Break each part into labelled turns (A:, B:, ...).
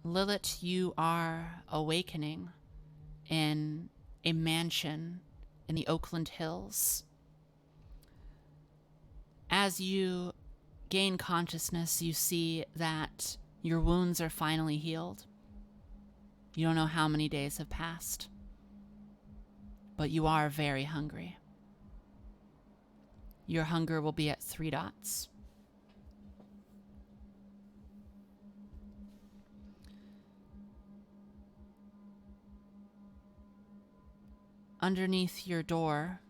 A: Lilith, you are awakening in a mansion in the Oakland Hills. As you gain consciousness, you see that your wounds are finally healed. You don't know how many days have passed, but you are very hungry. Your hunger will be at 3 dots. Underneath your door,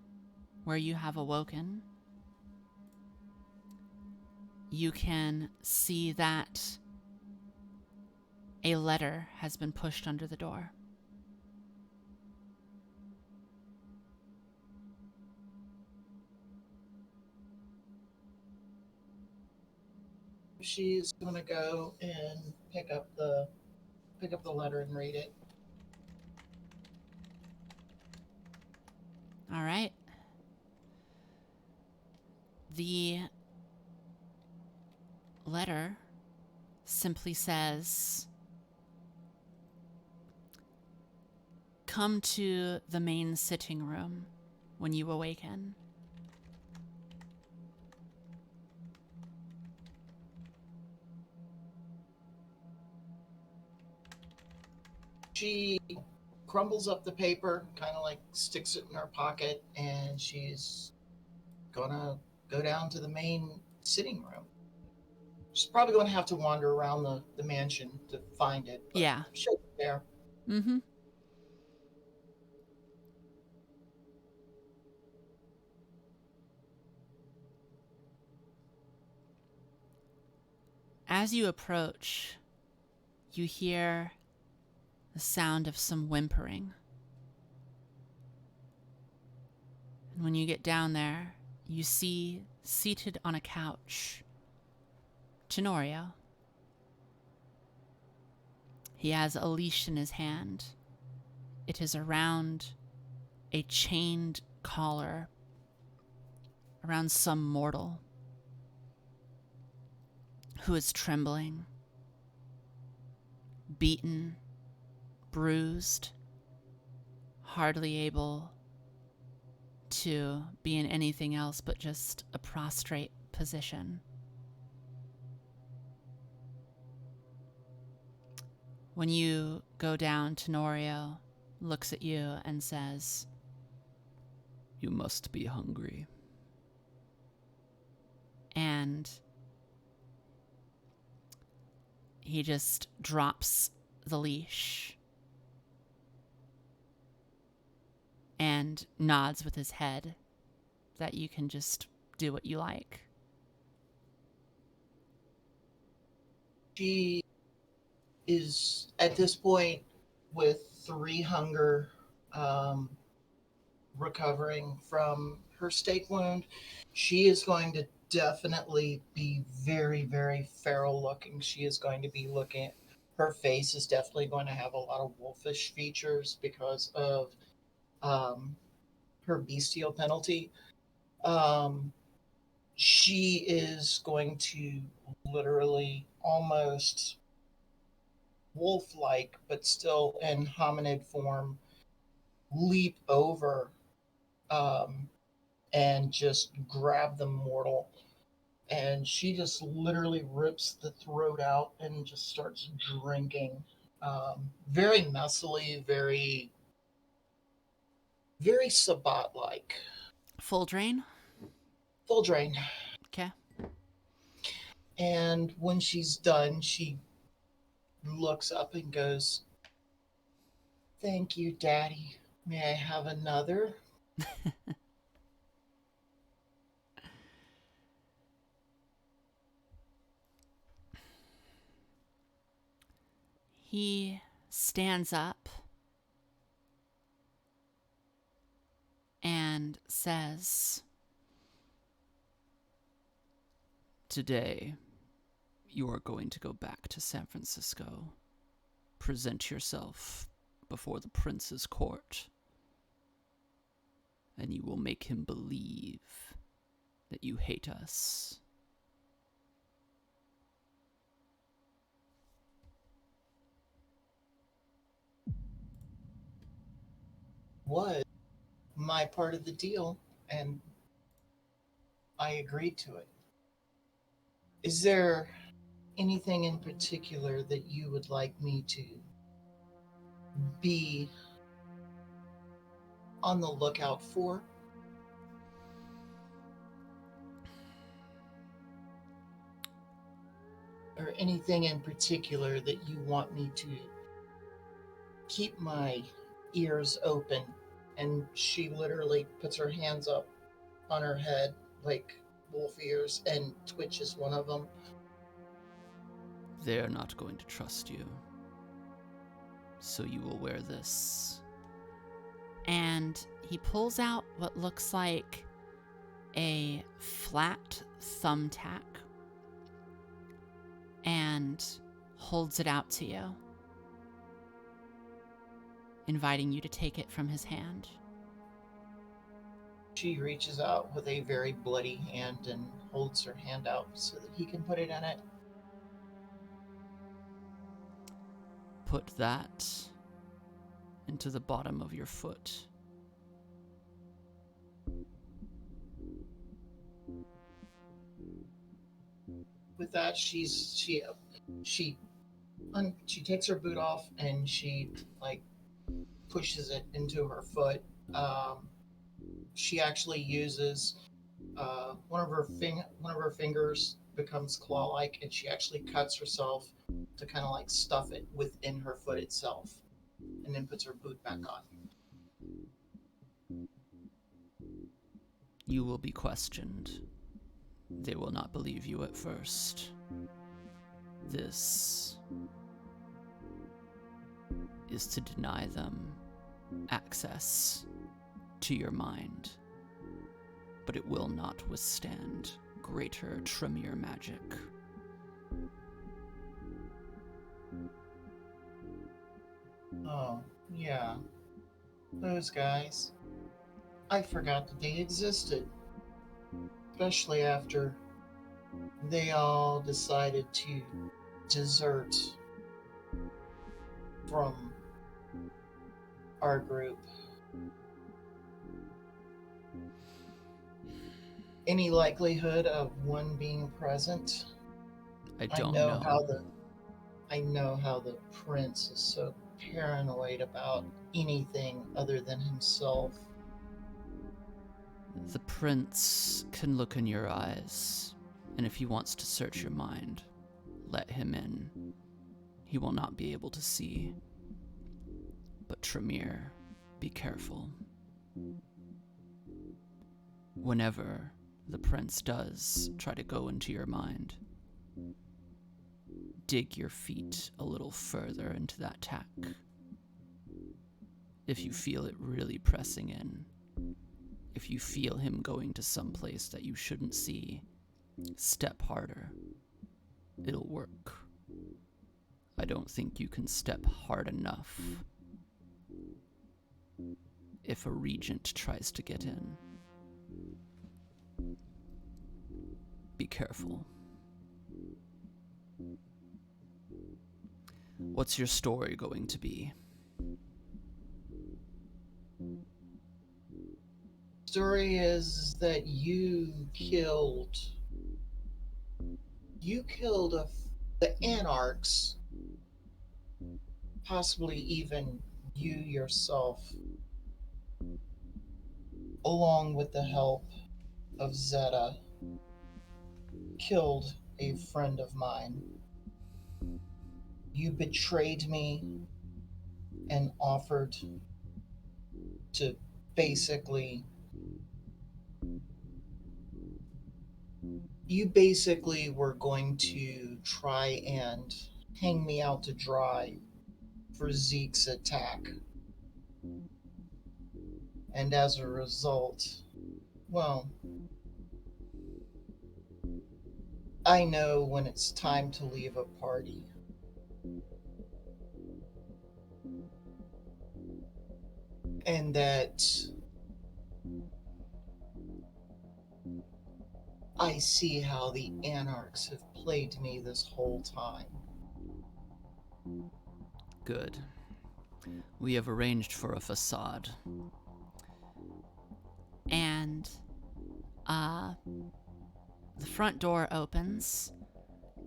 A: where you have awoken, you can see that a letter has been pushed under the door.
B: She's gonna go and pick up the letter and read it.
A: All right. The letter simply says, "Come to the main sitting room when you awaken."
B: She crumbles up the paper, kind of like sticks it in her pocket, and she's gonna go down to the main sitting room. She's probably going to have to wander around the mansion to find it, but
A: Yeah.
B: she'll be there.
A: Mm-hmm. As you approach, you hear the sound of some whimpering. And when you get down there, you see, seated on a couch, Tenorio. He has a leash in his hand. It is around a chained collar around some mortal who is trembling, beaten, bruised, hardly able to be in anything else but just a prostrate position. When you go down, Tenorio looks at you and says, "You must be hungry." And he just drops the leash and nods with his head that you can just do what you like.
B: She is at this point with 3 hunger, recovering from her stake wound. She is going to definitely be very, very feral looking. She is going to be looking, her face is definitely going to have a lot of wolfish features because of um, her bestial penalty. Um, she is going to literally almost wolf like, but still in hominid form, leap over um, and just grab the mortal. And she just literally rips the throat out and just starts drinking. Very messily, very, very Sabat like.
A: Full drain?
B: Full drain.
A: Okay.
B: And when she's done, she looks up and goes, "Thank you, Daddy. May I have another?"
A: He stands up and says, "Today, you are going to go back to San Francisco. Present yourself before the prince's court, and you will make him believe that you hate us."
B: was my part of the deal, and I agreed to it. Is there anything in particular that you would like me to be on the lookout for? Or anything in particular that you want me to keep my ears open? And she literally puts her hands up on her head like wolf ears and twitches one of them.
A: They're not going to trust you. So you will wear this. And he pulls out what looks like a flat thumbtack and holds it out to you, inviting you to take it from his hand.
B: She reaches out with a very bloody hand and holds her hand out so that he can put it in it.
A: Put that into the bottom of your foot.
B: With that, she takes her boot off and she like pushes it into her foot. She actually uses one of her fingers becomes claw-like, and she actually cuts herself to kind of like stuff it within her foot itself, and then puts her boot back on.
A: You will be questioned. They will not believe you at first. This is to deny them access to your mind, but it will not withstand greater Tremere magic.
B: Oh, yeah. Those guys. I forgot that they existed. Especially after they all decided to desert from our group. Any likelihood of one being present?
A: I don't know.
B: I know how the prince is so paranoid about anything other than himself.
A: The prince can look in your eyes, and if he wants to search your mind, let him in. He will not be able to see. But Tremere, be careful. Whenever the prince does try to go into your mind, dig your feet a little further into that tack. If you feel it really pressing in, if you feel him going to some place that you shouldn't see, step harder. It'll work. I don't think you can step hard enough if a regent tries to get in. Be careful. What's your story going to be?
B: Story is that you killed the anarchs, possibly even you yourself, along with the help of Zeta, killed a friend of mine. You betrayed me and offered to basically were going to try and hang me out to dry for Zeke's attack. And as a result, well, I know when it's time to leave a party. And that I see how the anarchs have plagued me this whole time.
A: Good. We have arranged for a facade. And the front door opens,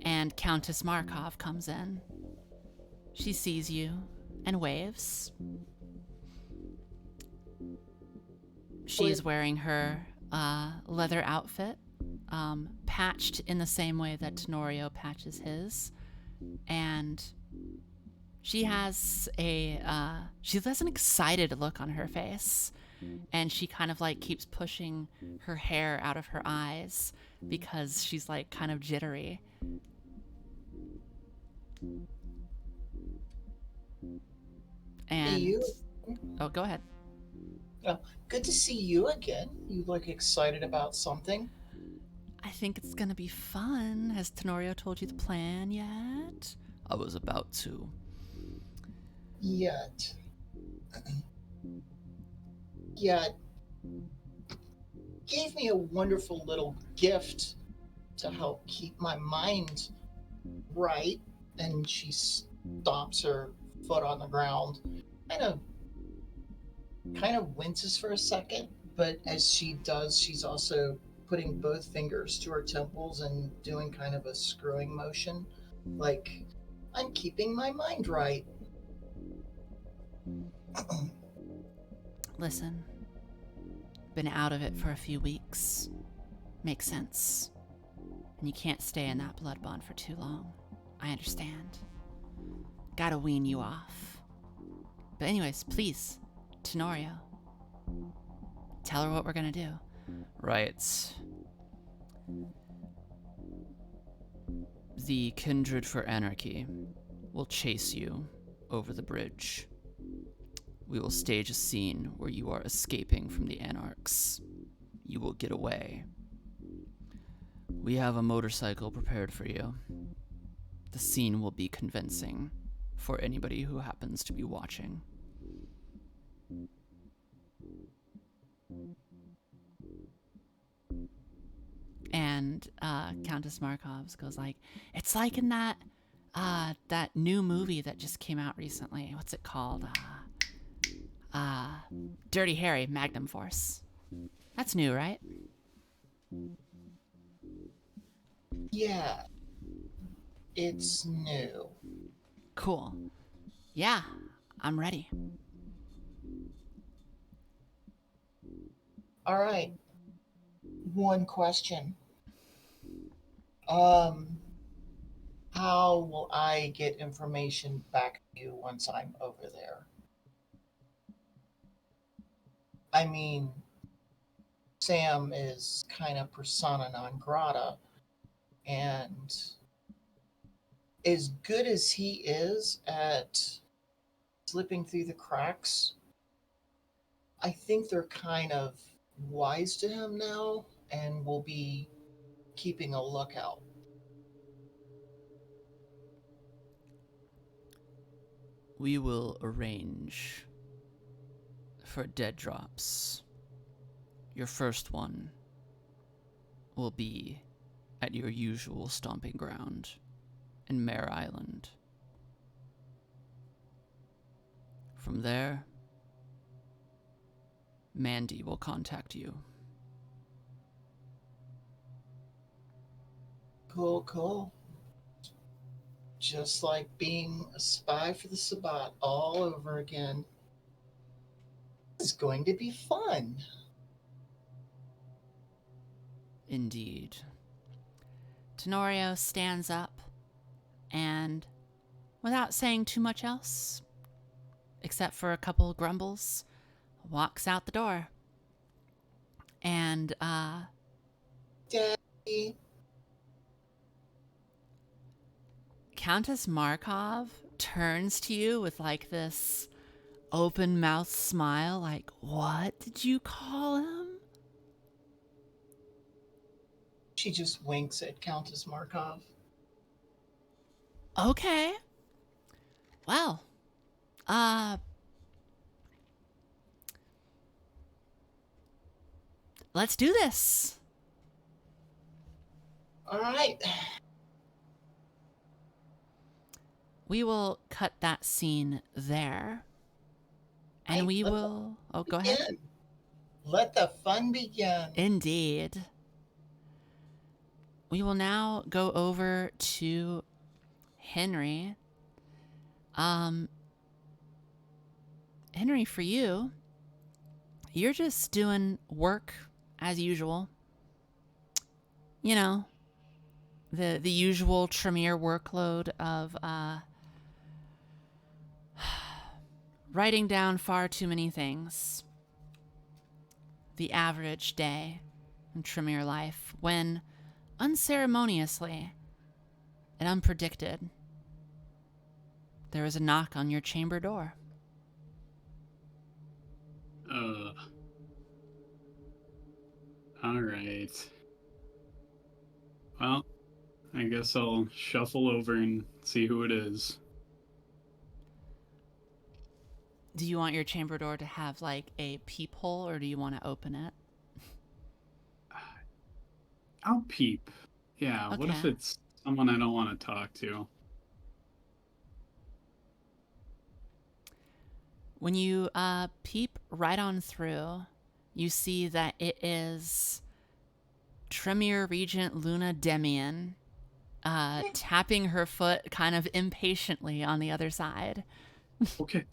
A: and Countess Markov comes in. She sees you and waves. She's wearing her leather outfit, patched in the same way that Tenorio patches his. And she has an excited look on her face. And she kind of like keeps pushing her hair out of her eyes because she's like kind of jittery. And oh, go ahead.
B: Oh, good to see you again. You look excited about something.
A: I think it's gonna be fun. Has Tenorio told you the plan yet? I was about to.
B: Yet. Gave me a wonderful little gift to help keep my mind right. And she stomps her foot on the ground. Kind of winces for a second, but as she does, she's also putting both fingers to her temples and doing kind of a screwing motion, like, I'm keeping my mind right.
A: Listen, been out of it for a few weeks. Makes sense. And you can't stay in that blood bond for too long. I understand. Gotta wean you off. But anyways, please, Tenorio, tell her what we're gonna do. Right. The Kindred for Anarchy will chase you over the bridge. We will stage a scene where you are escaping from the Anarchs. You will get away. We have a motorcycle prepared for you. The scene will be convincing for anybody who happens to be watching. And Countess Markovs goes like, it's like in that new movie that just came out recently. What's it called? Dirty Harry, Magnum Force. That's new, right?
B: Yeah, it's new.
A: Cool. Yeah, I'm ready.
B: All right. One question. How will I get information back to you once I'm over there? I mean, Sam is kind of persona non grata, and as good as he is at slipping through the cracks, I think they're kind of wise to him now and will be keeping a lookout.
A: We will arrange for dead drops. Your first one will be at your usual stomping ground in Mare Island. From there, Mandy will contact you.
B: Cool. Just like being a spy for the Sabbat all over again. It's going to be fun.
A: Indeed. Tenorio stands up and, without saying too much else, except for a couple of grumbles, walks out the door. And,
B: Daddy.
A: Countess Markov turns to you with like this open mouth smile, like, what did you call him?
B: She just winks at Countess Markov.
A: Okay. Well, let's do this.
B: All right.
A: We will cut that scene there. And we will... Oh, go ahead.
B: Let the fun begin.
A: Indeed. We will now go over to Henry. Henry, for you, you're just doing work as usual. You know, the usual Tremere workload of writing down far too many things. The average day in Tremere life, when unceremoniously and unpredicted, there is a knock on your chamber door.
C: All right. Well, I guess I'll shuffle over and see who it is.
A: Do you want your chamber door to have like a peephole, or do you want to open it?
C: I'll peep. Yeah,
A: Okay.
C: what if it's someone I don't want to talk to?
A: When you peep right on through, you see that it is Tremere Regent Luna Demian tapping her foot kind of impatiently on the other side.
C: Okay.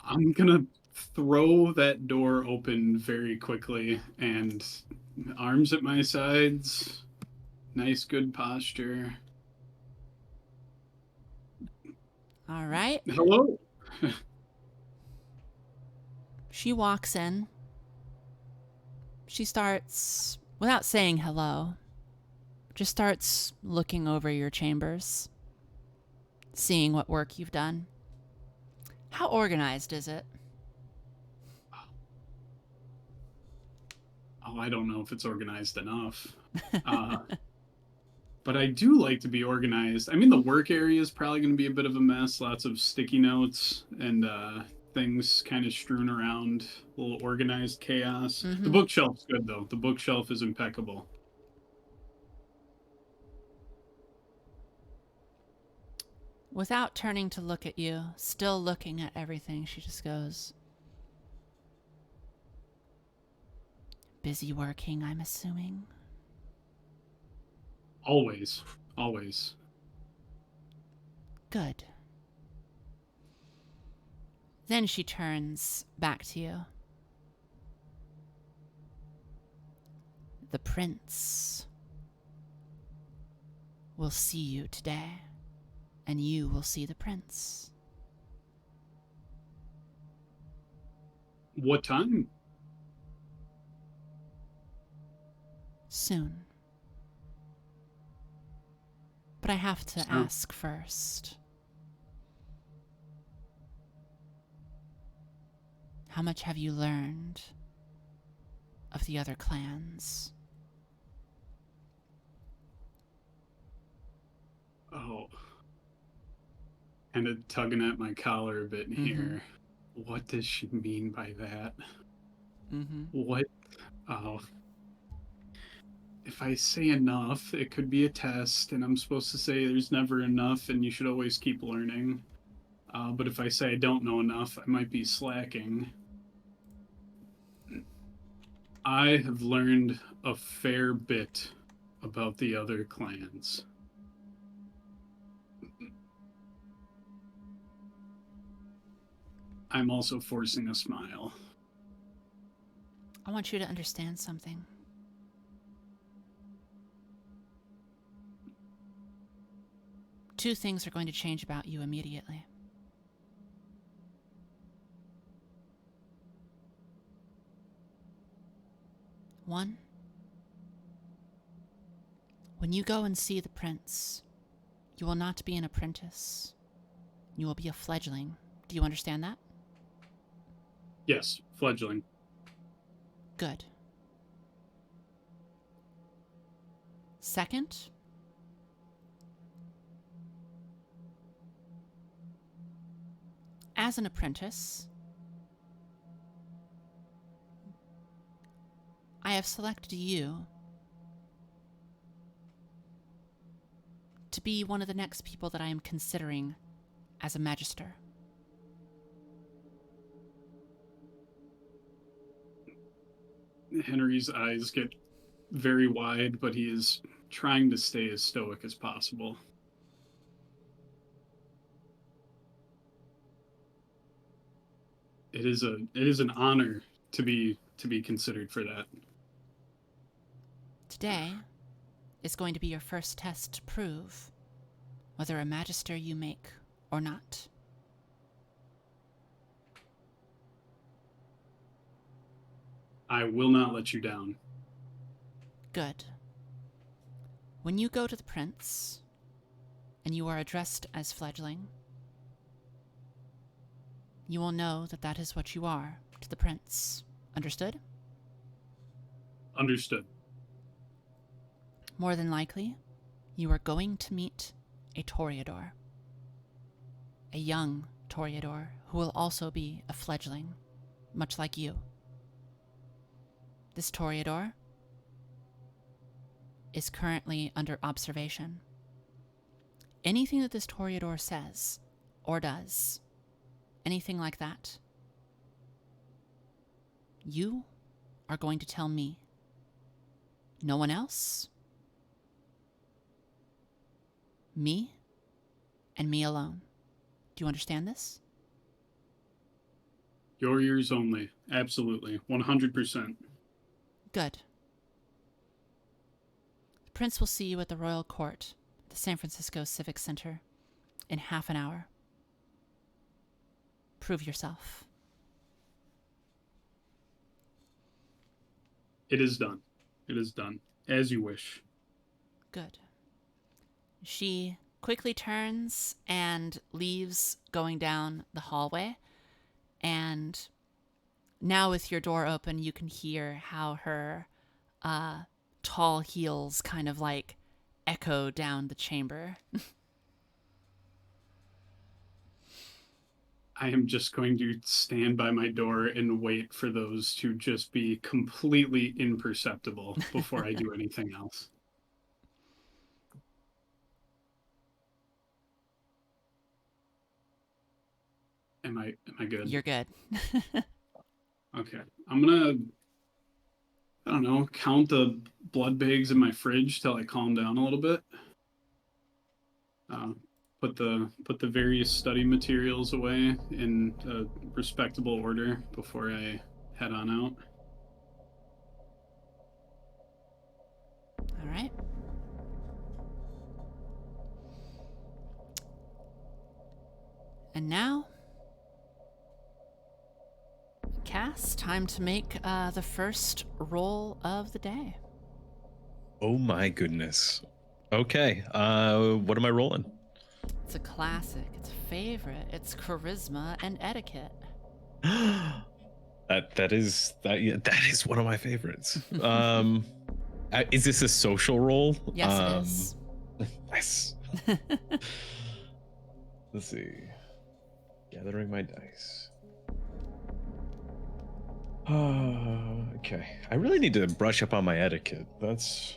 C: I'm gonna throw that door open very quickly and arms at my sides. Nice, good posture.
A: All right.
C: Hello.
A: She walks in. She starts, without saying hello, just starts looking over your chambers, seeing what work you've done. How organized is it?
C: Oh, I don't know if it's organized enough. But I do like to be organized. I mean, the work area is probably going to be a bit of a mess. Lots of sticky notes and things kind of strewn around, a little organized chaos.
A: Mm-hmm.
C: The bookshelf's good, though. The bookshelf is impeccable.
A: Without turning to look at you, still looking at everything, she just goes, busy working, I'm assuming?
C: Always. Always.
A: Good. Then she turns back to you. The prince will see you today, and you will see the prince.
C: What time?
A: Soon. But I have to ask first. How much have you learned of the other clans?
C: Oh. Kind of tugging at my collar a bit here. What does she mean by that? What? Oh. If I say enough, it could be a test, and I'm supposed to say there's never enough, and you should always keep learning. But if I say I don't know enough, I might be slacking. I have learned a fair bit about the other clans. I'm also forcing a smile.
A: I want you to understand something. Two things are going to change about you immediately. One, when you go and see the prince, you will not be an apprentice. You will be a fledgling. Do you understand that?
C: Yes, fledgling.
A: Good. Second, as an apprentice, I have selected you to be one of the next people that I am considering as a magister.
C: Henry's eyes get very wide, but he is trying to stay as stoic as possible. It is an honor to be considered for that.
A: Today is going to be your first test to prove whether a magister you make or not.
C: I will not let you down.
A: Good. When you go to the prince, and you are addressed as fledgling, you will know that that is what you are to the prince. Understood?
C: Understood.
A: More than likely, you are going to meet a Toreador. A young Toreador who will also be a fledgling, much like you. This Toreador is currently under observation. Anything that this Toreador says or does, anything like that, you are going to tell me. No one else. Me and me alone. Do you understand this?
C: Your ears only. Absolutely. 100%.
A: Good. The prince will see you at the royal court, the San Francisco Civic Center, in half an hour. Prove yourself.
C: It is done. It is done. As you wish.
A: Good. She quickly turns and leaves, going down the hallway. And now with your door open, you can hear how her tall heels kind of like echo down the chamber.
C: I am just going to stand by my door and wait for those to just be completely imperceptible before I do anything else. Am I good?
A: You're good.
C: Okay. I'm gonna, I don't know, count the blood bags in my fridge till I calm down a little bit. Put the various study materials away in a respectable order before I head on out.
A: All right. And now, Cass, time to make the first roll of the day.
D: Oh my goodness. Okay. What am I rolling?
A: It's a classic. It's a favorite. It's charisma and etiquette.
D: that is one of my favorites. Is this a social roll?
A: Yes, it is.
D: Nice. Let's see. Gathering my dice. Okay. I really need to brush up on my etiquette. That's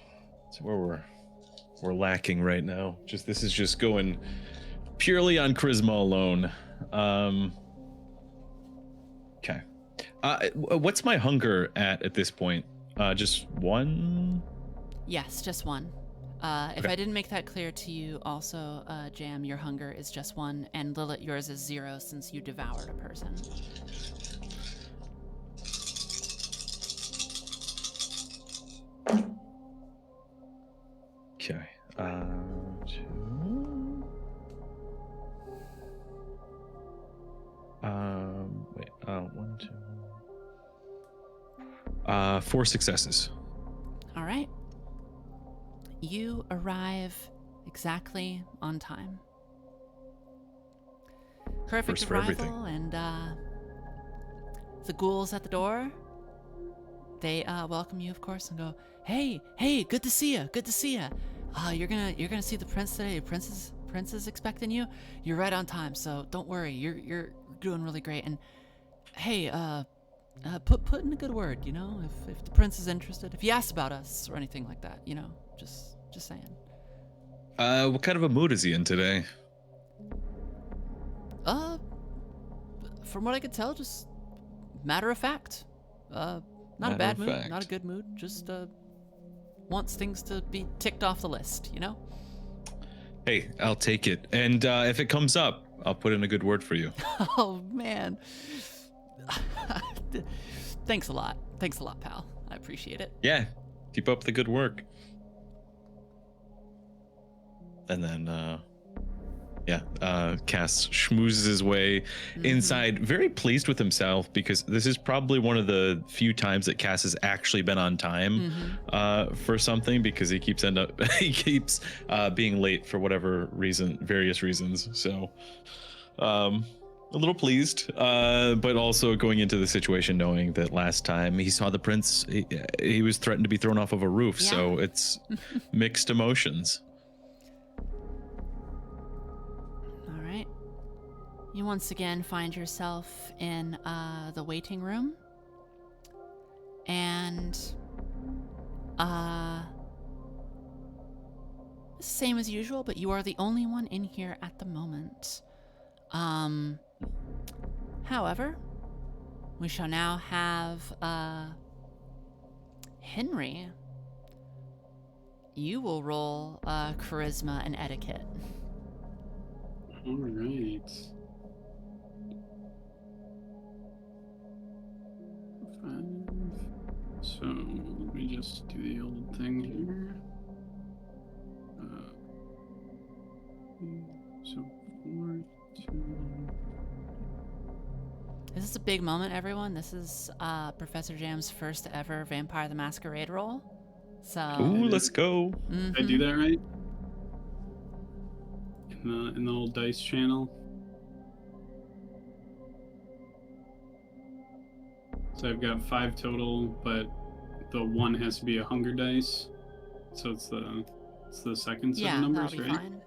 D: where we're lacking right now. This is just going purely on charisma alone. Okay. What's my hunger at this point? Just one?
A: Yes, just one. If
D: Okay.
A: I didn't make that clear to you, also, Jam, your hunger is just one, and Lilith, yours is 0 since you devoured a person.
D: Okay. 2. Wait. 1, 2. 4 successes.
A: All right. You arrive exactly on time. Perfect
D: First for
A: arrival,
D: everything.
A: and the ghouls at the door, they welcome you, of course, and go, "Hey, good to see you. Good to see you. You're gonna see the prince today. The prince is expecting you. You're right on time, so don't worry. You're doing really great. And hey, put in a good word, you know, if the prince is interested, if he asks about us or anything like that, you know, just saying."
D: What kind of a mood is he in today?
A: From what I could tell, just matter of fact. Not a
D: Matter
A: bad
D: of
A: mood,
D: fact.
A: not a good mood. Just wants things to be ticked off the list, you know?
D: Hey, I'll take it. And if it comes up, I'll put in a good word for you.
A: Oh, man. Thanks a lot. Thanks a lot, pal. I appreciate it.
D: Yeah, keep up the good work. And then, Cass schmoozes his way inside, very pleased with himself, because this is probably one of the few times that Cass has actually been on time for something, because he keeps being late for whatever reason, various reasons. So, a little pleased, but also going into the situation knowing that last time he saw the prince, he was threatened to be thrown off of a roof.
A: Yeah.
D: So it's mixed emotions.
A: All right. You once again find yourself in the waiting room. And same as usual, but you are the only one in here at the moment. However, we shall now have Henry. You will roll charisma and etiquette.
C: All right. 5. So let me just do the old thing here. So 4, 2.
A: This is a big moment, everyone. This is Professor Jam's first ever Vampire the Masquerade roll. So.
D: Ooh, let's go.
C: Did I do that right? In the old dice channel. So I've got 5 total, but the 1 has to be a hunger dice. So it's the second set of numbers,
A: that'll be
C: right?
A: fine.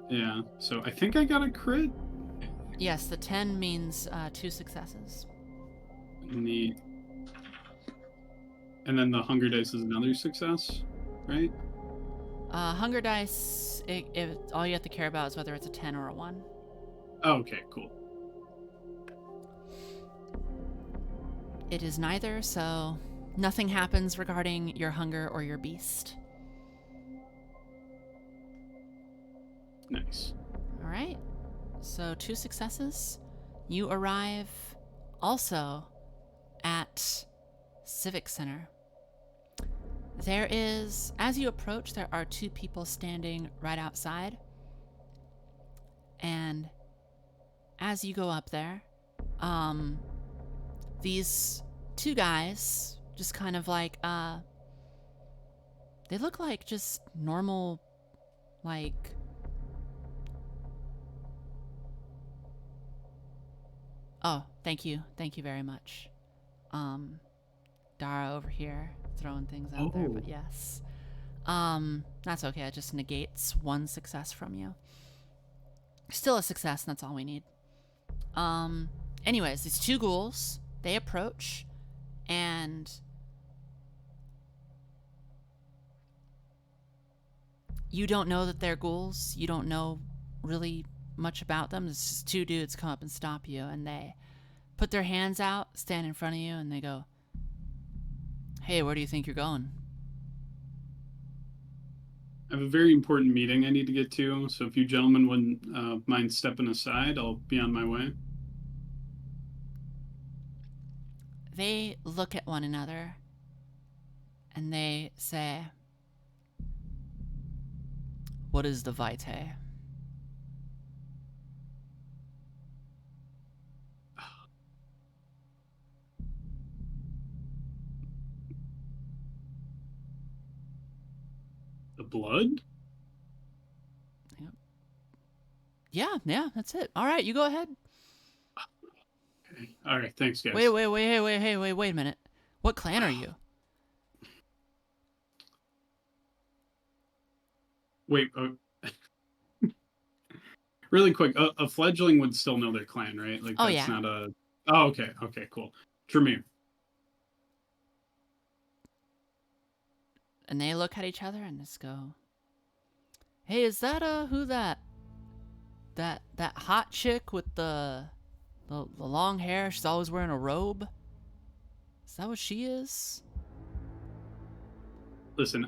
C: Yeah. So I think I got a crit.
A: Yes, the 10 means 2 successes.
C: Neat. And then the hunger dice is another success, right?
A: Hunger dice, all you have to care about is whether it's a 10 or a 1.
C: Oh, okay, cool.
A: It is neither, so nothing happens regarding your hunger or your beast.
C: Nice.
A: All right. So 2 successes. You arrive also at Civic Center. There is, as you approach, there are 2 people standing right outside. And as you go up there, these 2 guys just kind of like, they look like just normal, like, oh, thank you very much. Dara over here throwing things out there, but yes. That's okay, it just negates 1 success from you. Still a success, and that's all we need. Anyways, these 2 ghouls, they approach, and you don't know that they're ghouls. You don't know really much about them. It's just 2 dudes come up and stop you, and they put their hands out, stand in front of you, and they go, "Hey, where do you think you're going?"
C: I have a very important meeting I need to get to, so if you gentlemen wouldn't mind stepping aside, I'll be on my way.
A: They look at one another, and they say, "What is the Vitae?"
C: The blood?
A: Yeah, that's it. All right, you go ahead.
C: Okay. All right, thanks, guys.
A: Wait a minute. What clan are you?
C: Wait, really quick, a fledgling would still know their clan, right? Like,
A: Oh,
C: that's
A: yeah.
C: not a... Oh, okay, cool. Tremere.
A: And they look at each other and just go, "Hey, is that who that hot chick with the long hair? She's always wearing a robe. Is that what she is?
C: Listen,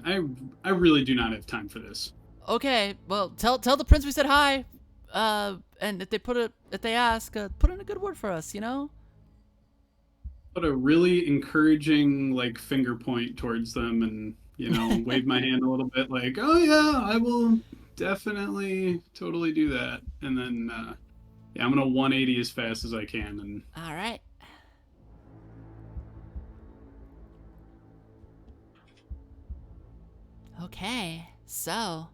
C: I really do not have time for this.
A: Okay, well, tell the prince we said hi. And if they ask, put in a good word for us, you know?
C: Put a really encouraging like finger point towards them, and wave my hand a little bit, like, oh yeah, I will definitely totally do that. And then yeah, I'm gonna 180 as fast as I can. And
A: All right. Okay, so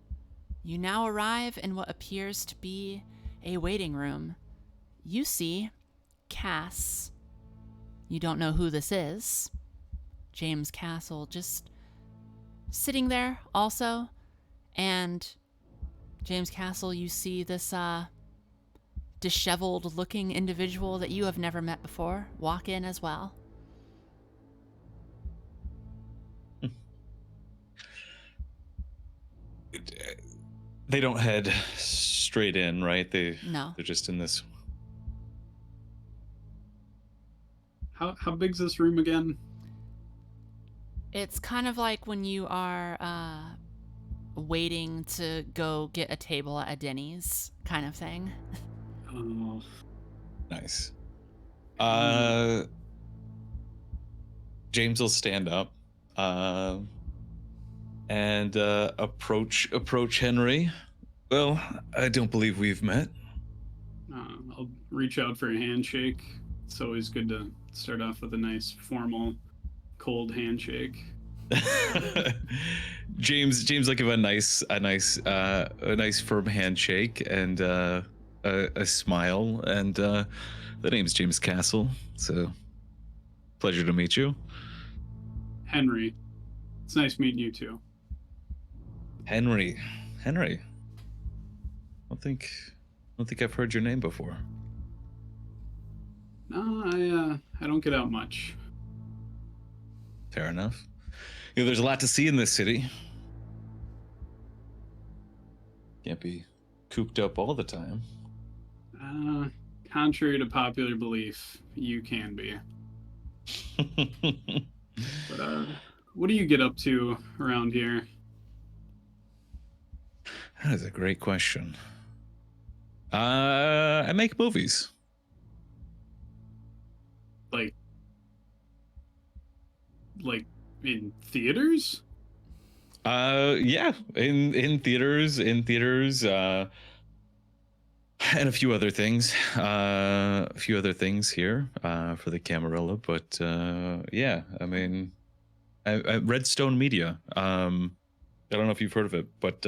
A: you now arrive in what appears to be a waiting room. You see Cass. You don't know who this is. James Castle just sitting there also. And James Castle, you see this disheveled looking individual that you have never met before walk in as well.
D: They don't head straight in, right?
A: No.
D: They're just in this.
C: how big's this room again?
A: It's kind of like when you are waiting to go get a table at a Denny's kind of thing.
C: Oh,
D: Nice. James will stand up and approach Henry. Well, I don't believe we've met.
C: I'll reach out for a handshake. It's always good to start off with a nice formal cold handshake.
D: James will give a nice firm handshake and a smile, and the name's James Castle. So pleasure to meet you.
C: Henry, it's nice meeting you too.
D: Henry. I don't think I've heard your name before.
C: No, I don't get out much.
D: Fair enough. There's a lot to see in this city. Can't be cooped up all the time.
C: Contrary to popular belief, you can be. But what do you get up to around here?
D: That is a great question. I make movies.
C: Like in theaters?
D: Yeah, in theaters, and a few other things. Here for the Camarilla, but yeah, I mean, I Redstone Media. I don't know if you've heard of it, but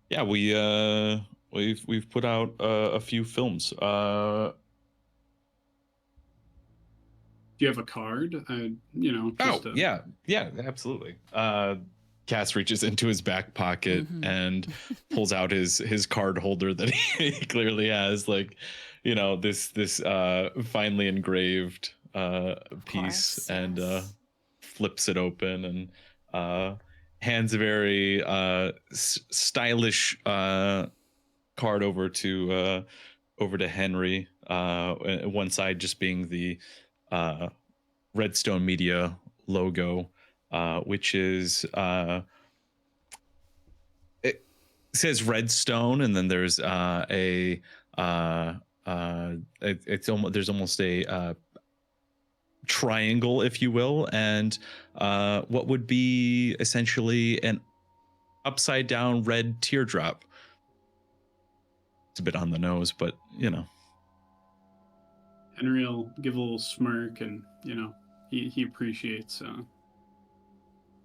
D: yeah, we've put out a few films.
C: Do you have a card?
D: Yeah, absolutely. Cass reaches into his back pocket and pulls out his card holder that he clearly has, like, this finely engraved piece, and flips it open and hands a very stylish card over to Henry. One side just being the Redstone Media logo, which is it says Redstone, and then there's there's almost a triangle, if you will, and what would be essentially an upside down red teardrop. It's a bit on the nose, but
C: Henry will give a little smirk, and he appreciates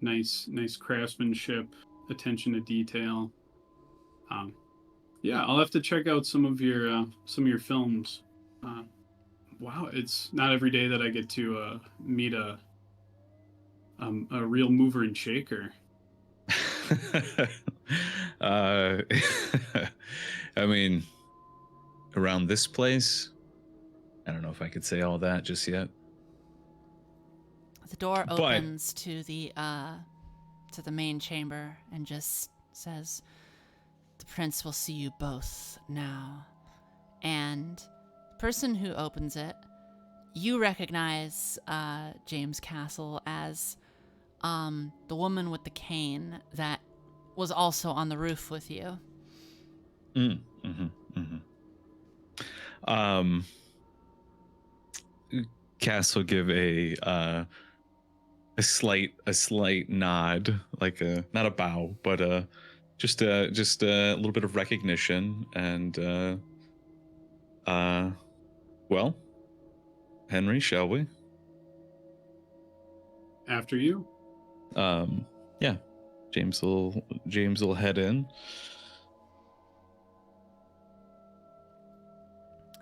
C: nice craftsmanship, attention to detail. Yeah, I'll have to check out some of your films. Wow, it's not every day that I get to meet a real mover and shaker.
D: I mean, around this place, I don't know if I could say all that just yet.
A: The door opens to the main chamber and just says, "The prince will see you both now." And the person who opens it, you recognize James Castle as the woman with the cane that was also on the roof with you.
D: Cass will give a slight nod, like not a bow, but just a little bit of recognition, and well, Henry, shall we?
C: After you.
D: Yeah, James will head in.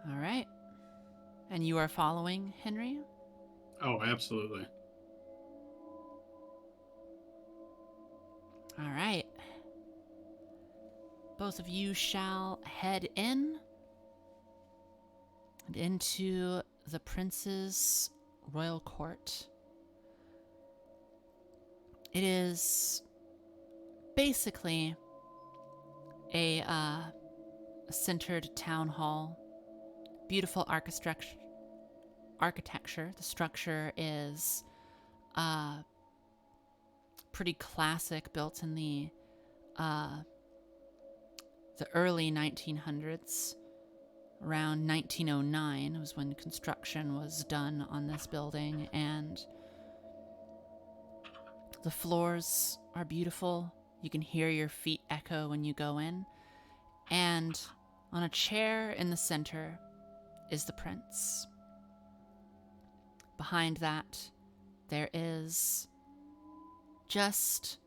A: All right. And you are following Henry?
C: Oh, absolutely.
A: All right. Both of you shall head in and into the prince's royal court. It is basically a centered town hall. Beautiful architecture. The structure is pretty classic, built in the early 1900s. Around 1909 was when construction was done on this building, and the floors are beautiful. You can hear your feet echo when you go in. And on a chair in the center is the prince. Behind that, there is just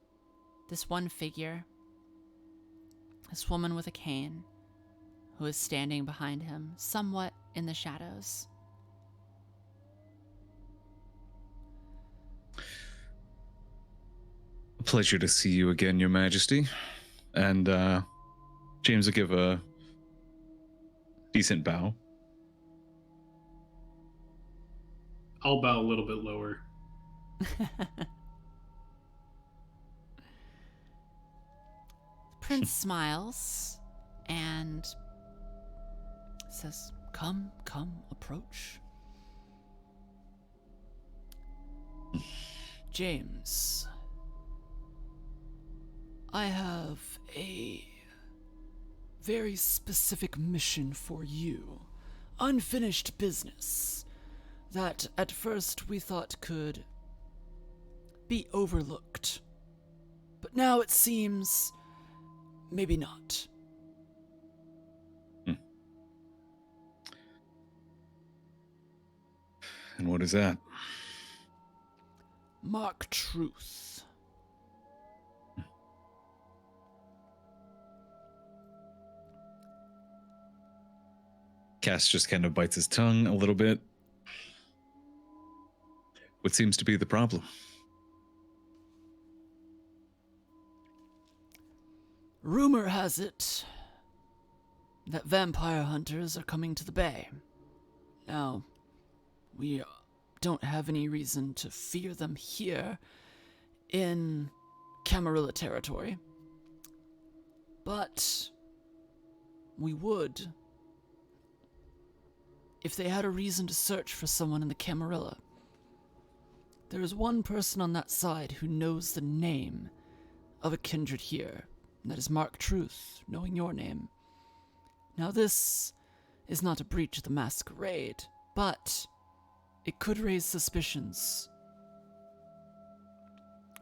A: this one figure, this woman with a cane, who is standing behind him, somewhat in the shadows.
D: A pleasure to see you again, Your Majesty. And James will give a decent bow.
C: I'll bow a little bit lower.
A: Prince smiles and says, "Come, approach." James, I have a very specific mission for you. Unfinished business that at first we thought could be overlooked. But now it seems maybe not.
D: And what is that?
A: Mark Truth.
D: Cass just kind of bites his tongue a little bit. What seems to be the problem?
A: Rumor has it that vampire hunters are coming to the bay. Now, we don't have any reason to fear them here in Camarilla territory, but we would if they had a reason to search for someone in the Camarilla. There is one person on that side who knows the name of a kindred here, and that is Mark Truth, knowing your name. Now this is not a breach of the Masquerade, but it could raise suspicions.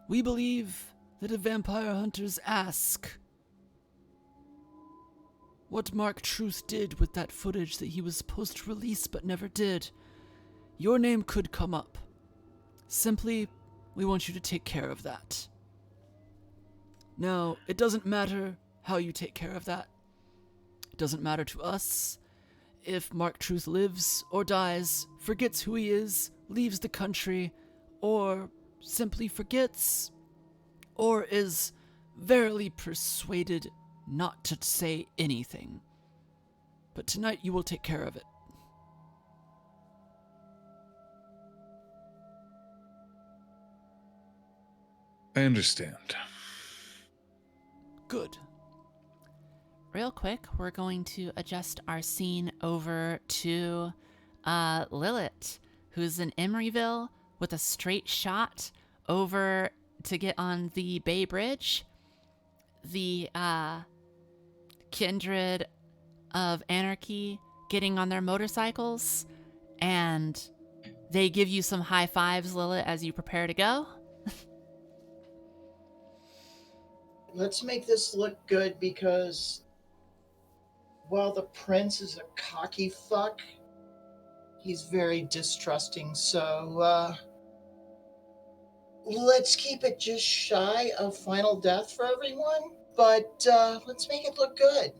A: We believe that if vampire hunters ask what Mark Truth did with that footage that he was supposed to release but never did, your name could come up. Simply, we want you to take care of that. Now, it doesn't matter how you take care of that. It doesn't matter to us if Mark Truth lives or dies, forgets who he is, leaves the country, or simply forgets, or is verily persuaded not to say anything. But tonight you will take care of it.
D: I understand.
A: Good. Real quick, we're going to adjust our scene over to Lilith. who's in Emeryville with a straight shot over to get on the Bay Bridge. The Kindred of Anarchy getting on their motorcycles, and they give you some high fives, Lilith, as you prepare to go.
B: Let's make this look good, because while the prince is a cocky fuck, he's very distrusting. So let's keep it just shy of final death for everyone, but let's make it look good.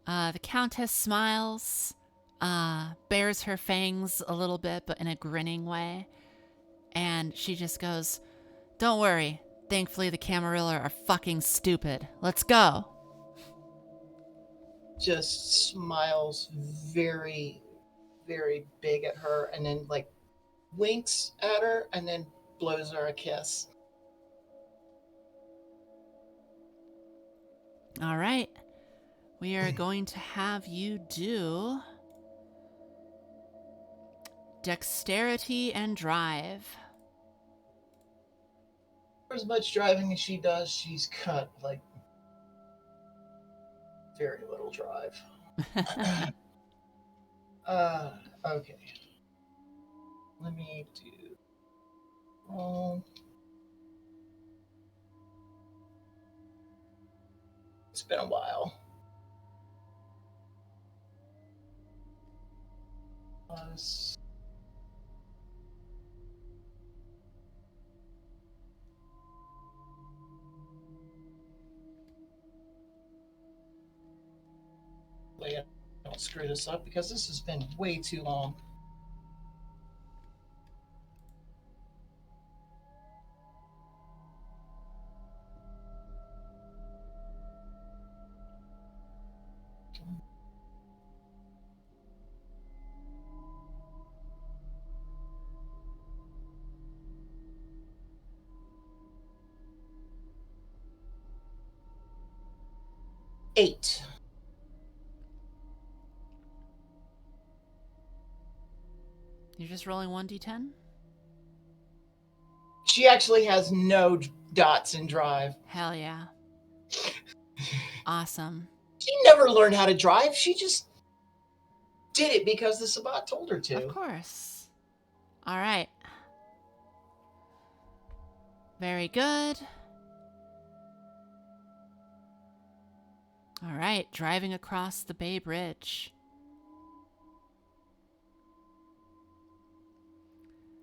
A: The Countess smiles, bares her fangs a little bit, but in a grinning way. And she just goes, "Don't worry. Thankfully, the Camarilla are fucking stupid. Let's go."
B: Just smiles very, very big at her, and then like winks at her, and then blows her a kiss.
A: All right. We are going to have you do dexterity and drive.
B: For as much driving as she does, she's cut like very little drive. Okay. Let me do. It's been a while. Plus. I don't screw this up, because this has been way too long. Eight.
A: You're just rolling 1d10?
B: She actually has no dots in drive.
A: Hell yeah. Awesome.
B: She never learned how to drive. She just did it because the Sabbat told her to.
A: Of course. All right. Very good. All right, driving across the Bay Bridge.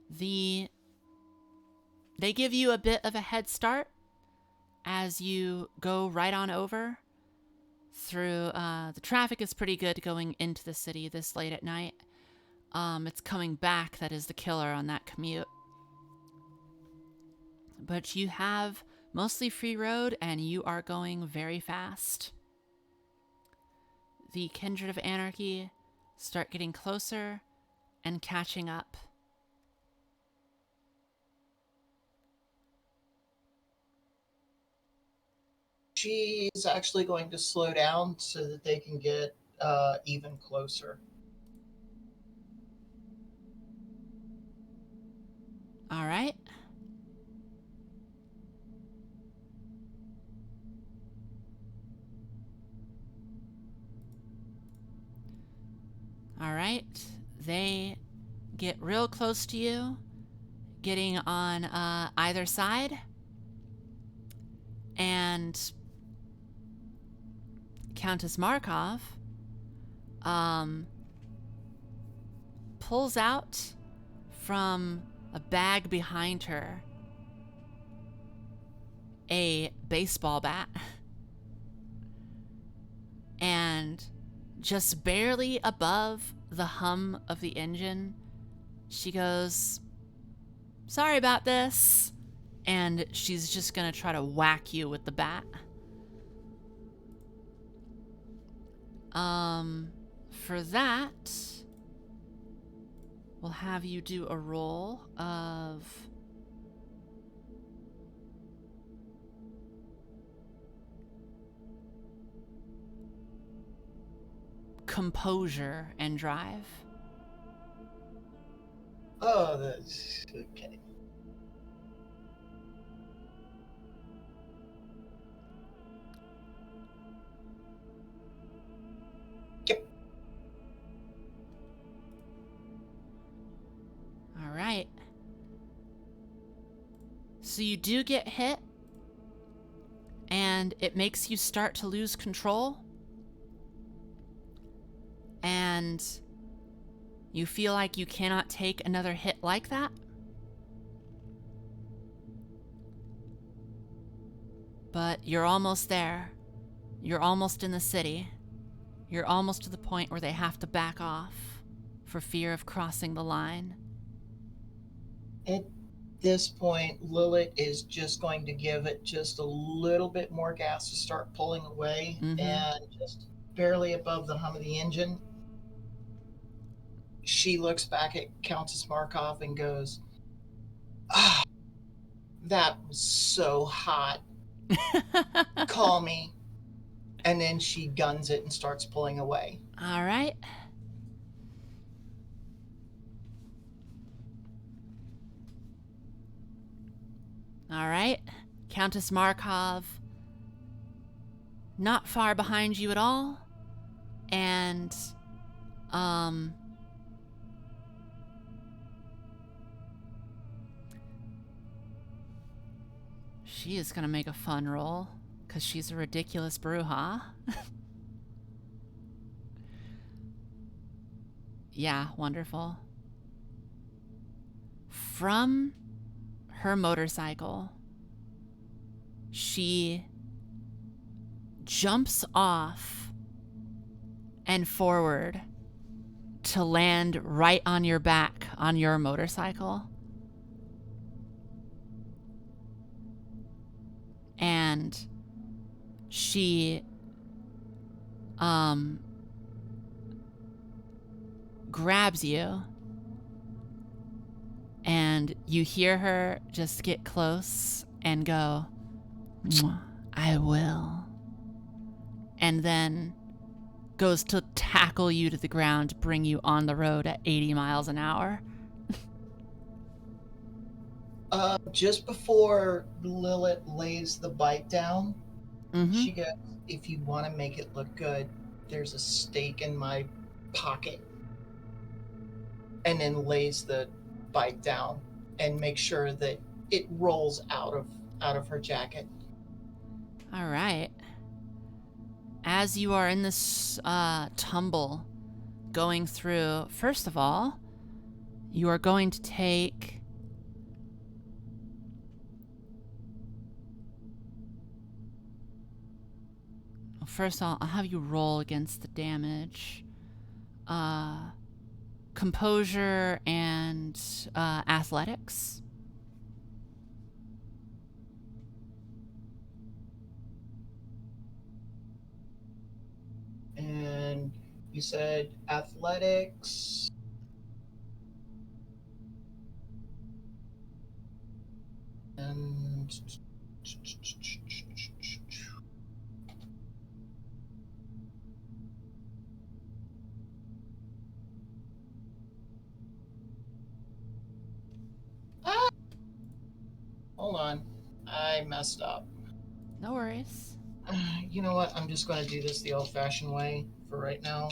A: They give you a bit of a head start as you go right on over through. The traffic is pretty good going into the city this late at night. It's coming back that is the killer on that commute. But you have mostly free road, and you are going very fast. The Kindred of Anarchy start getting closer and catching up.
B: She's actually going to slow down so that they can get even closer.
A: All right. All right. They get real close to you, getting on either side. And Countess Markov pulls out from a bag behind her a baseball bat, and just barely above the hum of the engine, she goes, "Sorry about this," and she's just gonna try to whack you with the bat. For that, we'll have you do a roll of composure and drive.
B: Oh, that's okay. Yep.
A: All right. So you do get hit, and it makes you start to lose control. And you feel like you cannot take another hit like that. But you're almost there. You're almost in the city. You're almost to the point where they have to back off for fear of crossing the line.
B: At this point, Lilith is just going to give it just a little bit more gas to start pulling away, and just barely above the hum of the engine, she looks back at Countess Markov and goes, "Ah, that was so hot. Call me." And then she guns it and starts pulling away.
A: All right. All right. Countess Markov, not far behind you at all. And, she is going to make a fun roll because she's a ridiculous Bruja. Yeah, wonderful. From her motorcycle, she jumps off and forward to land right on your back on your motorcycle. And she grabs you, and you hear her just get close and go, "I will," and then goes to tackle you to the ground, bring you on the road at 80 miles an hour.
B: Just before Lilith lays the bite down, she goes, "If you want to make it look good, there's a stake in my pocket." And then lays the bite down and makes sure that it rolls out of her jacket.
A: All right. As you are in this tumble going through, first of all, you are going to take first I'll have you roll against the damage. Composure and athletics.
B: And you said athletics. And hold on, I messed up.
A: No worries.
B: You know what? I'm just going to do this the old-fashioned way for right now.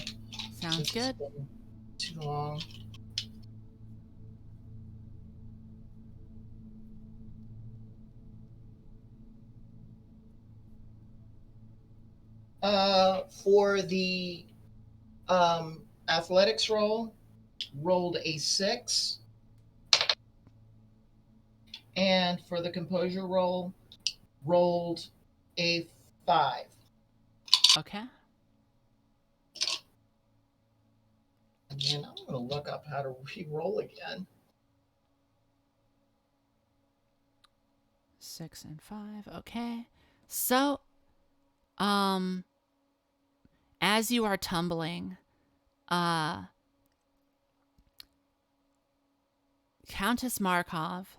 A: Sounds good.
B: It's been too long. For the athletics roll, rolled a 6. And for the composure roll, rolled a 5.
A: Okay.
B: And then I'm going to look up how to re-roll again.
A: 6 and 5. Okay. So, as you are tumbling, Countess Markov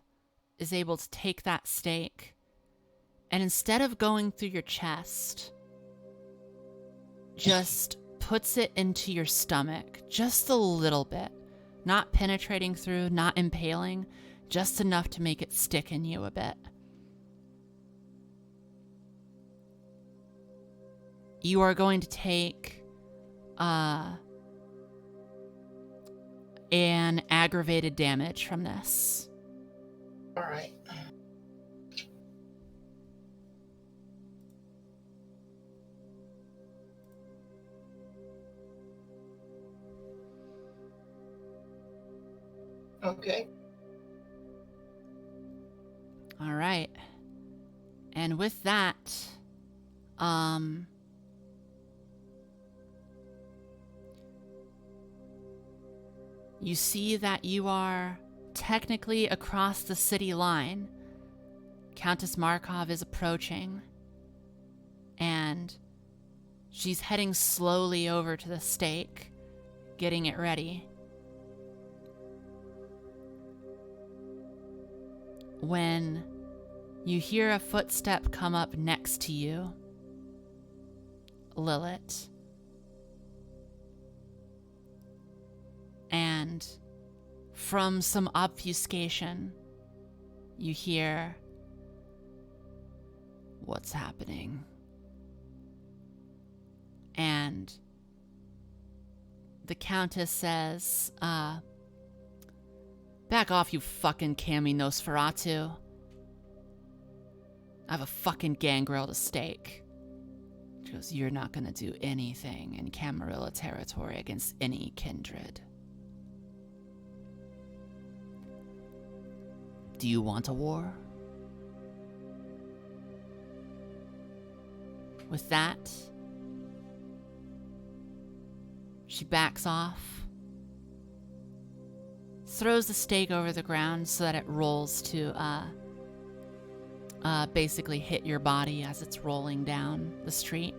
A: is able to take that stake, and instead of going through your chest, just puts it into your stomach just a little bit. Not penetrating through, not impaling, just enough to make it stick in you a bit. You are going to take an aggravated damage from this.
B: All right. Okay.
A: All right. And with that, you see that you are technically across the city line. Countess Markov is approaching, and she's heading slowly over to the stake, getting it ready. When you hear a footstep come up next to you, Lilith, and from some obfuscation, you hear, "What's happening?" And the Countess says, "Back off, you fucking Cami Nosferatu. I have a fucking gangrel to stake." She goes, "You're not gonna do anything in Camarilla territory against any kindred. Do you want a war?" With that, she backs off, throws the stake over the ground so that it rolls to basically hit your body as it's rolling down the street.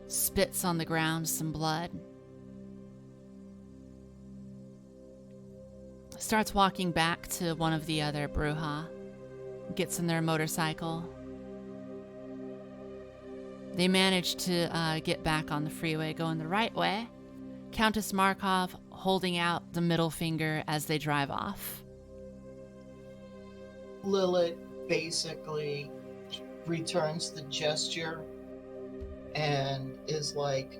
A: Spits on the ground some blood. Starts walking back to one of the other Bruja. Gets in their motorcycle. They manage to get back on the freeway going the right way. Countess Markov holding out the middle finger as they drive off.
B: Lilith basically returns the gesture and is like,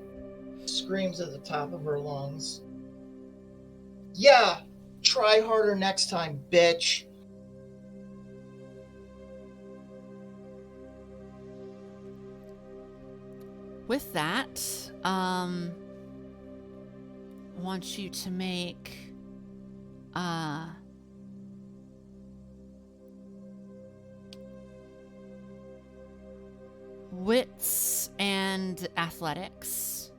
B: screams at the top of her lungs, "Yeah, try harder next time, bitch."
A: With that, I want you to make wits and athletics.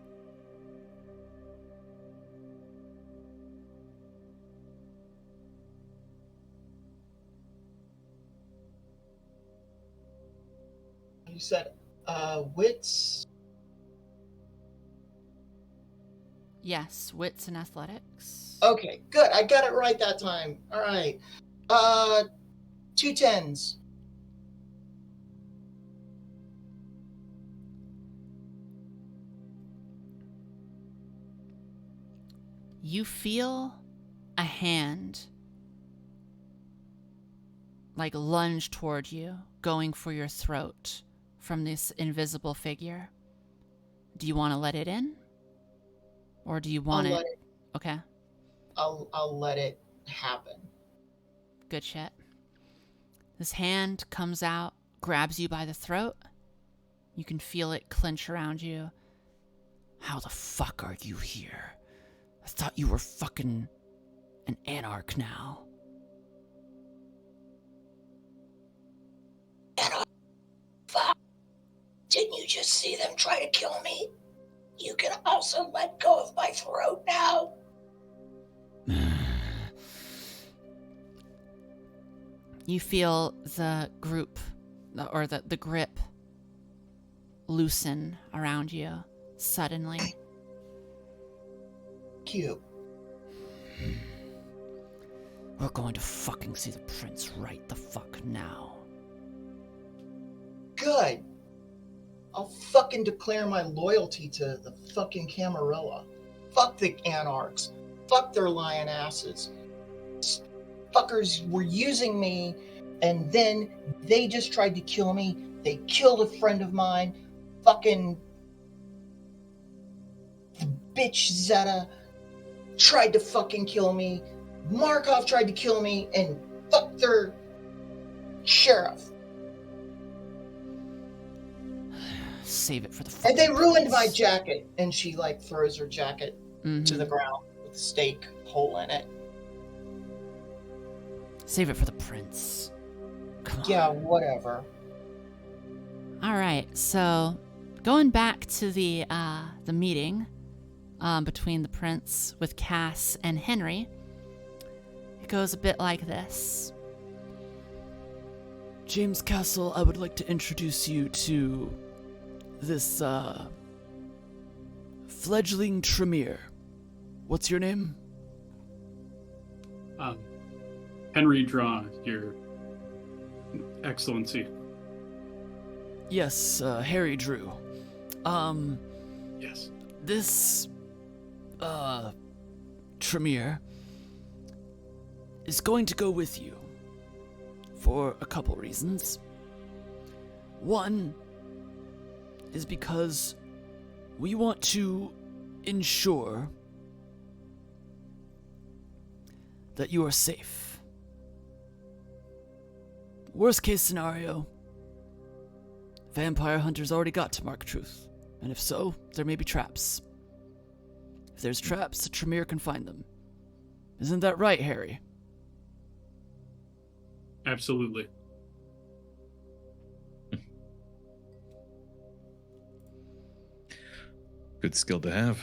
B: You said wits.
A: Yes, wits and athletics.
B: Okay, good. I got it right that time. All right. 2 10s.
A: You feel a hand like lunge toward you, going for your throat from this invisible figure. Do you want to let it in? Or do you want it? Okay.
B: I'll let it happen.
A: Good shit. This hand comes out, grabs you by the throat. You can feel it clench around you. "How the fuck are you here? I thought you were fucking an anarch now."
B: Anarch? Fuck. Didn't you just see them try to kill me? You can also let go of my throat now.
A: You feel the group, or the grip, loosen around you suddenly.
B: Cute.
A: We're going to fucking see the prince right the fuck now.
B: Good. I'll fucking declare my loyalty to the fucking Camarilla. Fuck the Anarchs. Fuck their lion asses. Fuckers were using me, and then they just tried to kill me. They killed a friend of mine. Fucking the bitch Zeta tried to fucking kill me. Markov tried to kill me, and fuck their sheriff.
A: Save it for the
B: And they ruined my
A: prince.
B: jacket. And she like throws her jacket to the ground with a stake hole in it.
A: Save it for the prince. Come on.
B: Yeah, whatever.
A: All right, so going back to the meeting between the prince with Cass and Henry, it goes a bit like this.
E: James Castle, I would like to introduce you to this fledgling Tremere. What's your name?
C: Henry Draw, Your Excellency.
E: Yes, Harry Drew.
C: Yes.
E: This Tremere is going to go with you for a couple reasons. One is because we want to ensure that you are safe. Worst case scenario, vampire hunters already got to Mark Truth, and if so, there may be traps. If there's traps, the Tremere can find them. Isn't that right, Harry?
C: Absolutely.
D: Good skill to have.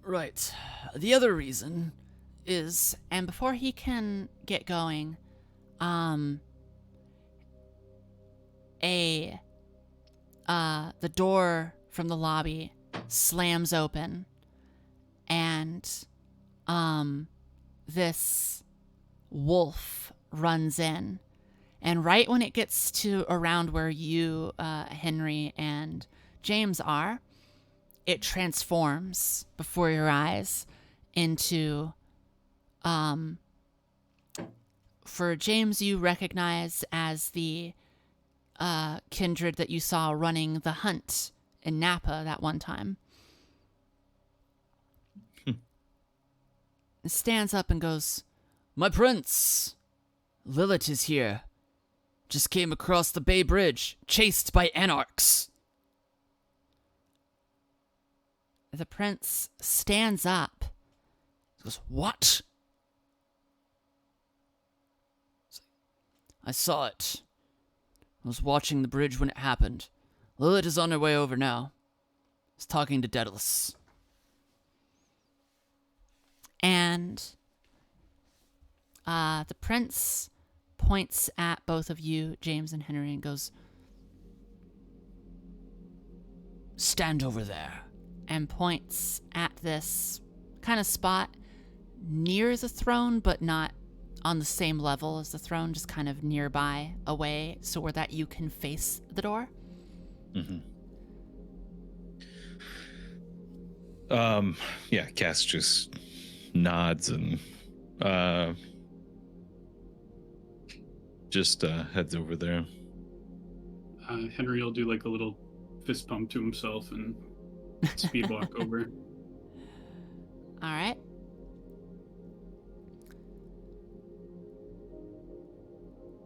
E: Right. The other reason
A: Is, and before he can get going, the door from the lobby slams open, and this wolf runs in, and right when it gets to around where you, Henry and James are, it transforms before your eyes into, for James, you recognize as the Kindred that you saw running the hunt in Napa that one time. It stands up and goes,
E: My prince! Lilith is here. Just came across the Bay Bridge, chased by anarchs.
A: the prince stands up.
E: He goes, What? I saw it. I was watching the bridge when it happened. Lilith is on her way over now. He's talking to Daedalus.
A: And the prince points at both of you, James and Henry, and goes,
E: Stand over there.
A: and points at this kind of spot near the throne, but not on the same level as the throne, just kind of nearby, away, so where that you can face the door.
D: Mm-hmm. Yeah, Cass just nods and just heads over there.
C: Henry will do like a little fist pump to himself and speed walk over.
A: All right.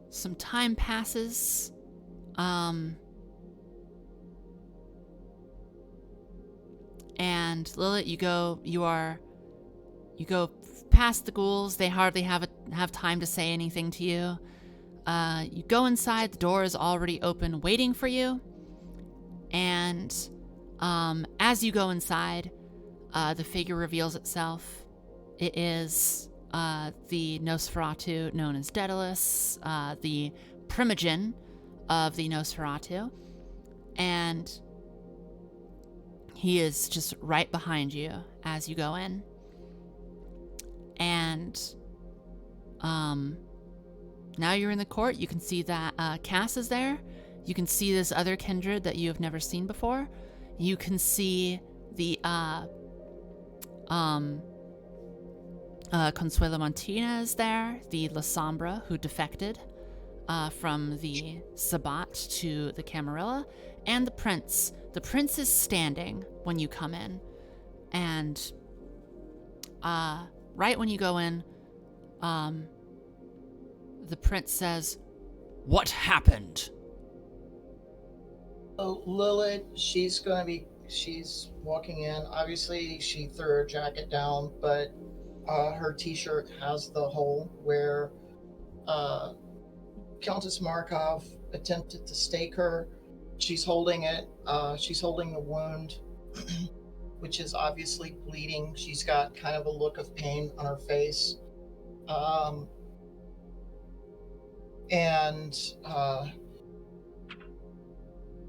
A: Some time passes. And Lilith, you go past the ghouls. They hardly have time to say anything to you. You go inside. The door is already open, waiting for you. And as you go inside, the figure reveals itself. It is the Nosferatu known as Daedalus, the primogen of the Nosferatu. And he is just right behind you as you go in. And Now you're in the court. You can see that Cass is there. You can see this other kindred that you have never seen before. You can see the Consuelo Martinez there, the La Sombra who defected from the Sabbat to the Camarilla, and the prince. The prince is standing when you come in, and right when you go in, the prince says, "What happened?"
B: So Lilith, she's walking in. Obviously, she threw her jacket down, but her t-shirt has the hole where Countess Markov attempted to stake her. She's holding it. She's holding the wound, which is obviously bleeding. She's got kind of a look of pain on her face.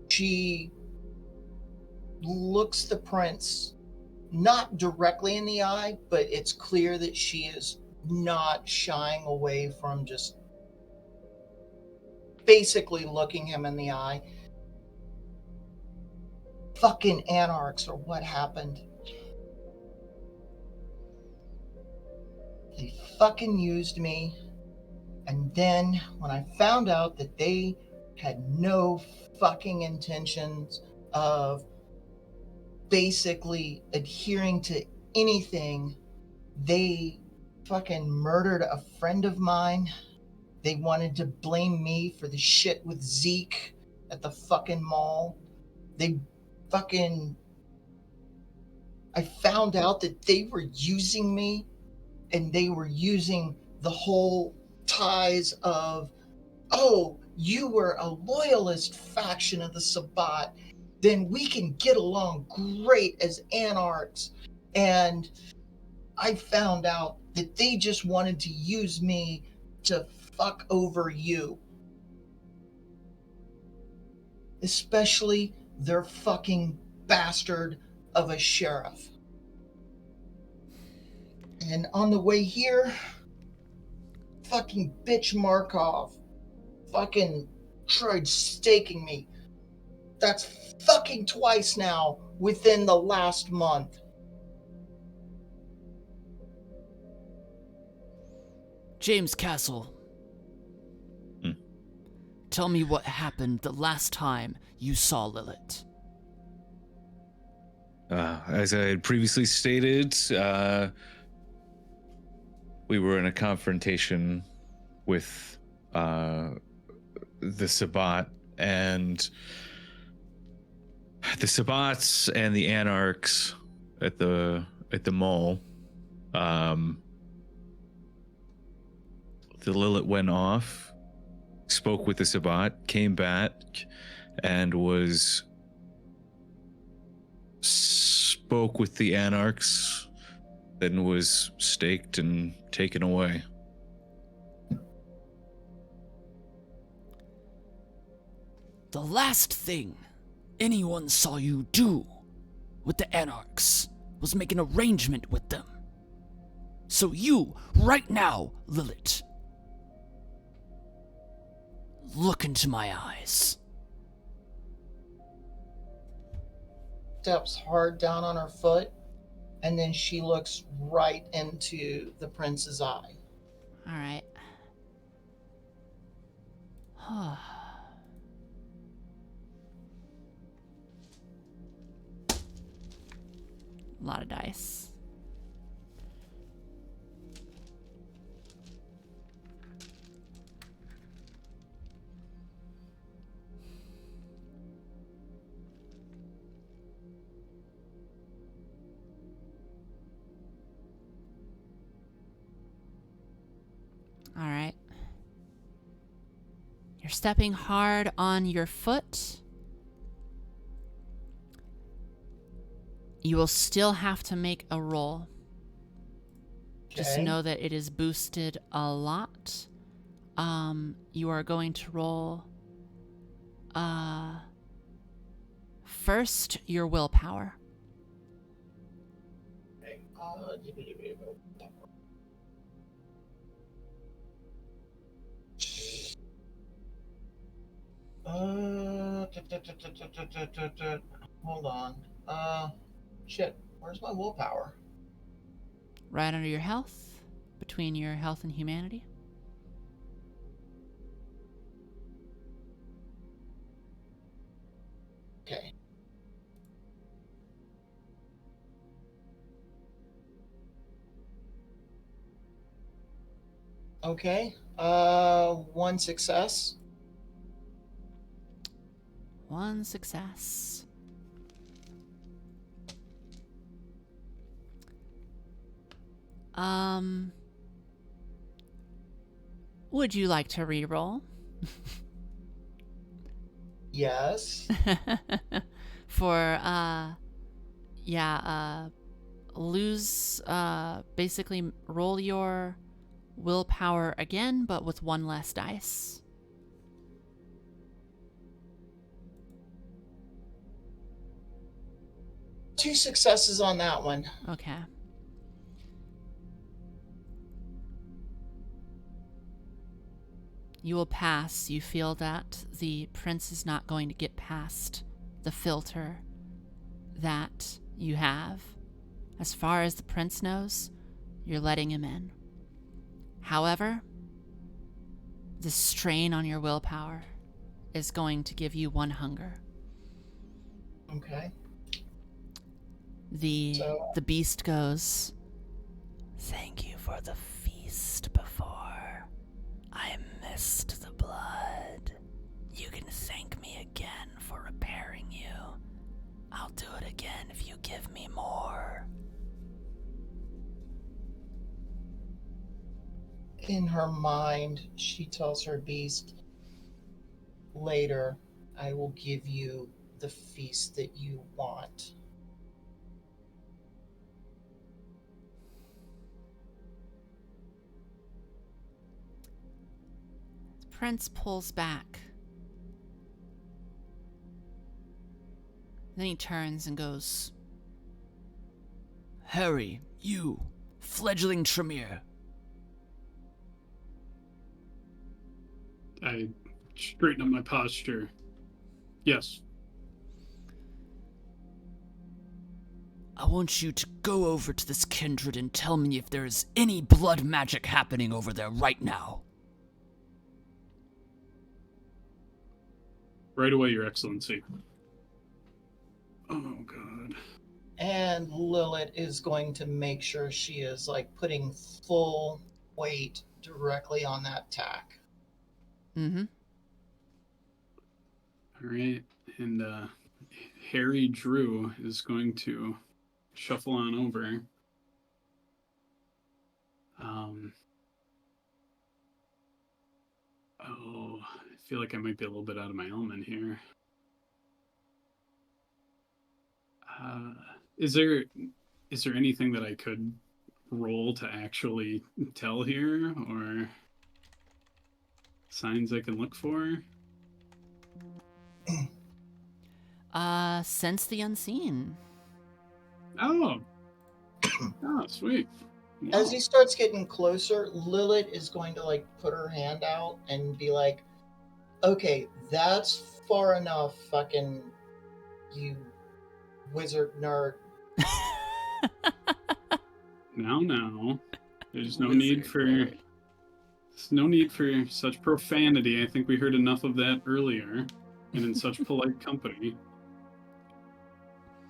B: She looks the prince not directly in the eye, but it's clear that she is not shying away from just basically looking him in the eye. Fucking anarchs, or what happened? They fucking used me. And then when I found out that they had no fucking intentions of basically adhering to anything, they fucking murdered a friend of mine. They wanted to blame me for the shit with Zeke at the fucking mall. I found out that they were using me, and they were using the whole ties of, oh, you were a loyalist faction of the Sabbat, then we can get along great as anarchs. And I found out that they just wanted to use me to fuck over you. Especially their fucking bastard of a sheriff. And on the way here, fucking bitch Markov fucking tried staking me. That's fucking twice now within the last month.
E: James Castle. Tell me what happened the last time you saw Lilith.
D: As I had previously stated, we were in a confrontation with the Sabbat, and the Sabbats and the Anarchs at the mall. The Lilith went off, spoke with the Sabbat, came back, and spoke with the Anarchs, then was staked and taken away.
E: The last thing anyone saw you do with the Anarchs was make an arrangement with them. So you, right now, Lilith, look into my eyes.
B: Steps hard down on her foot, and then she looks right into the prince's eye.
A: All right. A lot of dice. All right. You're stepping hard on your foot. You will still have to make a roll. Just
B: Okay.
A: know that it is boosted a lot. You are going to roll first your willpower.
B: Hold on. Shit. Where's my willpower?
A: Right under your health, between your health and humanity.
B: Okay. Okay. One success.
A: One success. Would you like to reroll?
B: Yes.
A: For lose basically roll your willpower again, but with one less dice.
B: Two successes on that one.
A: Okay. You will pass. You feel that the prince is not going to get past the filter that you have. As far as the prince knows, you're letting him in. However, the strain on your willpower is going to give you one hunger.
B: Okay.
A: The beast goes, "Thank you for the feast before. I missed the blood. You can thank me again for repairing you. I'll do it again if you give me more."
B: In her mind, she tells her beast, "Later, I will give you the feast that you want."
A: The prince pulls back. Then he turns and goes,
E: Harry, you, fledgling Tremere.
C: I straighten up my posture. Yes.
E: I want you to go over to this Kindred and tell me if there is any blood magic happening over there right now.
C: Right away, Your Excellency. Oh, God.
B: And Lilith is going to make sure she is like putting full weight directly on that tack.
A: "Mm-hmm."
C: All right. And Harry Drew is going to shuffle on over. I feel like I might be a little bit out of my element here. Is there anything that I could roll to actually tell here, or signs I can look for?
A: Sense the unseen.
C: Oh, sweet. Wow.
B: As he starts getting closer, Lilith is going to like put her hand out and be like, "Okay, that's far enough, fucking you wizard nerd."
C: Now, there's no need for such profanity. I think we heard enough of that earlier, and in such polite company.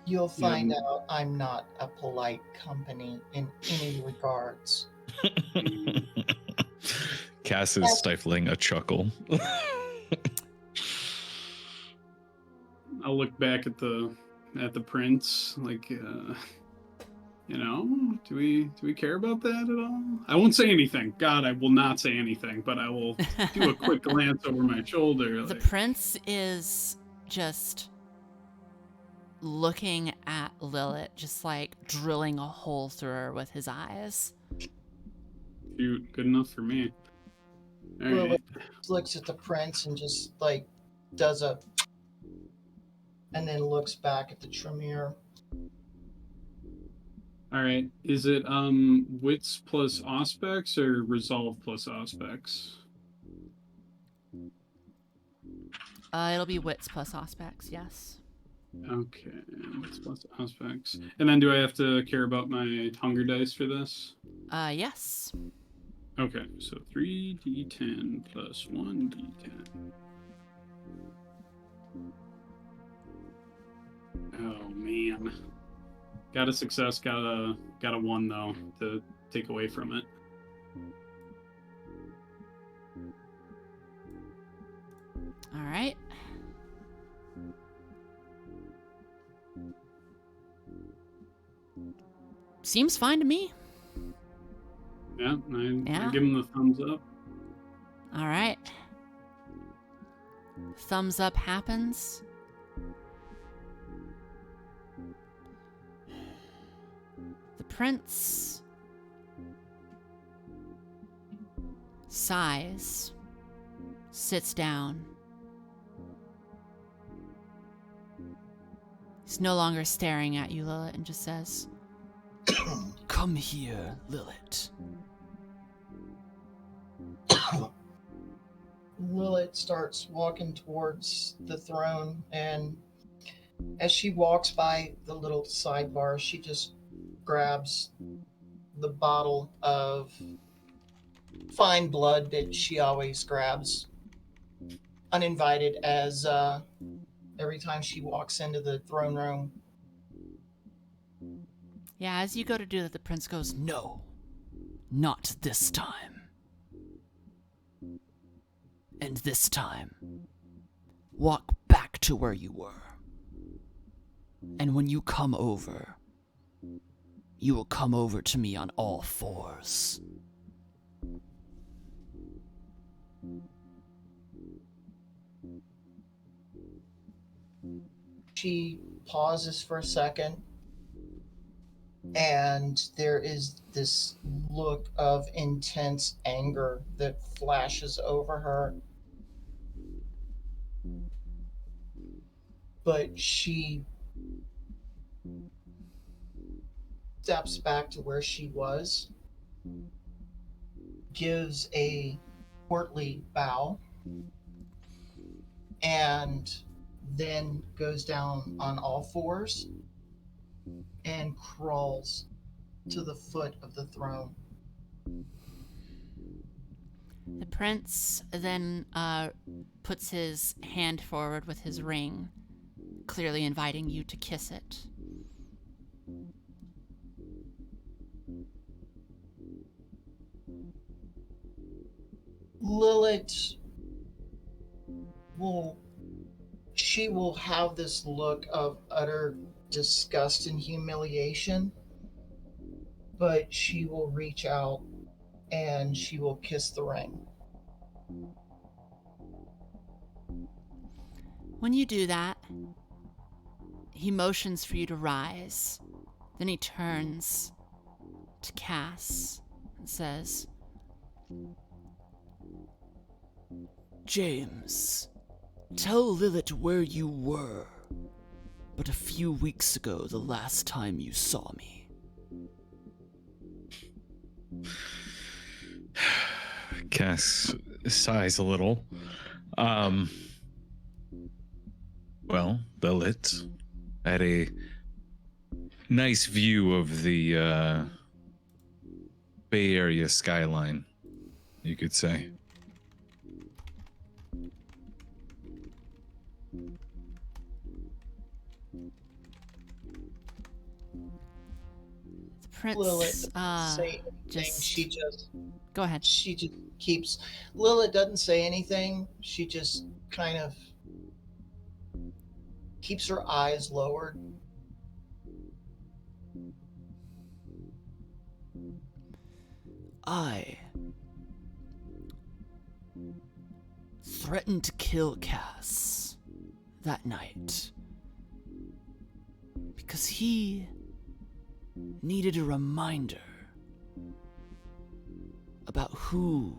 B: You'll find out I'm not a polite company in any regards.
D: Cass is stifling a chuckle.
C: I'll look back at the prince, like, do we care about that at all? I won't say anything. God, I will not say anything, but I will do a quick glance over my shoulder.
A: The
C: like,
A: prince is just looking at Lilith, just like drilling a hole through her with his eyes.
C: Shoot, good enough for me. All
B: Lilith
C: right.
B: looks at the prince and just like does a, and then looks back at the Tremere.
C: All right. Is it wits plus aspects or resolve plus aspects?
A: It'll be wits plus aspects, yes.
C: Okay, wits plus aspects. And then do I have to care about my hunger dice for this?
A: Yes.
C: Okay, so 3d10 plus 1d10. Oh man. Got a success, got a 1 though to take away from it.
A: All right. Seems fine to me.
C: Yeah, I
A: Yeah.
C: give him the thumbs up.
A: All right. Thumbs up happens. The prince sighs, sits down. He's no longer staring at you, Lilith, and just says,
E: Come here, Lilith.
B: Lilith starts walking towards the throne, and as she walks by the little sidebar, she just grabs the bottle of fine blood that she always grabs uninvited, as every time she walks into the throne room.
A: yeah, as you go to do that, the prince goes,
E: No, not this time. And this time, walk back to where you were. And when you come over, you will come over to me on all fours.
B: She pauses for a second, and there is this look of intense anger that flashes over her. But she steps back to where she was, gives a courtly bow, and then goes down on all fours and crawls to the foot of the throne.
A: The prince then puts his hand forward with his ring, clearly inviting you to kiss it.
B: Lilith will have this look of utter disgust and humiliation, but she will reach out and she will kiss the ring.
A: When you do that, he motions for you to rise. Then he turns to Cass and says,
E: James, tell Lilith where you were, but a few weeks ago, the last time you saw me.
D: Cass sighs a little. Well, Lilith had a nice view of the Bay Area skyline, you could say.
A: the prince,
B: Lilith doesn't say anything.
A: Go ahead.
B: She just keeps. Lilith doesn't say anything. She just kind of keeps her eyes lowered.
E: I threatened to kill Cass that night because he needed a reminder about who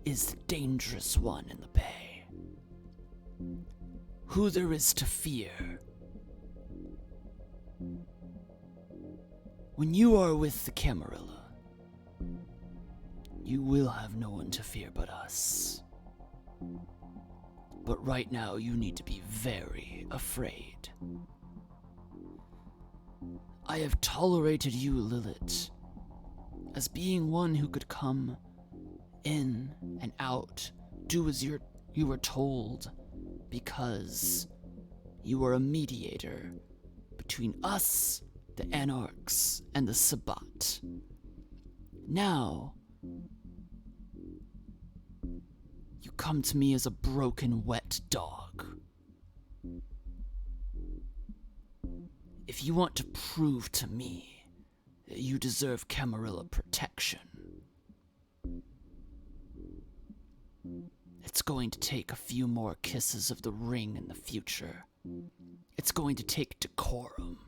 E: is the dangerous one in the Bay, who there is to fear. When you are with the Camarilla, you will have no one to fear but us. But right now, you need to be very afraid. I have tolerated you, Lilith, as being one who could come in and out, do as you were told, because you were a mediator between us, the Anarchs, and the Sabbat. Now, you come to me as a broken, wet dog. If you want to prove to me that you deserve Camarilla protection, it's going to take a few more kisses of the ring in the future. It's going to take decorum,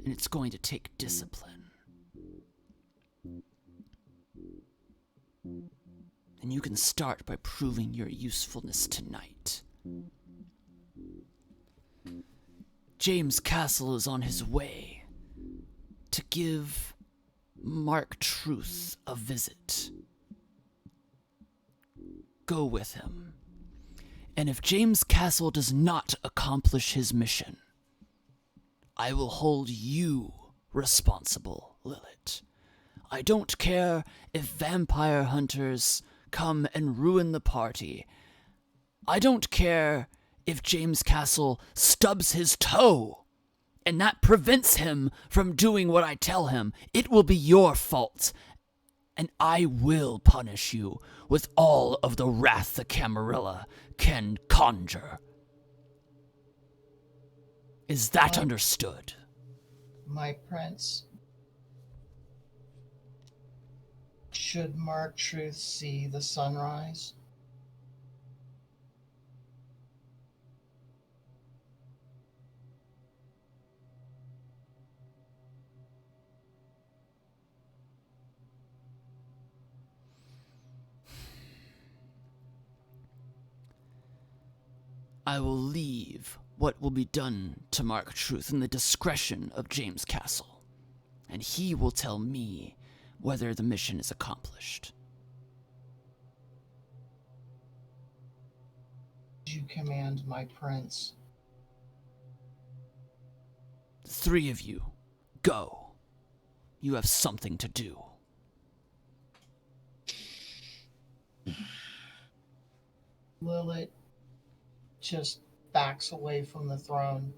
E: and it's going to take discipline. And you can start by proving your usefulness tonight. James Castle is on his way to give Mark Truth a visit. Go with him. And if James Castle does not accomplish his mission, I will hold you responsible, Lilith. I don't care if vampire hunters come and ruin the party. I don't care if James Castle stubs his toe, and that prevents him from doing what I tell him. It will be your fault, and I will punish you with all of the wrath the Camarilla can conjure. Is that understood?
B: My prince, should Mark Truth see the sunrise?
E: I will leave what will be done to Mark Truth in the discretion of James Castle, and he will tell me whether the mission is accomplished.
B: You command, my prince.
E: The three of you, go. You have something to do.
B: Lilith just backs away from the throne.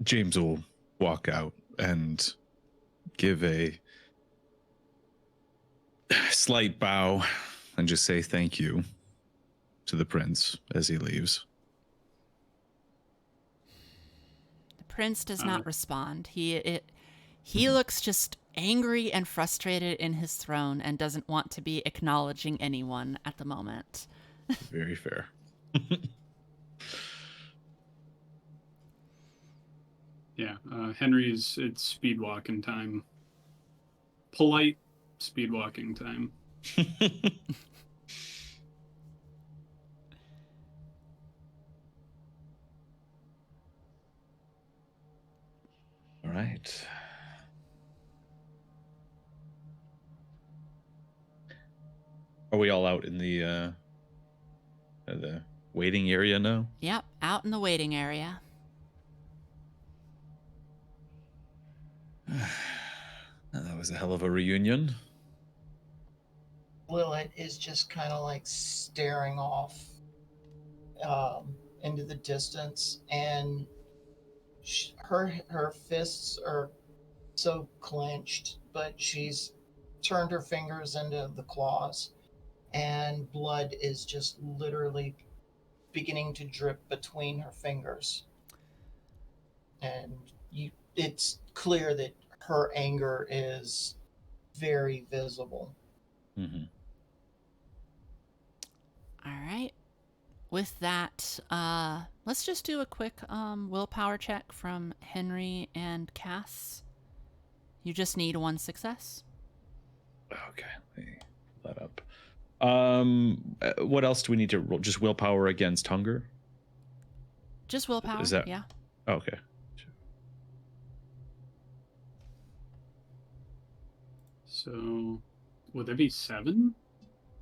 D: James will walk out and give a slight bow and just say thank you to the prince as he leaves.
A: The prince does not respond. He looks just angry and frustrated in his throne and doesn't want to be acknowledging anyone at the moment.
D: Very fair.
C: Yeah, Henry's, it's speed walking time. Polite speed walking time.
D: All right. Are we all out in the waiting area now?
A: Yep, out in the waiting area.
D: That was a hell of a reunion.
B: Lilith is just kind of like staring off into the distance, and her fists are so clenched, but she's turned her fingers into the claws, and blood is just literally beginning to drip between her fingers. And it's clear that her anger is very visible.
D: Mm-hmm.
A: All right. With that, let's just do a quick willpower check from Henry and Cass. You just need one success.
D: Okay, let me pull that up. What else do we need to roll? Just willpower against hunger?
A: Just willpower,
D: Is that...
A: yeah.
D: Okay.
C: So, would that be 7?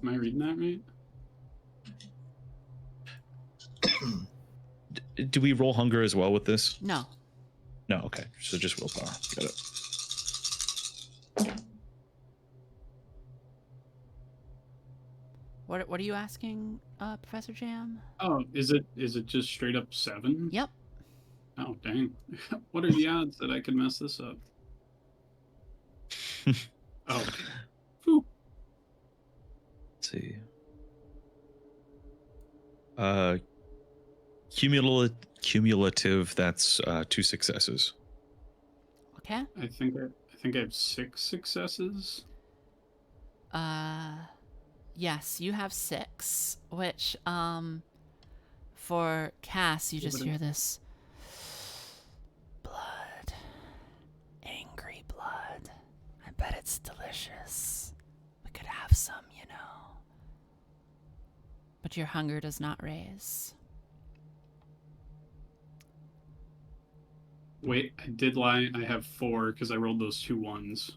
C: Am I reading that right?
D: Do we roll hunger as well with this?
A: No.
D: No, okay. So just willpower. Got it.
A: What are you asking, Professor Jam?
C: Oh, is it just straight up 7?
A: Yep.
C: Oh, dang. What are the odds that I could mess this up? Oh. Whew.
D: Let's see. Cumulative, that's 2 successes.
A: Okay.
C: I think I have 6 successes.
A: Yes, you have 6, which, for Cass, you just hear this blood. Angry blood. I bet it's delicious. We could have some, you know. But your hunger does not raise.
C: Wait, I did lie. I have 4 because I rolled those 2 1s.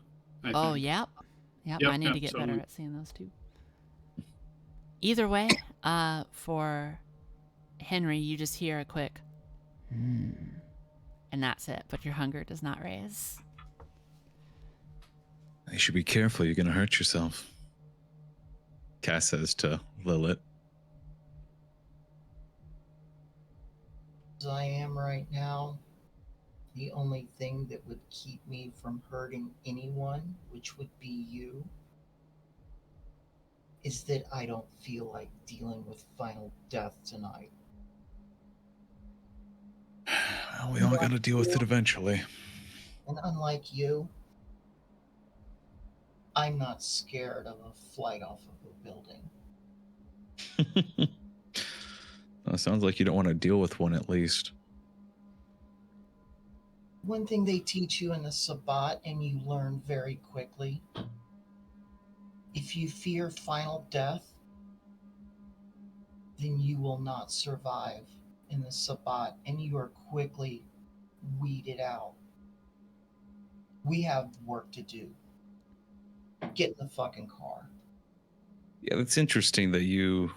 A: Oh,
C: think.
A: yep. Yep,
C: Yep,
A: I need
C: yep,
A: to get
C: so-
A: better at seeing those two. Either way, for Henry, you just hear a quick, and that's it. But your hunger does not raise.
D: You should be careful. You're going to hurt yourself. Cass says to Lilith.
B: As I am right now, the only thing that would keep me from hurting anyone, which would be you, is that I don't feel like dealing with final death tonight.
D: Well, we all got to deal with it eventually.
B: And unlike you, I'm not scared of a flight off of a building.
D: Well, it sounds like you don't want to deal with one at least.
B: One thing they teach you in the Sabbat, and you learn very quickly, if you fear final death, then you will not survive in the Sabbat, and you are quickly weeded out. We have work to do. Get in the fucking car.
D: Yeah, it's interesting that you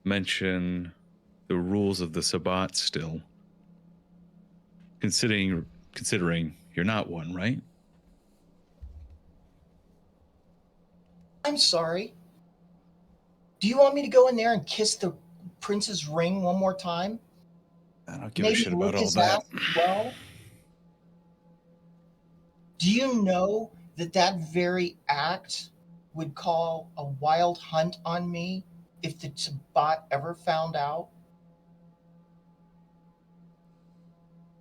D: mention the rules of the Sabbat still. Considering you're not one, right?
B: I'm sorry. Do you want me to go in there and kiss the prince's ring one more time?
D: I don't give a shit about
B: lick
D: all
B: his
D: that.
B: ass as well? Do you know that very act would call a wild hunt on me if the Sabbat ever found out?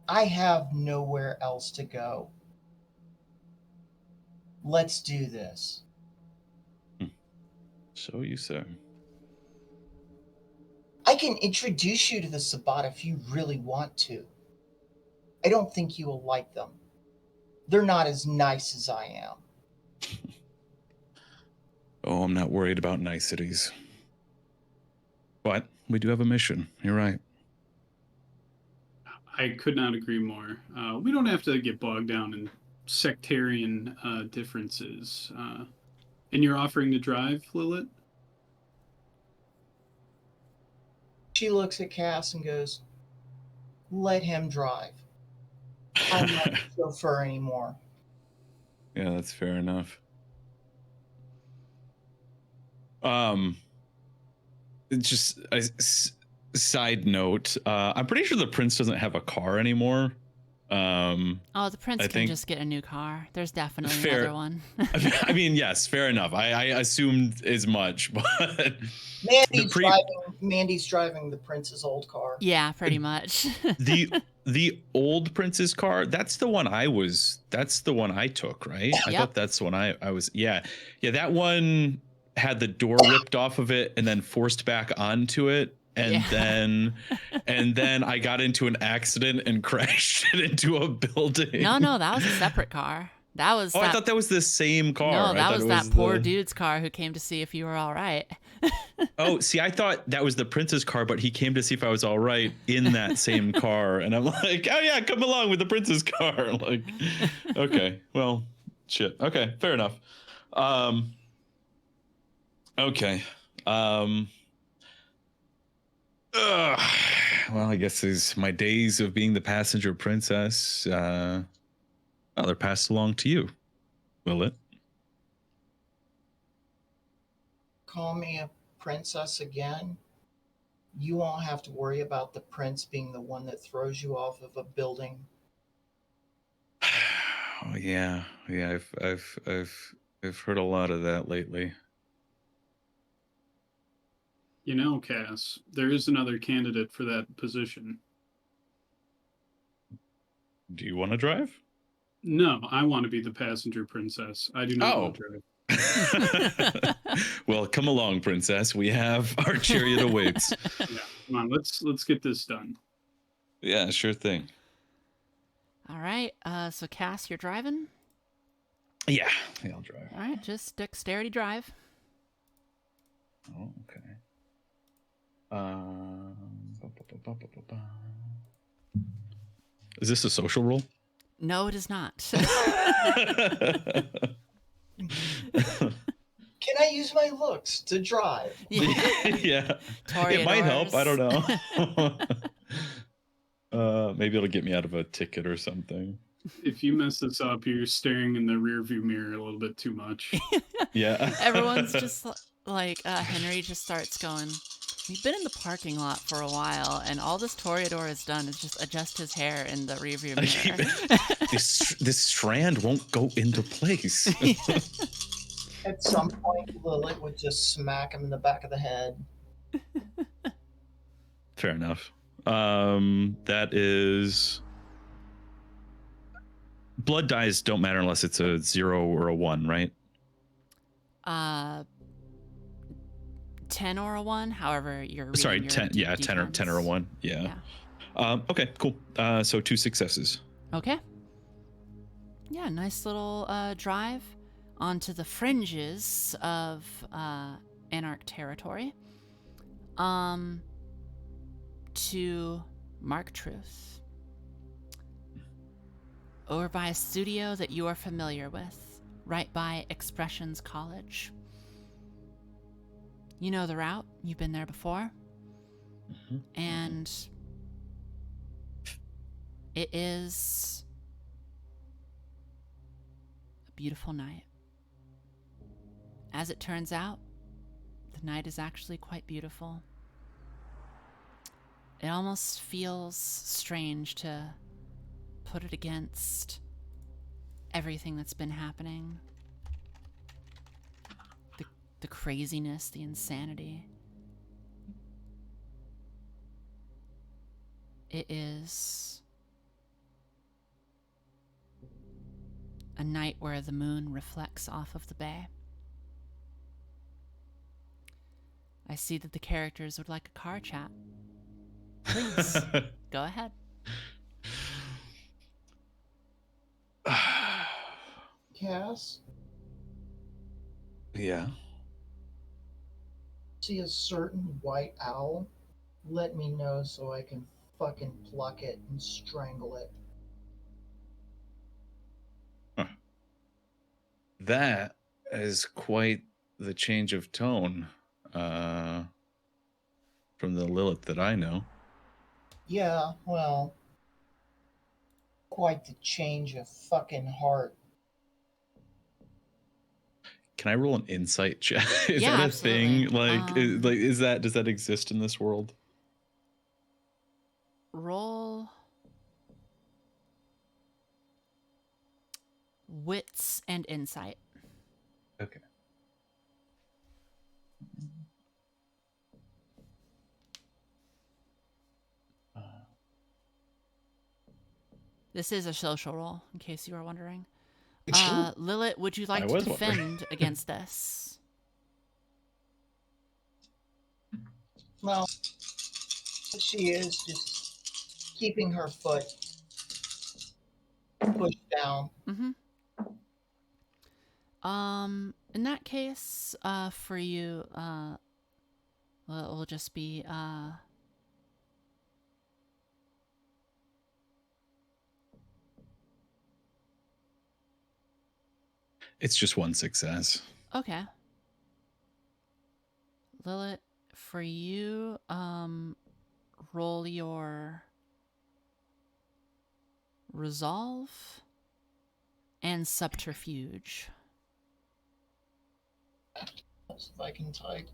B: I have nowhere else to go. Let's do this.
D: So you say.
B: I can introduce you to the Sabbat if you really want to. I don't think you will like them. They're not as nice as I am.
D: Oh, I'm not worried about niceties. But we do have a mission. You're right.
C: I could not agree more. We don't have to get bogged down in sectarian differences. And you're offering to drive, Lilith?
B: She looks at Cass and goes, let him drive. I'm not a chauffeur anymore.
D: Yeah, that's fair enough. Just a side note. I'm pretty sure the prince doesn't have a car anymore.
A: Oh, the prince
D: I
A: can
D: think-
A: just get a new car. There's definitely
D: Fair.
A: another one.
D: I mean, yes, fair enough. I assumed as much, but
B: Mandy's driving the prince's old car.
A: Yeah, pretty much.
D: the old prince's car, that's the one I took, right? I
A: Yep.
D: thought that's the one I was. Yeah, that one had the door ripped off of it and then forced back onto it. And then I got into an accident and crashed it into a building.
A: No, that was a separate car. That was.
D: I thought that was the same car.
A: No,
D: I
A: that
D: thought
A: was
D: it
A: that poor
D: the-
A: dude's car who came to see if you were all right.
D: Oh, see, I thought that was the prince's car, but he came to see if I was all right in that same car. And I'm like, oh yeah, come along with the prince's car. Like, okay, well, shit. Okay, fair enough. Okay. Ugh. Well, I guess is my days of being the passenger princess. Well, they're passed along to you. Will it?
B: Call me a princess again. You won't have to worry about the prince being the one that throws you off of a building.
D: Oh, yeah. I've heard a lot of that lately.
C: You know, Cass, there is another candidate for that position.
D: Do you want to drive?
C: No, I want to be the passenger princess. I do not want to drive.
D: Well, come along, princess. We have our chariot awaits.
C: Yeah, come on, let's get this done.
D: Yeah, sure thing.
A: All right. So Cass, you're driving?
D: Yeah, I'll drive.
A: All right, just dexterity drive.
D: Oh, okay. Is this a social roll?
A: No, it is not.
B: Can I use my looks to drive?
D: Yeah. It might help. I don't know. Maybe it'll get me out of a ticket or something.
C: If you mess this up, you're staring in the rearview mirror a little bit too much.
D: Yeah.
A: Everyone's just like, Henry just starts going, we've been in the parking lot for a while, and all this Toreador has done is just adjust his hair in the rearview mirror.
D: This strand won't go into place.
B: At some point, Lilith would just smack him in the back of the head.
D: Fair enough. That is... Blood dice don't matter unless it's a 0 or a 1, right?
A: 10 or a 1, however you're reading.
D: Sorry,
A: your
D: 10. Yeah,
A: defense.
D: 10 or a 1. Yeah. Okay, cool. So 2 successes.
A: Okay. Yeah, nice little drive onto the fringes of Anarch territory. To Mark Truth. Over by a studio that you are familiar with, right by Expressions College. You know the route. You've been there before.
D: Mm-hmm.
A: And it is a beautiful night. As it turns out, the night is actually quite beautiful. It almost feels strange to put it against everything that's been happening. The craziness, the insanity. It is a night where the moon reflects off of the bay. I see that the characters would like a car chat. Please, go ahead.
B: Cass,
D: Yeah.
B: see a certain white owl? Let me know so I can fucking pluck it and strangle it.
D: Huh. That is quite the change of tone from the Lilith that I know.
B: Yeah, well, quite the change of fucking heart.
D: Can I roll an insight check? Is
A: Yeah,
D: that a
A: absolutely.
D: thing? Does that exist in this world?
A: Roll wits and insight.
D: Okay.
A: This is a social roll, in case you were wondering. Lilith, would you like
D: I
A: to
D: was
A: defend against this?
B: Well, she is just keeping her foot pushed down.
A: Mm-hmm. In that case, for you, well, it will just be,
D: It's just one success.
A: Okay. Lilith, for you, roll your resolve and subterfuge.
B: Let's see if I can type.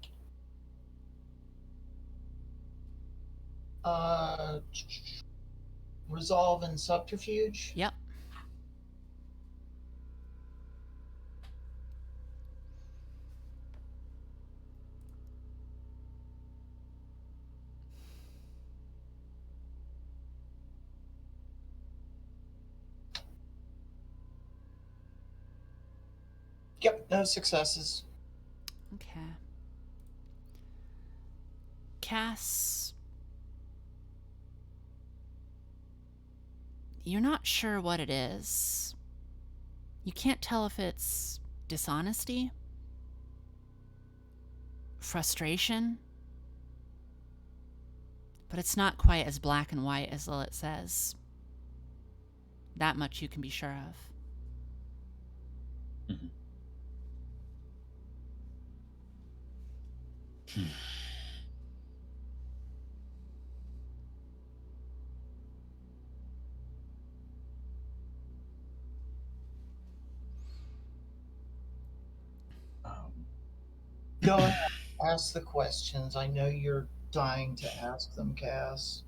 B: Resolve and subterfuge.
A: Yep.
B: Yep, no successes.
A: Okay. Cass, you're not sure what it is. You can't tell if it's dishonesty, frustration, but it's not quite as black and white as Lilith says. That much you can be sure of.
D: Mm-hmm.
B: Go ahead, ask the questions. I know you're dying to ask them, Cass.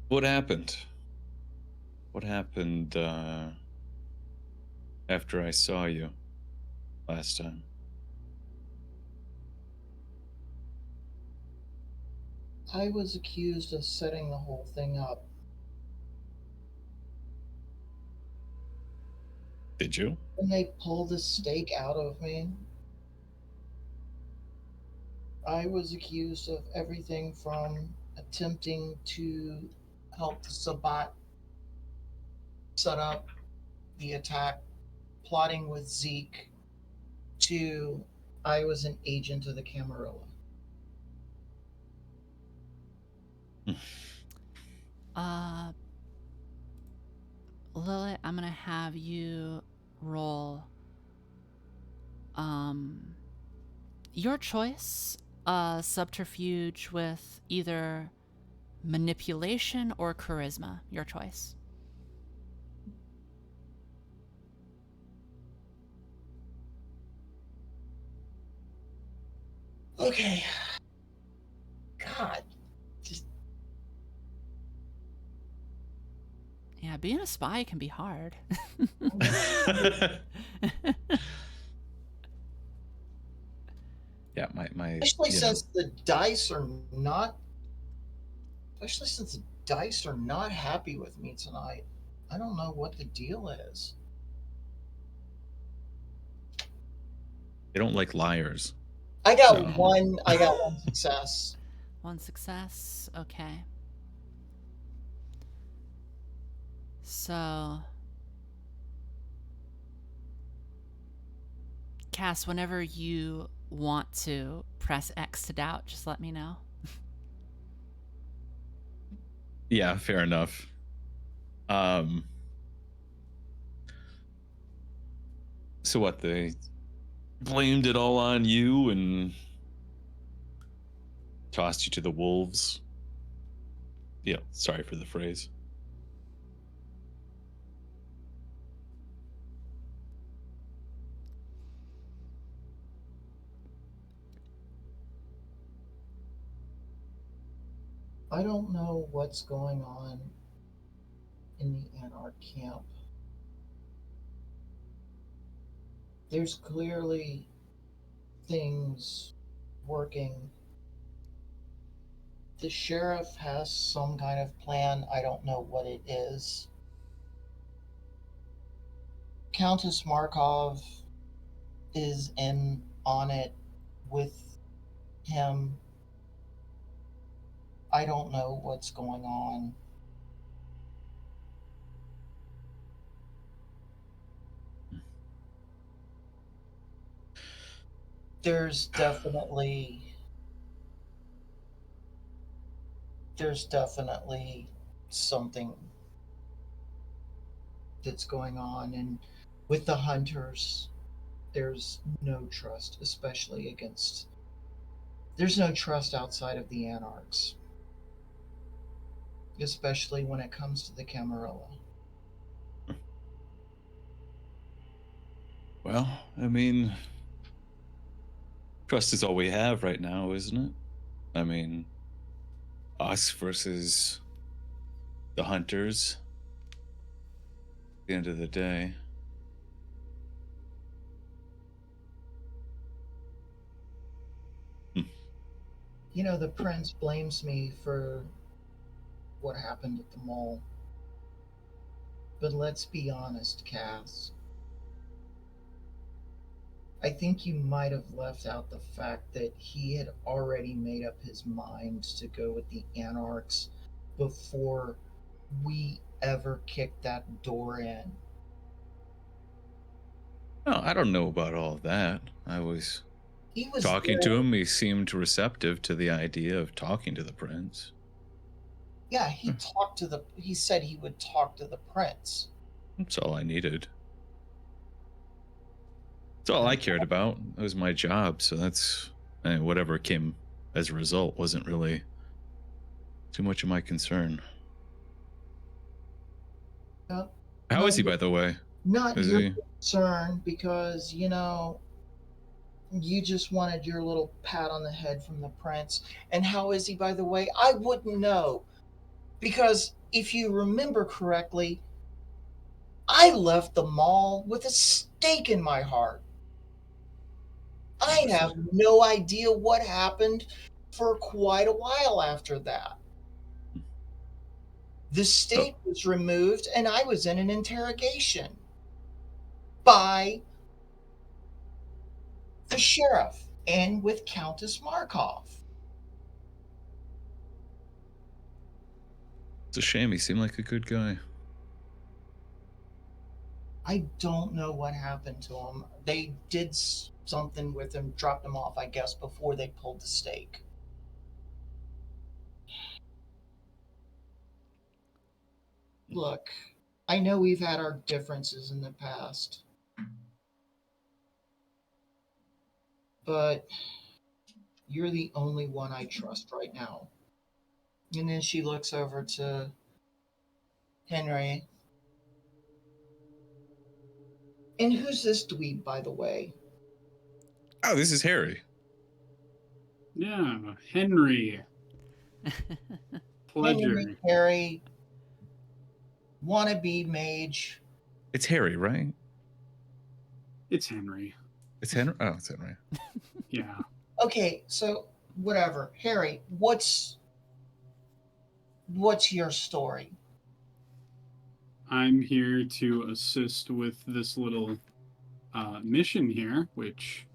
D: What happened? What happened after I saw you last time?
B: I was accused of setting the whole thing up.
D: Did you?
B: When they pulled the stake out of me, I was accused of everything from attempting to help the Sabbat set up the attack, plotting with Zeke, to I was an agent of the Camarilla.
A: Lilith, I'm gonna have you roll your choice, subterfuge with either manipulation or charisma. Your choice.
B: Okay. God. Just
A: Yeah, being a spy can be hard.
D: Yeah, my
B: especially since the dice are not happy with me tonight. I don't know what the deal is.
D: They don't like liars.
B: I got one success.
A: One success. Okay. So, Cass, whenever you want to press X to doubt, just let me know.
D: Yeah, fair enough. So what, they blamed it all on you and tossed you to the wolves? Yeah, sorry for the phrase.
B: I don't know what's going on in the Anarch camp. There's clearly things working. The sheriff has some kind of plan. I don't know what it is. Countess Markov is in on it with him. I don't know what's going on. There's definitely something that's going on, and with the hunters, there's no trust, especially against. There's no trust outside of the Anarchs, especially when it comes to the Camarilla.
D: Well, I mean, trust is all we have right now, isn't it? I mean, us versus the hunters. At the end of the day.
B: You know, the prince blames me for what happened at the mall. But let's be honest, Cass. I think you might have left out the fact that he had already made up his mind to go with the Anarchs before we ever kicked that door in.
D: No, I don't know about all of that. I was
B: He was
D: talking to him. He seemed receptive to the idea of talking to the prince.
B: Yeah, he said he would talk to the prince.
D: That's all I needed. That's all I cared about. It was my job, so that's whatever came as a result wasn't really too much of my concern. How is he, by the way?
B: Not your concern, because, you know, you just wanted your little pat on the head from the prince. And how is he, by the way? I wouldn't know. Because if you remember correctly, I left the mall with a stake in my heart. I have no idea what happened for quite a while after that. The stake was removed, and I was in an interrogation by the sheriff and with Countess Markov.
D: It's a shame. He seemed like a good guy.
B: I don't know what happened to him. They did something with him, dropped him off, I guess, before they pulled the stake. Look, I know we've had our differences in the past, but you're the only one I trust right now. And then she looks over to Henry. And who's this dweeb, by the way?
D: Oh, this is Harry.
C: Yeah, Henry. Pleasure.
B: Harry, wannabe mage.
D: It's Harry, right?
C: It's Henry.
D: It's Henry? Oh, it's Henry.
C: Yeah.
B: Okay, so whatever. Harry, what's your story?
C: I'm here to assist with this little mission here, which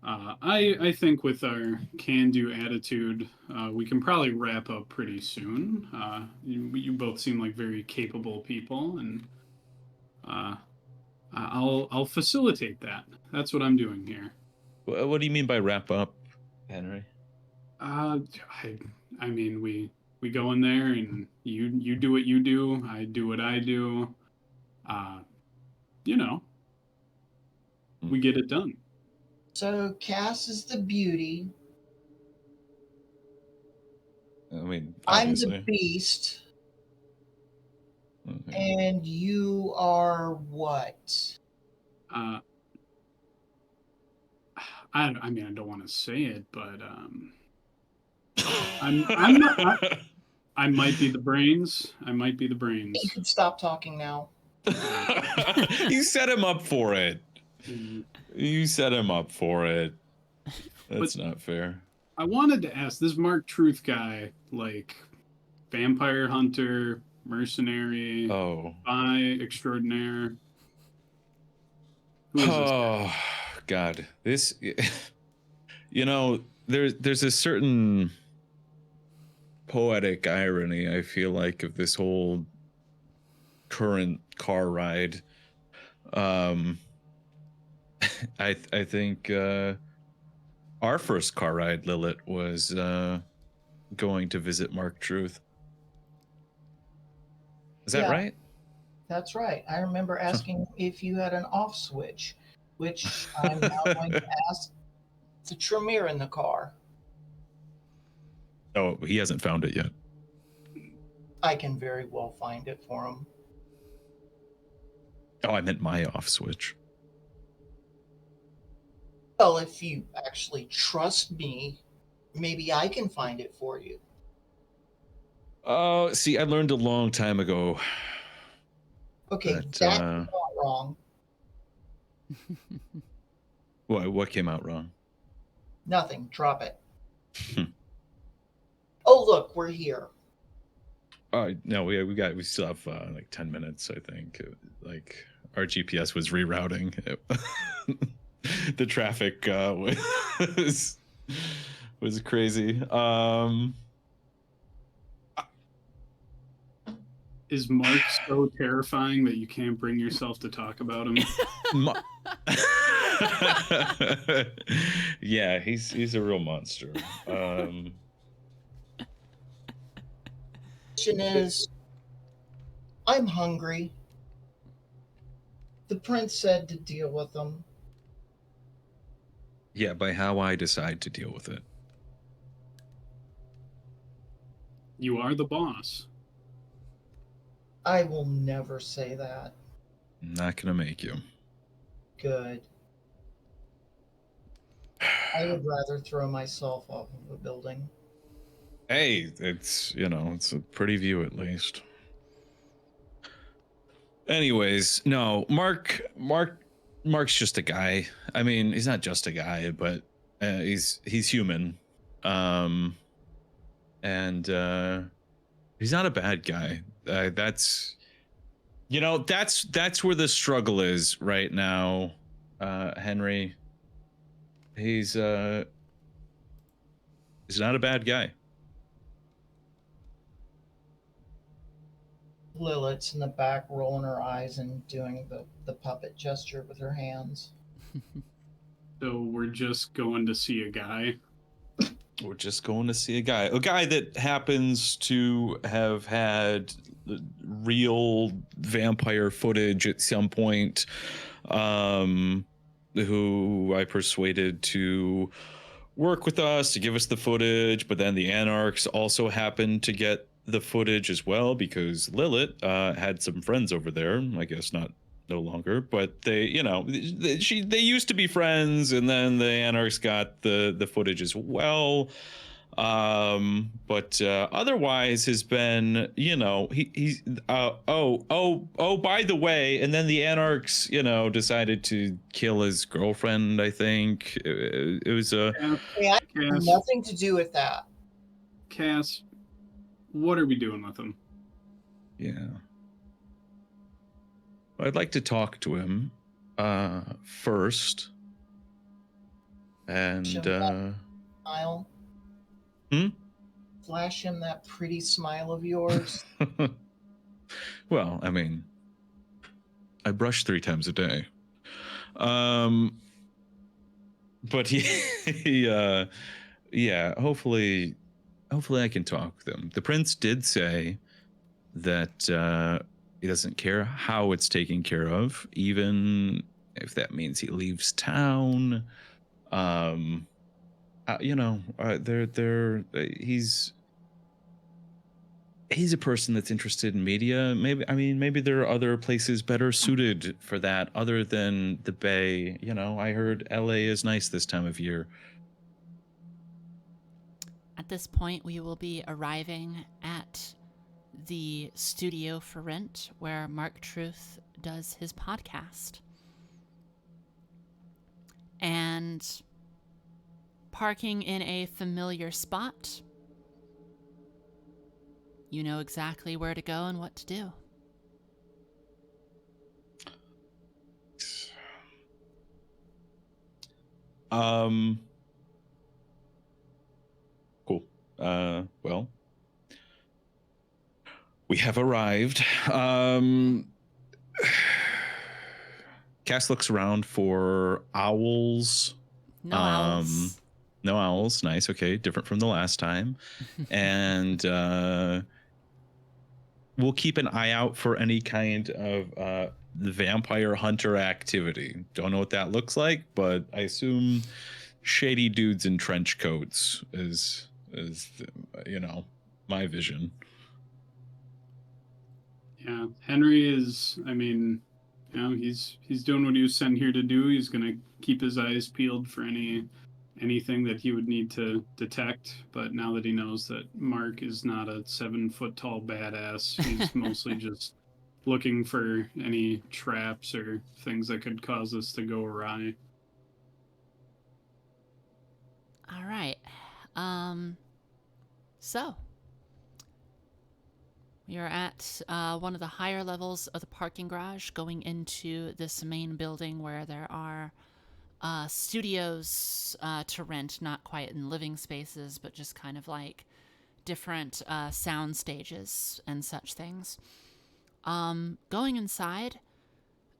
C: I think with our can-do attitude, we can probably wrap up pretty soon. You both seem like very capable people, and I'll facilitate that. That's what I'm doing here.
D: What do you mean by wrap up, Henry?
C: I mean we go in there and you do what you do, I do what I do. You know, we get it done.
B: So Cass is the beauty.
D: I mean,
B: I'm
D: obviously.
B: the beast.
D: Okay.
B: And you are what?
C: I mean, I don't want to say it, but I'm not. I might be the brains. I might be the brains.
B: You can stop talking now.
D: You set him up for it. You set him up for it. That's not fair.
C: I wanted to ask this Mark Truth guy, like vampire hunter, mercenary, spy extraordinaire. Who is this?
D: God, this. You know, there's a certain poetic irony, I feel like, of this whole current car ride. I think our first car ride, Lilith, was going to visit Mark Truth. Is that right?
B: That's right. I remember asking if you had an off switch, which I'm now going to ask the Tremere in the car.
D: Oh, he hasn't found it yet.
B: I can very well find it for him.
D: Oh, I meant my off switch.
B: Well, if you actually trust me, maybe I can find it for you.
D: Oh, see, I learned a long time ago.
B: Okay,
D: That,
B: that's not wrong.
D: What came out wrong?
B: Nothing. Drop it. Oh, look, we're here.
D: No, we still have like 10 minutes, I think. Like our GPS was rerouting. The traffic was crazy.
C: Is Mark so terrifying that you can't bring yourself to talk about him?
D: Yeah, he's a real monster.
B: Question is, I'm hungry. The prince said to deal with them.
D: Yeah, by how I decide to deal with it.
C: You are the boss.
B: I will never say that.
D: I'm not gonna make you.
B: Good. I would rather throw myself off of a building.
D: Hey, it's it's a pretty view at least. Anyways, no, Mark's just a guy. I mean, he's not just a guy, but he's human. And he's not a bad guy. That's where the struggle is right now, Henry. He's not a bad guy.
B: Lilith's in the back rolling her eyes and doing the puppet gesture with her hands.
C: So we're just going to see a guy.
D: We're just going to see a guy that happens to have had real vampire footage at some point, who I persuaded to work with us to give us the footage, but then the Anarchs also happened to get the footage as well because Lilith had some friends over there. I guess no longer, but they used to be friends, and then the Anarchs got the footage as well. But otherwise has been, he's by the way, and then the Anarchs, decided to kill his girlfriend. I think it was a.
B: Hey, I have nothing to do with that.
C: Cass, what are we doing with him?
D: Yeah. I'd like to talk to him first. And
B: smile. Flash him that pretty smile of yours.
D: Well, I mean, I brush 3 times a day. But yeah, hopefully I can talk to them. The prince did say that he doesn't care how it's taken care of, even if that means he leaves town. He's a person that's interested in media. Maybe there are other places better suited for that other than the Bay. I heard LA is nice this time of year.
A: At this point, we will be arriving at the studio for rent where Mark Truth does his podcast. And parking in a familiar spot, you know exactly where to go and what to do.
D: Cool. Well, we have arrived. Cass looks around for owls.
A: No owls.
D: No owls. Nice. Okay. Different from the last time. And we'll keep an eye out for any kind of the vampire hunter activity. Don't know what that looks like, but I assume shady dudes in trench coats is my vision.
C: Yeah, Henry is, I mean, he's doing what he was sent here to do. He's going to keep his eyes peeled for anything that he would need to detect. But now that he knows that Mark is not a 7-foot tall badass, he's mostly just looking for any traps or things that could cause this to go awry.
A: All right. So you're at one of the higher levels of the parking garage, going into this main building where there are studios to rent, not quite in living spaces, but just kind of like different sound stages and such things. Going inside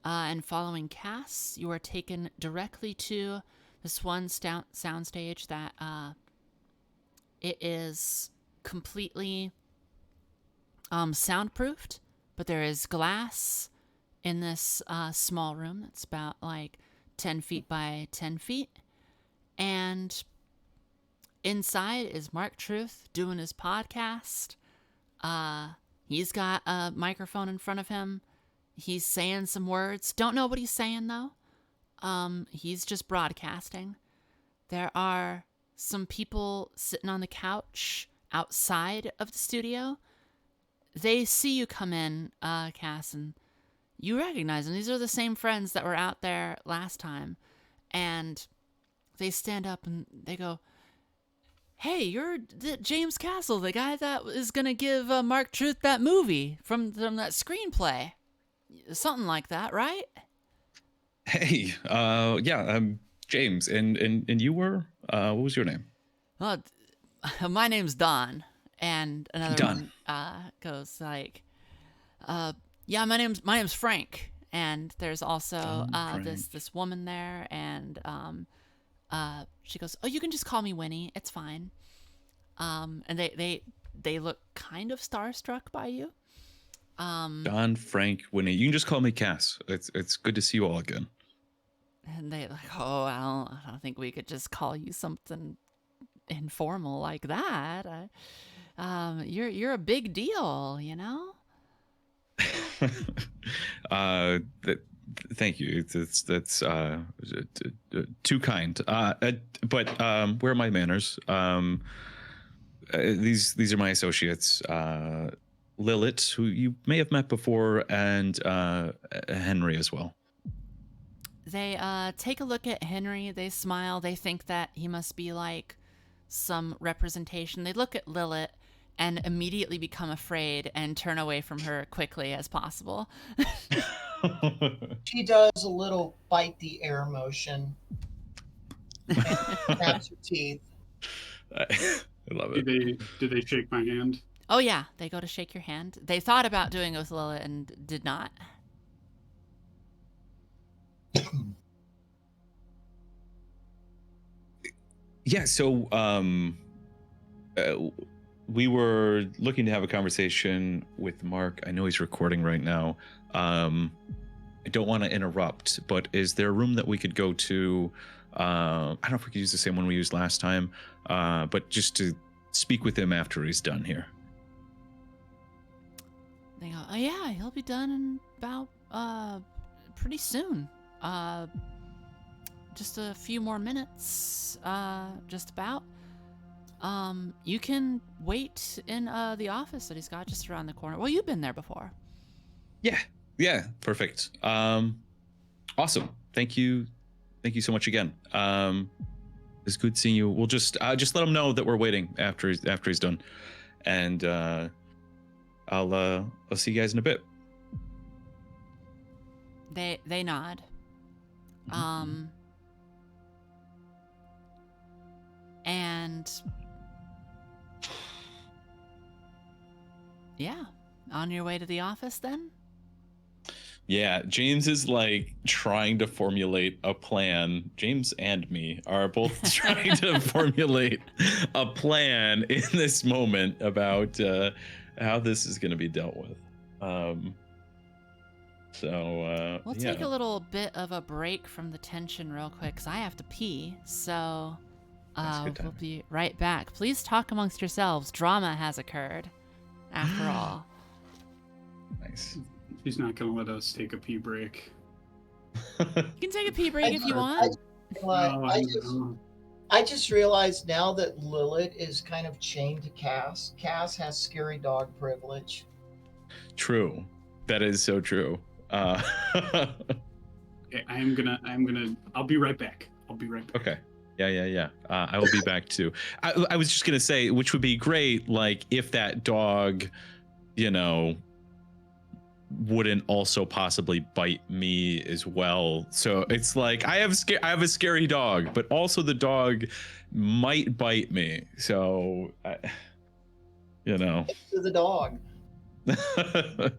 A: and following Cass, you are taken directly to this one soundstage that it is completely soundproofed, but there is glass in this small room that's about like 10 feet by 10 feet. And inside is Mark Truth doing his podcast. He's got a microphone in front of him. He's saying some words. Don't know what he's saying, though. He's just broadcasting. There are some people sitting on the couch outside of the studio. They see you come in, Cass, and you recognize them. These are the same friends that were out there last time. And they stand up and they go, "Hey, you're James Castle, the guy that is going to give Mark Truth that movie from that screenplay. Something like that, right?"
D: Hey, yeah, I'm James, and you were, what was your name?
A: My name's Don, and another
D: Don.
A: one goes like, "Yeah, my name's Frank," and there's also this woman there, and she goes, "Oh, you can just call me Winnie. It's fine." And they look kind of starstruck by you.
D: Don, Frank, Winnie. You can just call me Cass. It's good to see you all again.
A: And they like, "Oh, I don't think we could just call you something informal like that. You're a big deal, you know."
D: Thank you. That's too kind. But where are my manners? These are my associates, Lilith, who you may have met before, and Henry as well.
A: They take a look at Henry. They smile. They think that he must be like some representation. They look at Lilith and immediately become afraid and turn away from her quickly as possible.
B: She does a little bite the air motion and snaps her teeth.
D: I love it.
C: Did they shake my hand?
A: Oh yeah, they go to shake your hand. They thought about doing it with Lilith and did not.
D: Yeah, so we were looking to have a conversation with Mark. I know he's recording right now. I don't want to interrupt, but is there a room that we could go to? I don't know if we could use the same one we used last time, but just to speak with him after he's done here.
A: They go, "Oh yeah, he'll be done in about pretty soon. Just a few more minutes, just about. You can wait in the office that he's got just around the corner. Well, you've been there before."
D: Yeah, perfect. Awesome. Thank you so much again. It's good seeing you. We'll just let him know that we're waiting after he's done, and I'll see you guys in a bit.
A: They nod. And yeah, on your way to the office then?
D: Yeah, James is like trying to formulate a plan. James and me are both trying to formulate a plan in this moment about how this is going to be dealt with.
A: We'll take a little bit of a break from the tension real quick, because I have to pee. So we'll be right back. Please talk amongst yourselves. Drama has occurred, after all.
D: Nice.
C: She's not going to let us take a pee break.
A: You can take a pee break if you want.
B: I just realized now that Lilith is kind of chained to Cass. Cass has scary dog privilege.
D: True. That is so true.
C: Okay, I'll be right back.
D: Okay. Yeah. I will be back too. I was just gonna say, which would be great, like if that dog, wouldn't also possibly bite me as well. So it's like I have a scary dog, but also the dog might bite me. So
B: To the dog.
D: I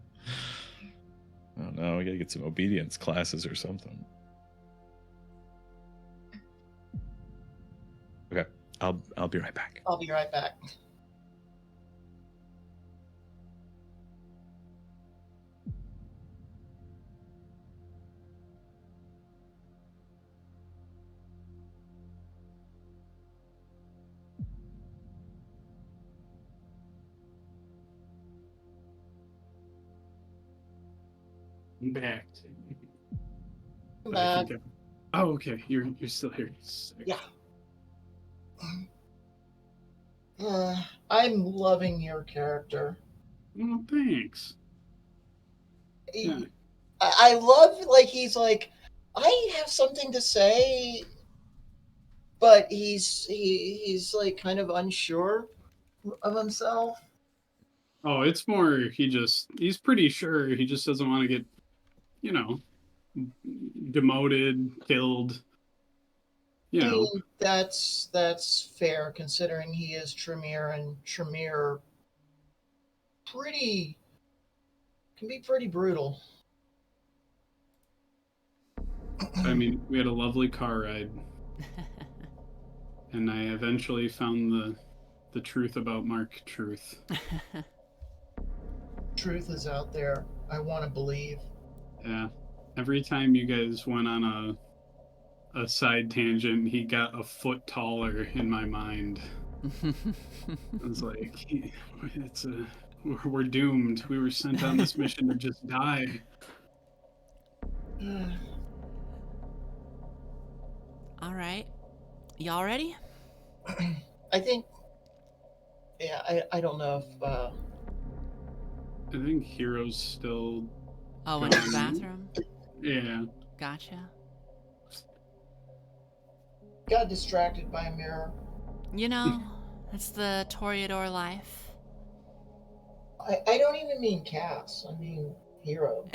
D: don't know. We gotta get some obedience classes or something. Okay, I'll be right back.
B: I'll be right back.
C: I'm back.
B: I'm back.
C: Oh, okay. You're still here.
B: Yeah. I'm loving your character.
C: Well, thanks. Yeah.
B: I love, he's like, I have something to say, but he's like kind of unsure of himself.
C: Oh, it's more he's pretty sure. He just doesn't want to get, demoted, killed.
B: I mean, that's fair considering he is Tremere, and Tremere can be pretty brutal.
C: I mean, we had a lovely car ride, and I eventually found the truth about Mark Truth.
B: Truth is out there. I want to believe.
C: Yeah. Every time you guys went on a side tangent, he got a foot taller in my mind. I was like, we're doomed. We were sent on this mission to just die.
A: All right. Y'all ready?
B: I think, yeah, I don't know if,
C: I think Hero's still...
A: Oh, went to the bathroom?
C: Yeah.
A: Gotcha.
B: Got distracted by a mirror.
A: That's the Toreador life.
B: I don't even mean Cass. I mean Hero.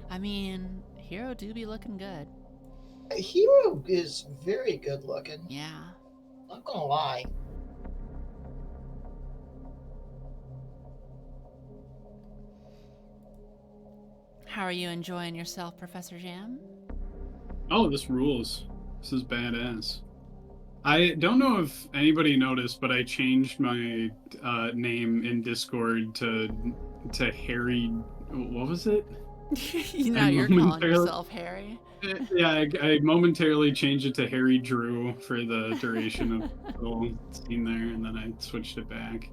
A: I mean, Hero do be looking good.
B: Hero is very good looking.
A: Yeah.
B: Not gonna lie.
A: How are you enjoying yourself, Professor Jam?
C: Oh, this rules. This is badass. I don't know if anybody noticed, but I changed my name in Discord to Harry. What was it?
A: You're calling yourself Harry.
C: Yeah, I momentarily changed it to Harry Drew for the duration of the whole scene there, and then I switched it back.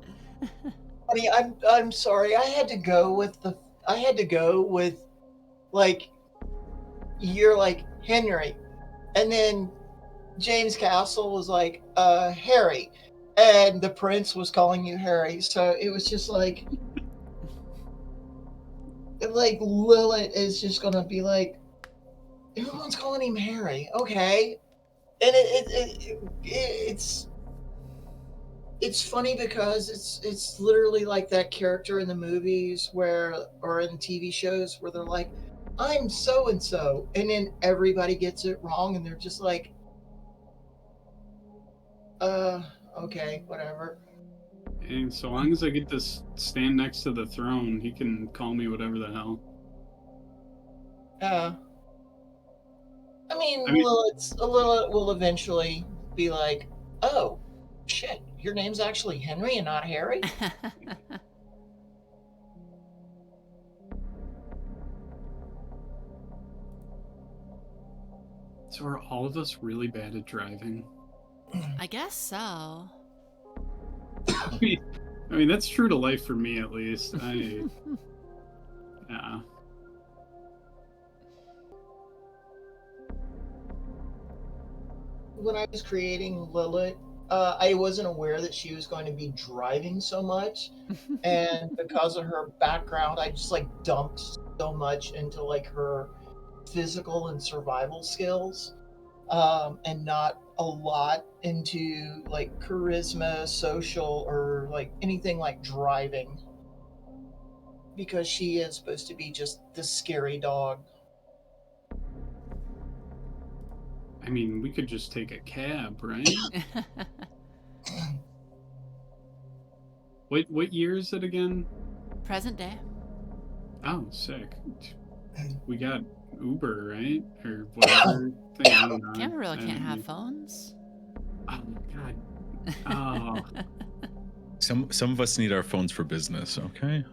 B: I mean, I'm sorry. I had to go with like, you're like Henry, and then James Castle was like Harry, and the prince was calling you Harry, so it was just like Lilith is just gonna be like, everyone's calling him Harry, okay, and it's funny because it's literally like that character in the movies or in TV shows where they're like, I'm so and so, and then everybody gets it wrong, and they're just like, okay, whatever.
C: And so long as I get to stand next to the throne, he can call me whatever the hell.
B: I mean, Lilith will eventually be like, oh, shit, your name's actually Henry and not Harry?
C: So are all of us really bad at driving?
A: I guess so.
C: I mean, that's true to life for me, at least. Yeah.
B: When I was creating Lilith, I wasn't aware that she was going to be driving so much, and because of her background, I just like dumped so much into like her physical and survival skills, and not a lot into like charisma, social, or like anything like driving, because she is supposed to be just the scary dog.
C: I mean, we could just take a cab, right? What year is it again?
A: Present day.
C: Oh, sick. We got Uber, right? Or whatever thing. I don't know.
A: Canberra can't have phones.
C: Oh God. Oh.
D: Some of us need our phones for business, okay?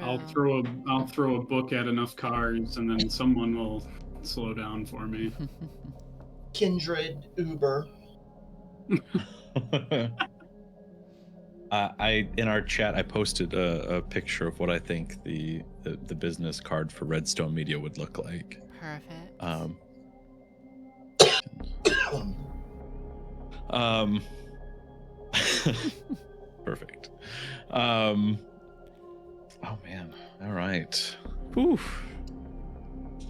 C: I'll throw a book at enough cars, and then someone will slow down for me.
B: Kindred Uber.
D: I in our chat I posted a picture of what I think the business card for Redstone Media would look like.
A: Perfect.
D: Perfect. Oh man. All right. Whew.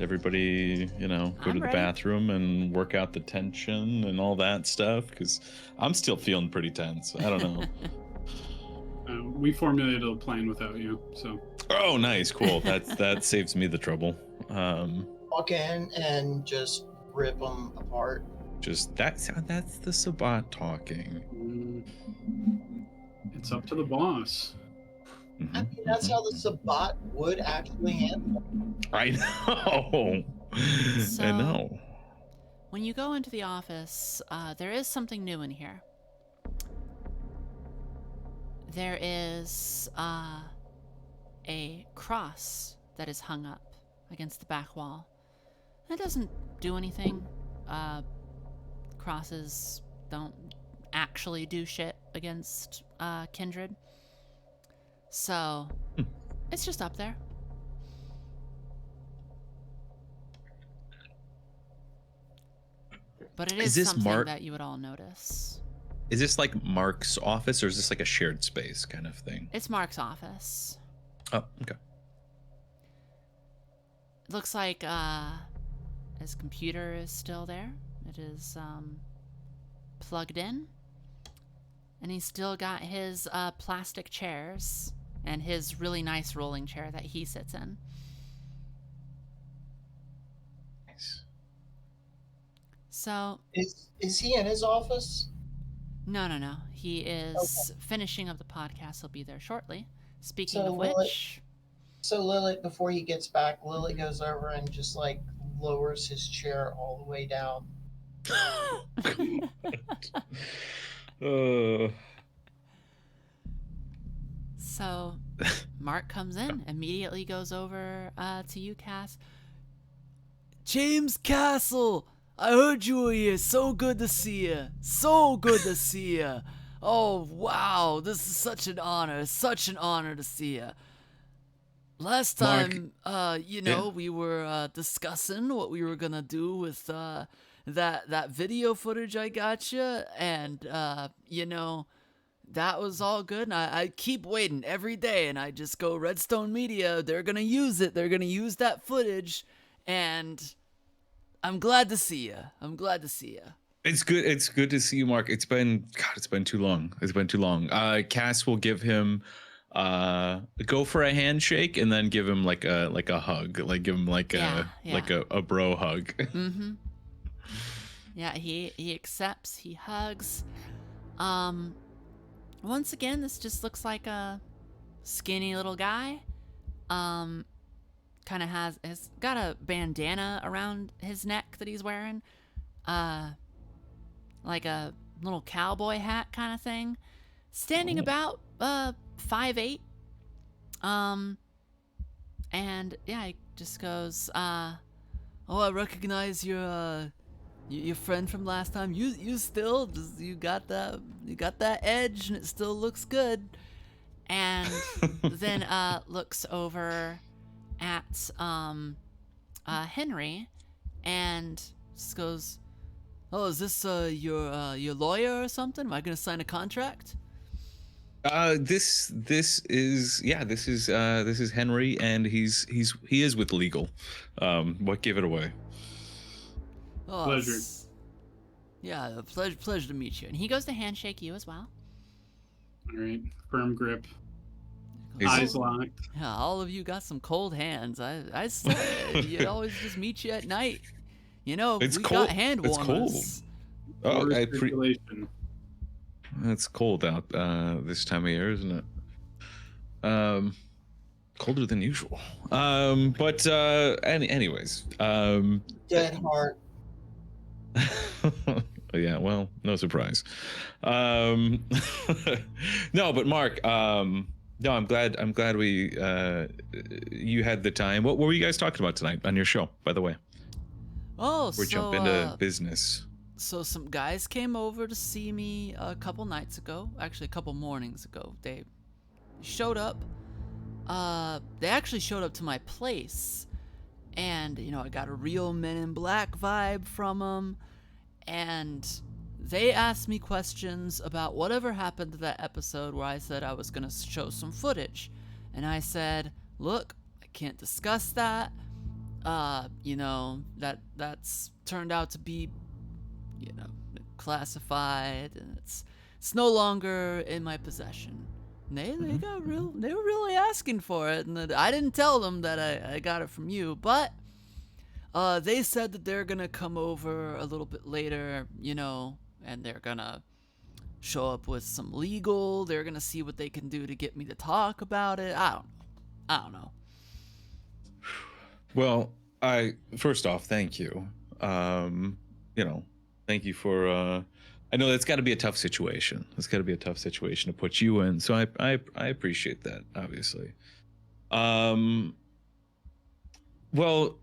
D: Everybody, go
A: I'm
D: to the
A: ready.
D: bathroom and work out the tension and all that stuff, because I'm still feeling pretty tense. I don't know.
C: We formulated a plan without you, so.
D: Oh, nice, cool. That saves me the trouble.
B: Walk in and just rip them apart.
D: Just that's the Sabat talking.
C: It's up to the boss.
B: I mean, that's how the Sabat would actually handle it.
D: I know.
A: So,
D: I know.
A: When you go into the office, there is something new in here. There is a cross that is hung up against the back wall. It doesn't do anything. Crosses don't actually do shit against Kindred. So, it's just up there. But it is
D: this
A: something that you would all notice.
D: Is this like Mark's office, or is this like a shared space kind of thing?
A: It's Mark's office.
D: Oh, okay.
A: It looks like his computer is still there. It is plugged in. And he's still got his plastic chairs and his really nice rolling chair that he sits in.
D: Nice.
A: So...
B: Is he in his office?
A: No. He is finishing up the podcast. He'll be there shortly. Speaking of which...
B: So Lilith, before he gets back, Lilith goes over and just like lowers his chair all the way down.
A: So Mark comes in, immediately goes over to you, Cass.
E: James Castle, I heard you were here. So good to see you. So good to see you. Oh, wow. This is such an honor. Such an honor to see you. Last time, we were discussing what we were going to do with that video footage I got you. And, that was all good. And I keep waiting every day. And I just go, Redstone Media, they're going to use it. They're going to use that footage. And I'm glad to see you. I'm glad to see you.
D: It's good. It's good to see you, Mark. It's been too long. It's been too long. Cass will give him go for a handshake and then give him like a hug. Like give him like a bro hug.
A: Mm-hmm. Yeah, he accepts, he hugs. Once again, this just looks like a skinny little guy. Kind of has got a bandana around his neck that he's wearing, like a little cowboy hat kind of thing. Standing about 5'8", and yeah, he just goes,
E: Oh, I recognize your friend from last time. You still you got that edge, and it still looks good.
A: And then looks over at Henry and just goes,
E: Oh, is this your lawyer or something? Am I gonna sign a contract?
D: This is Henry, and he is with legal. What gave it away?
E: Oh,
C: Pleasure.
E: Yeah, pleasure to meet you.
A: and he goes to handshake you as well.
C: All right, firm grip,
D: Is
C: eyes
D: it-
C: locked.
E: Yeah, all of you got some cold hands. I said you always just meet you at night. You know,
D: It's
E: we
D: cold.
E: got hand
D: It's
E: warmers.
D: Oh,
C: Lower
D: I
C: circulation.
D: It's cold out this time of year, isn't it? Colder than usual. Anyways.
B: Dead heart.
D: Yeah, well, no surprise. No, but Mark, no, I'm glad we you had the time. What were you guys talking about tonight on your show, by the way?
E: Oh,
D: We're jump into business.
E: So some guys came over to see me a couple nights ago. Actually, a couple mornings ago. They showed up. They actually showed up to my place. And, you know, I got a real Men in Black vibe from them. And they asked me questions about whatever happened to that episode where I said I was going to show some footage. And I said, look, I can't discuss that. You know, that's turned out to be, you know, classified, and it's no longer in my possession. And they were really asking for it, and I didn't tell them that I got it from you, but they said that they're gonna come over a little bit later, you know, and they're gonna show up with some legal. They're gonna see what they can do to get me to talk about it. I don't know.
D: Well, first off, thank you. You know, thank you for I know that's got to be a tough situation. It's got to be a tough situation to put you in. So I appreciate that, obviously. Well,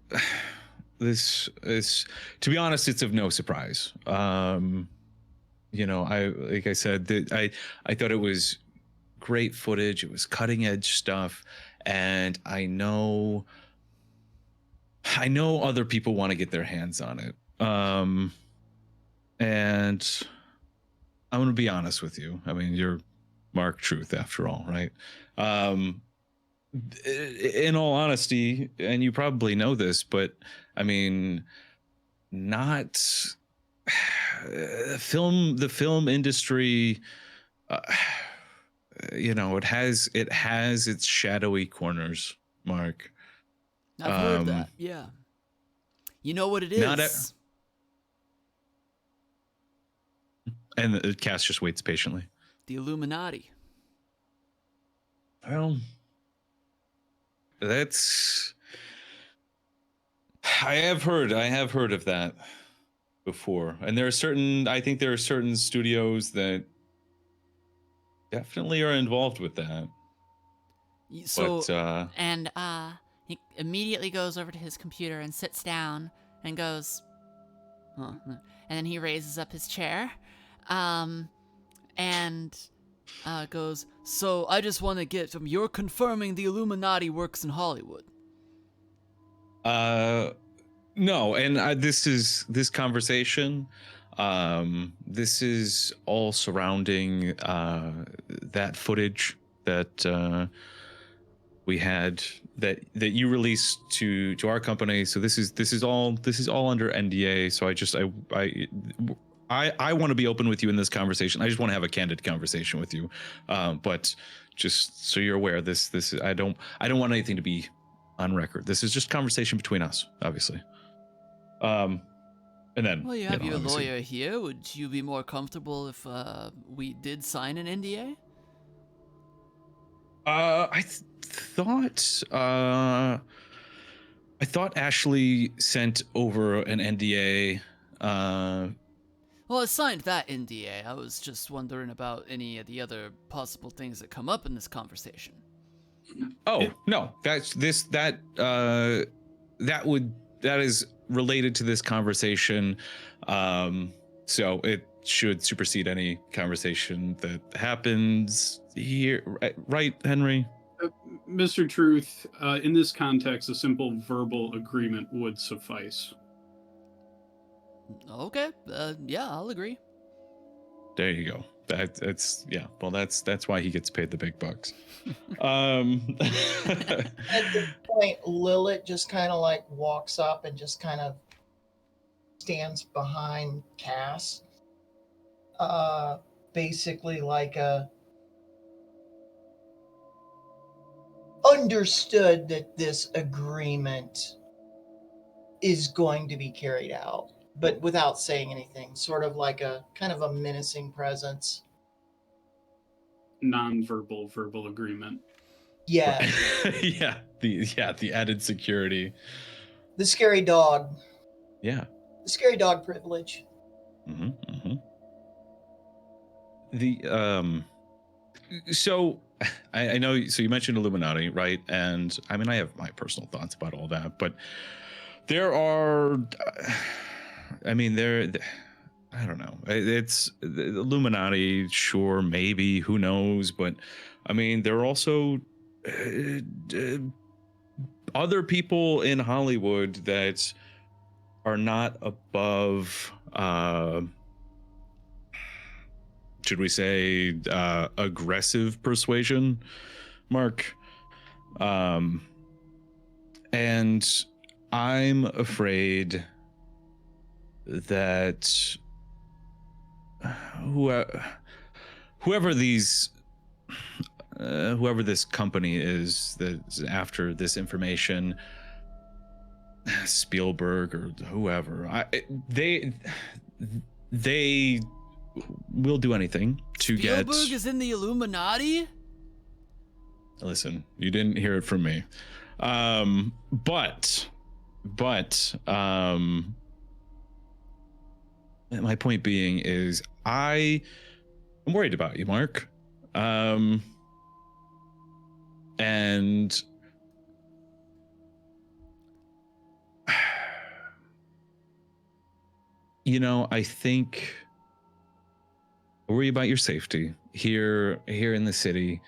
D: this is, to be honest, it's of no surprise. You know, like I said, I thought it was great footage. It was cutting edge stuff, and I know other people want to get their hands on it. And I'm going to be honest with you. I mean, you're Mark Truth after all, right? In all honesty, and you probably know this, but I mean, not the film industry, you know, it has its shadowy corners, Mark.
E: I've heard that. Yeah. You know what it is?
D: And the cast just waits patiently.
E: The Illuminati.
D: Well, that's. I have heard of that before, and I think there are certain studios that definitely are involved with that.
E: So,
D: but,
A: And he immediately goes over to his computer and sits down and goes, huh. And then he raises up his chair, and
E: goes, so I just want to get from, you're confirming the Illuminati works in Hollywood.
D: No, and this conversation, this is all surrounding that footage that we had that you released to our company. So this is all under NDA. So I want to be open with you in this conversation. I just want to have a candid conversation with you. But just so you're aware, this I don't want anything to be on record. This is just conversation between us, obviously. And then,
E: Well, you have your
D: obviously,
E: lawyer here. Would you be more comfortable if we did sign an NDA?
D: I thought Ashley sent over an NDA.
E: Well, I signed that NDA. I was just wondering about any of the other possible things that come up in this conversation.
D: Oh no, that would that is related to this conversation. So it should supersede any conversation that happens here, right, Henry?
C: Mr. Truth, in this context, a simple verbal agreement would suffice.
E: Okay. Yeah, I'll agree.
D: There you go. That's yeah. Well, that's why he gets paid the big bucks.
B: At this point, Lilith just kind of like walks up and just kind of stands behind Cass. Basically like a understood that this agreement is going to be carried out, but without saying anything, sort of like a kind of a menacing presence.
C: Non-verbal verbal agreement.
B: Yeah.
D: yeah, the added security.
B: The scary dog.
D: Yeah.
B: The scary dog privilege.
D: The so I know, so you mentioned Illuminati, right? And I mean, I have my personal thoughts about all that, but there are, I mean, I don't know. It's the Illuminati, sure, maybe, who knows? But I mean, there are also other people in Hollywood that are not above, should we say, aggressive persuasion, Mark. And I'm afraid that whoever this company is that's after this information, Spielberg or whoever, they will do anything to get.
E: Spielberg is in the Illuminati?
D: Listen, you didn't hear it from me. But my point being is I'm worried about you, Mark. And you know, I think I worry about your safety here in the city,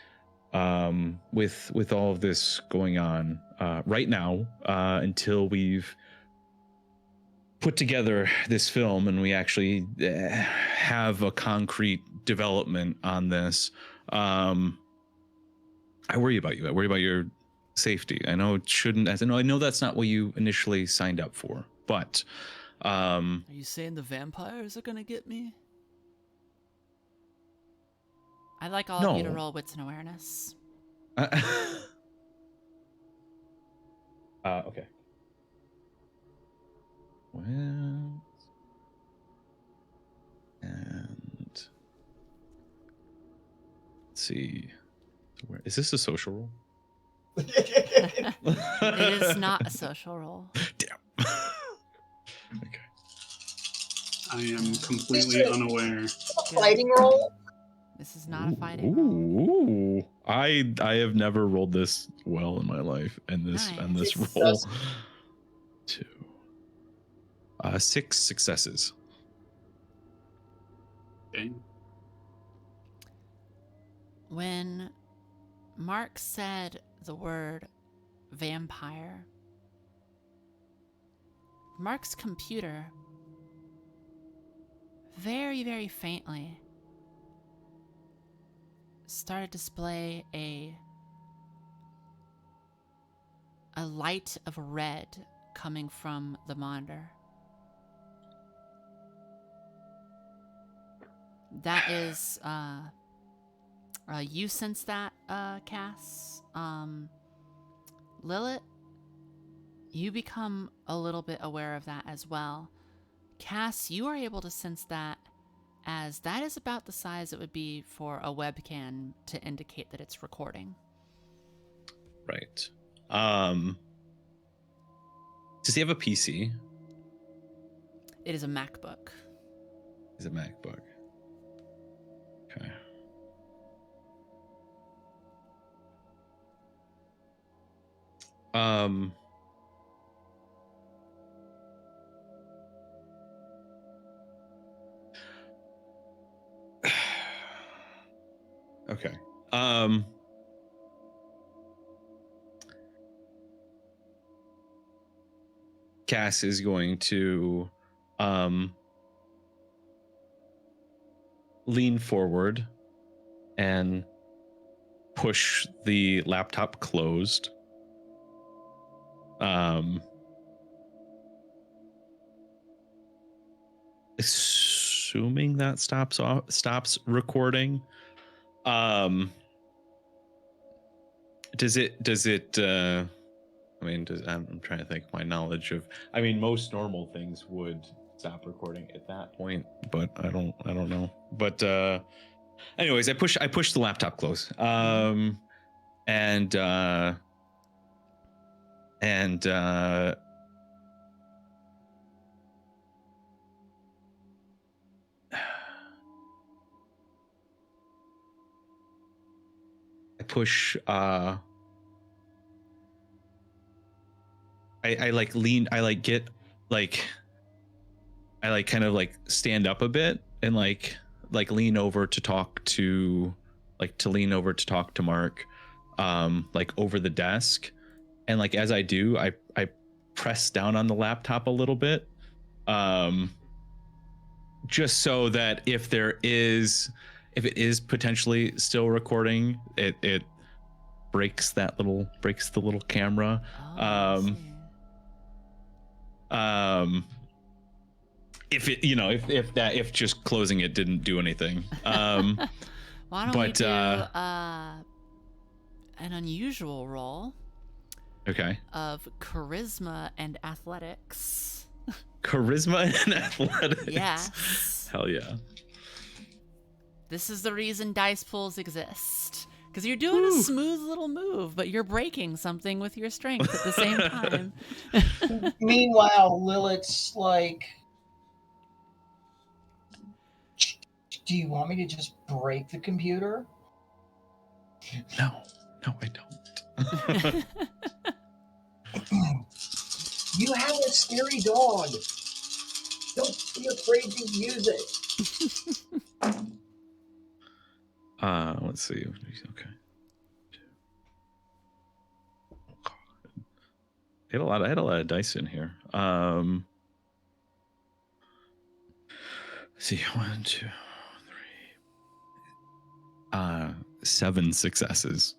D: with all of this going on right now, until we've put together this film and we actually have a concrete development on this. I worry about you. I worry about your safety. I know it shouldn't. I know that's not what you initially signed up for, but
E: Are you saying the vampires are gonna get me?
A: I'd like all of you to roll wits and awareness.
D: Okay. Well, and let's see. Where is this a social role?
A: It is not a social role.
D: Damn. Okay.
C: I am completely unaware.
B: A fighting roll?
A: This is not a fighting roll.
D: Ooh. I have never rolled this well in my life, and this
A: Nice.
D: roll. 2. 6 successes.
C: Okay.
A: When Mark said the word vampire, Mark's computer very, very faintly started to display a light of red coming from the monitor. That is, you sense that, Cass. Lilith, you become a little bit aware of that as well. Cass, you are able to sense that, as that is about the size it would be for a webcam to indicate that it's recording.
D: Right. Does he have a PC?
A: It is a MacBook.
D: It's a MacBook. Okay. Okay. Cass is going to lean forward and push the laptop closed. Assuming that stops recording. Does it I mean, I'm trying to think my knowledge of, I mean, most normal things would stop recording at that point, but I don't know. But anyways, I push the laptop close. And I push I like lean, I like get like, I like kind of like stand up a bit and like lean over to talk to Mark, like over the desk. And like, as I do, I press down on the laptop a little bit, just so that if it is potentially still recording, it breaks the little camera. If just closing it didn't do anything.
A: Why don't we do an unusual roll?
D: Okay.
A: Of charisma and athletics.
D: Charisma and athletics.
A: Yes.
D: Hell yeah.
A: This is the reason dice pools exist. Because you're doing a smooth little move, but you're breaking something with your strength at the same time.
B: Meanwhile, Lilith's like, do you want me to just break the computer?
D: No, I don't.
B: You have a scary dog. Don't be afraid to use it.
D: Let's see. Okay. I had a lot of dice in here. Let's see, 1, 2, 3. 7 successes.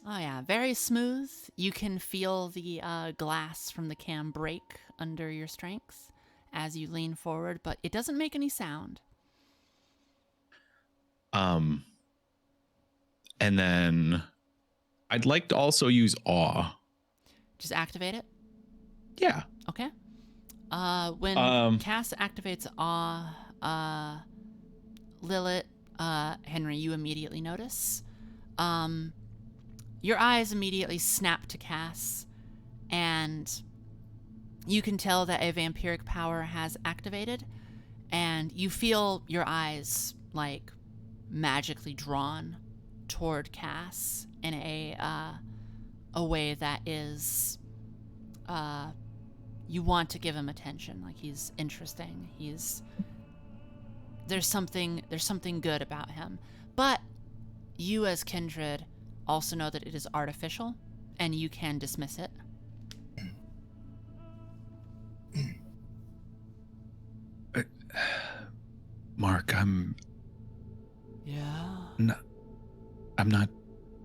A: Oh yeah, very smooth. You can feel the glass from the cam break under your strength as you lean forward, but it doesn't make any sound.
D: And then I'd like to also use awe.
A: Just activate it?
D: Yeah.
A: Okay. When Cass activates awe, Lilith, Henry, you immediately notice. Your eyes immediately snap to Cass, and you can tell that a vampiric power has activated, and you feel your eyes like magically drawn toward Cass in a way that is you want to give him attention. Like, he's interesting. There's something good about him. But you as Kindred also know that it is artificial, and you can dismiss it.
D: Mark, I'm not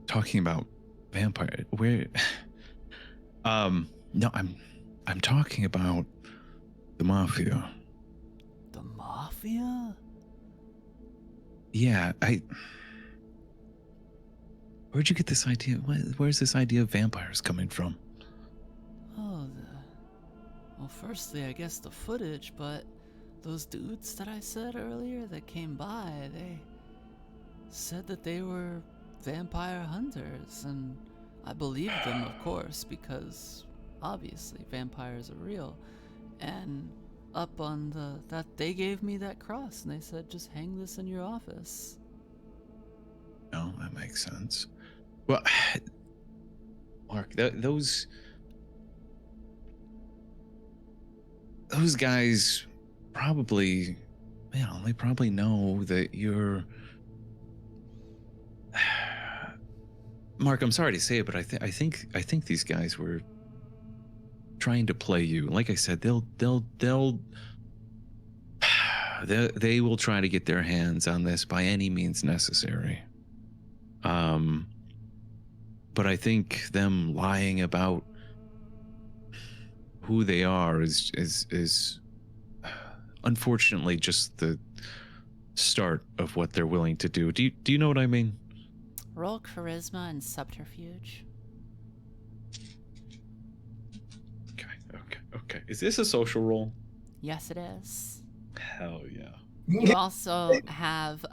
D: talking about vampire. No, I'm talking about the mafia.
E: The mafia?
D: Yeah, where'd you get this idea? Where's this idea of vampires coming from?
E: Well, firstly, I guess the footage, but those dudes that I said earlier that came by, they said that they were vampire hunters, and I believed them, of course, because obviously vampires are real. And up on that they gave me that cross, and they said, just hang this in your office.
D: No, that makes sense. Well, Mark, those guys probably, they probably know that you're Mark, I'm sorry to say it, but I think these guys were trying to play you. Like I said, they will try to get their hands on this by any means necessary. But I think them lying about who they are is unfortunately just the start of what they're willing to do. Do you know what I mean?
A: Roll charisma and subterfuge.
D: Okay. Is this a social roll?
A: Yes, it is.
D: Hell yeah.
A: You also have,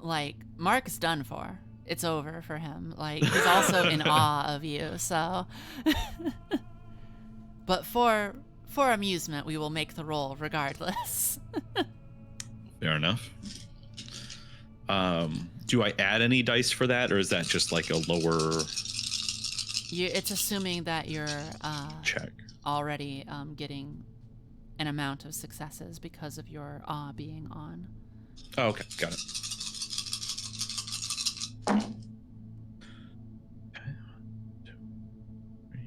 A: like, Mark's done for. It's over for him. Like, he's also in awe of you, so. But for amusement, we will make the roll regardless.
D: Fair enough. Do I add any dice for that, or is that just like a lower?
A: It's assuming that you're
D: Check.
A: already getting an amount of successes because of your awe being on.
D: Oh, okay, got it. Okay, 1, 2, 3.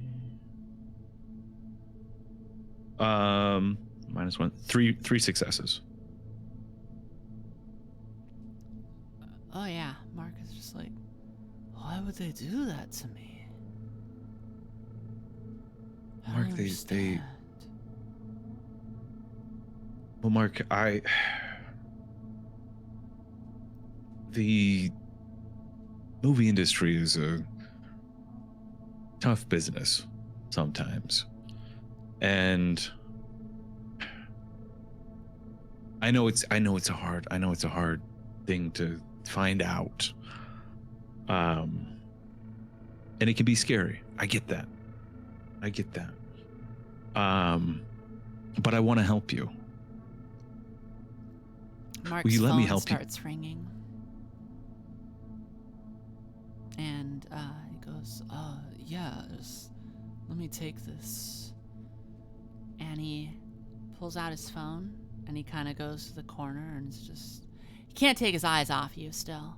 D: -1. Three successes.
A: Oh yeah, Mark is just like, why would they do that to me? I
D: Mark,
A: don't
D: they
A: understand.
D: Well, Mark, the movie industry is a tough business sometimes. And I know it's a hard thing to find out. And it can be scary. I get that. But I want to help you.
A: Mark's
D: you let
A: phone
D: me help you?
A: starts ringing. And he goes, yeah, let me take this. And he pulls out his phone and he kind of goes to the corner and it's just, he can't take his eyes off you still.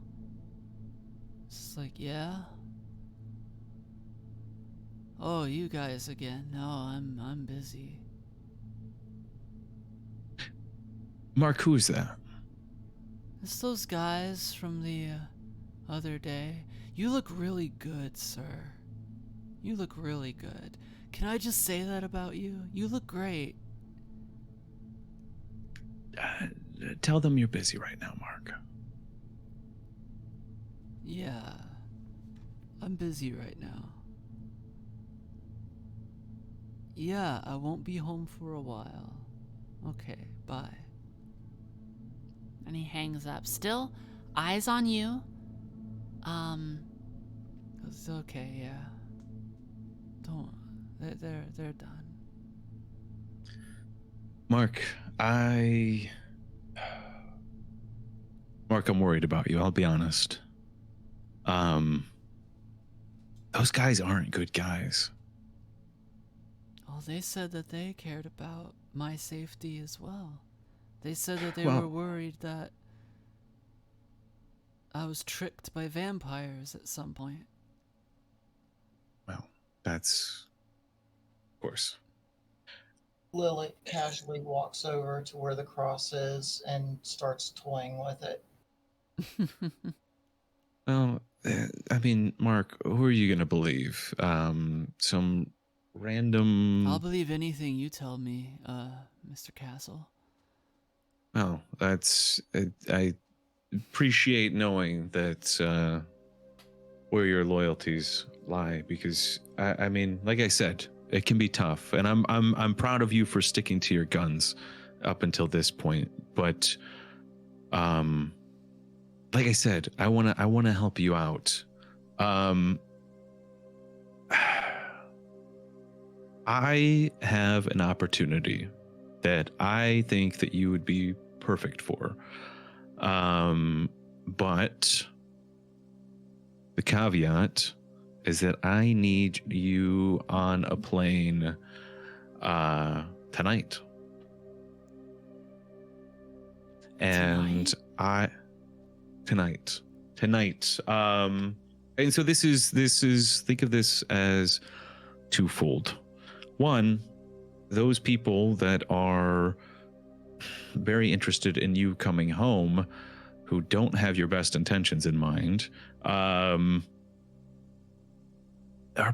A: It's just like, yeah? Oh, you guys again. No, I'm busy.
D: Mark, who is that?
A: It's those guys from the other day. You look really good, sir. You look really good. Can I just say that about you? You look great.
D: Tell them you're busy right now, Mark.
A: Yeah. I'm busy right now. Yeah, I won't be home for a while. Okay, bye. And he hangs up. Still, eyes on you. It's okay, yeah. Don't. They're done.
D: Mark, I'm worried about you. I'll be honest. Those guys aren't good guys.
A: Oh, they said that they cared about my safety as well. They said that they were worried that I was tricked by vampires at some point.
D: Well, that's... Of course.
B: Lily casually walks over to where the cross is and starts toying with it.
D: Well, I mean, Mark, who are you going to believe? Some random...
A: I'll believe anything you tell me, Mr. Castle.
D: Well, that's... I appreciate knowing that where your loyalties lie, because I mean, like I said, it can be tough, and I'm proud of you for sticking to your guns up until this point. But like I said, I wanna help you out. I have an opportunity that I think that you would be perfect for. But the caveat is that I need you on a plane tonight. And tonight. And so this is think of this as twofold. One, those people that are very interested in you coming home, who don't have your best intentions in mind, are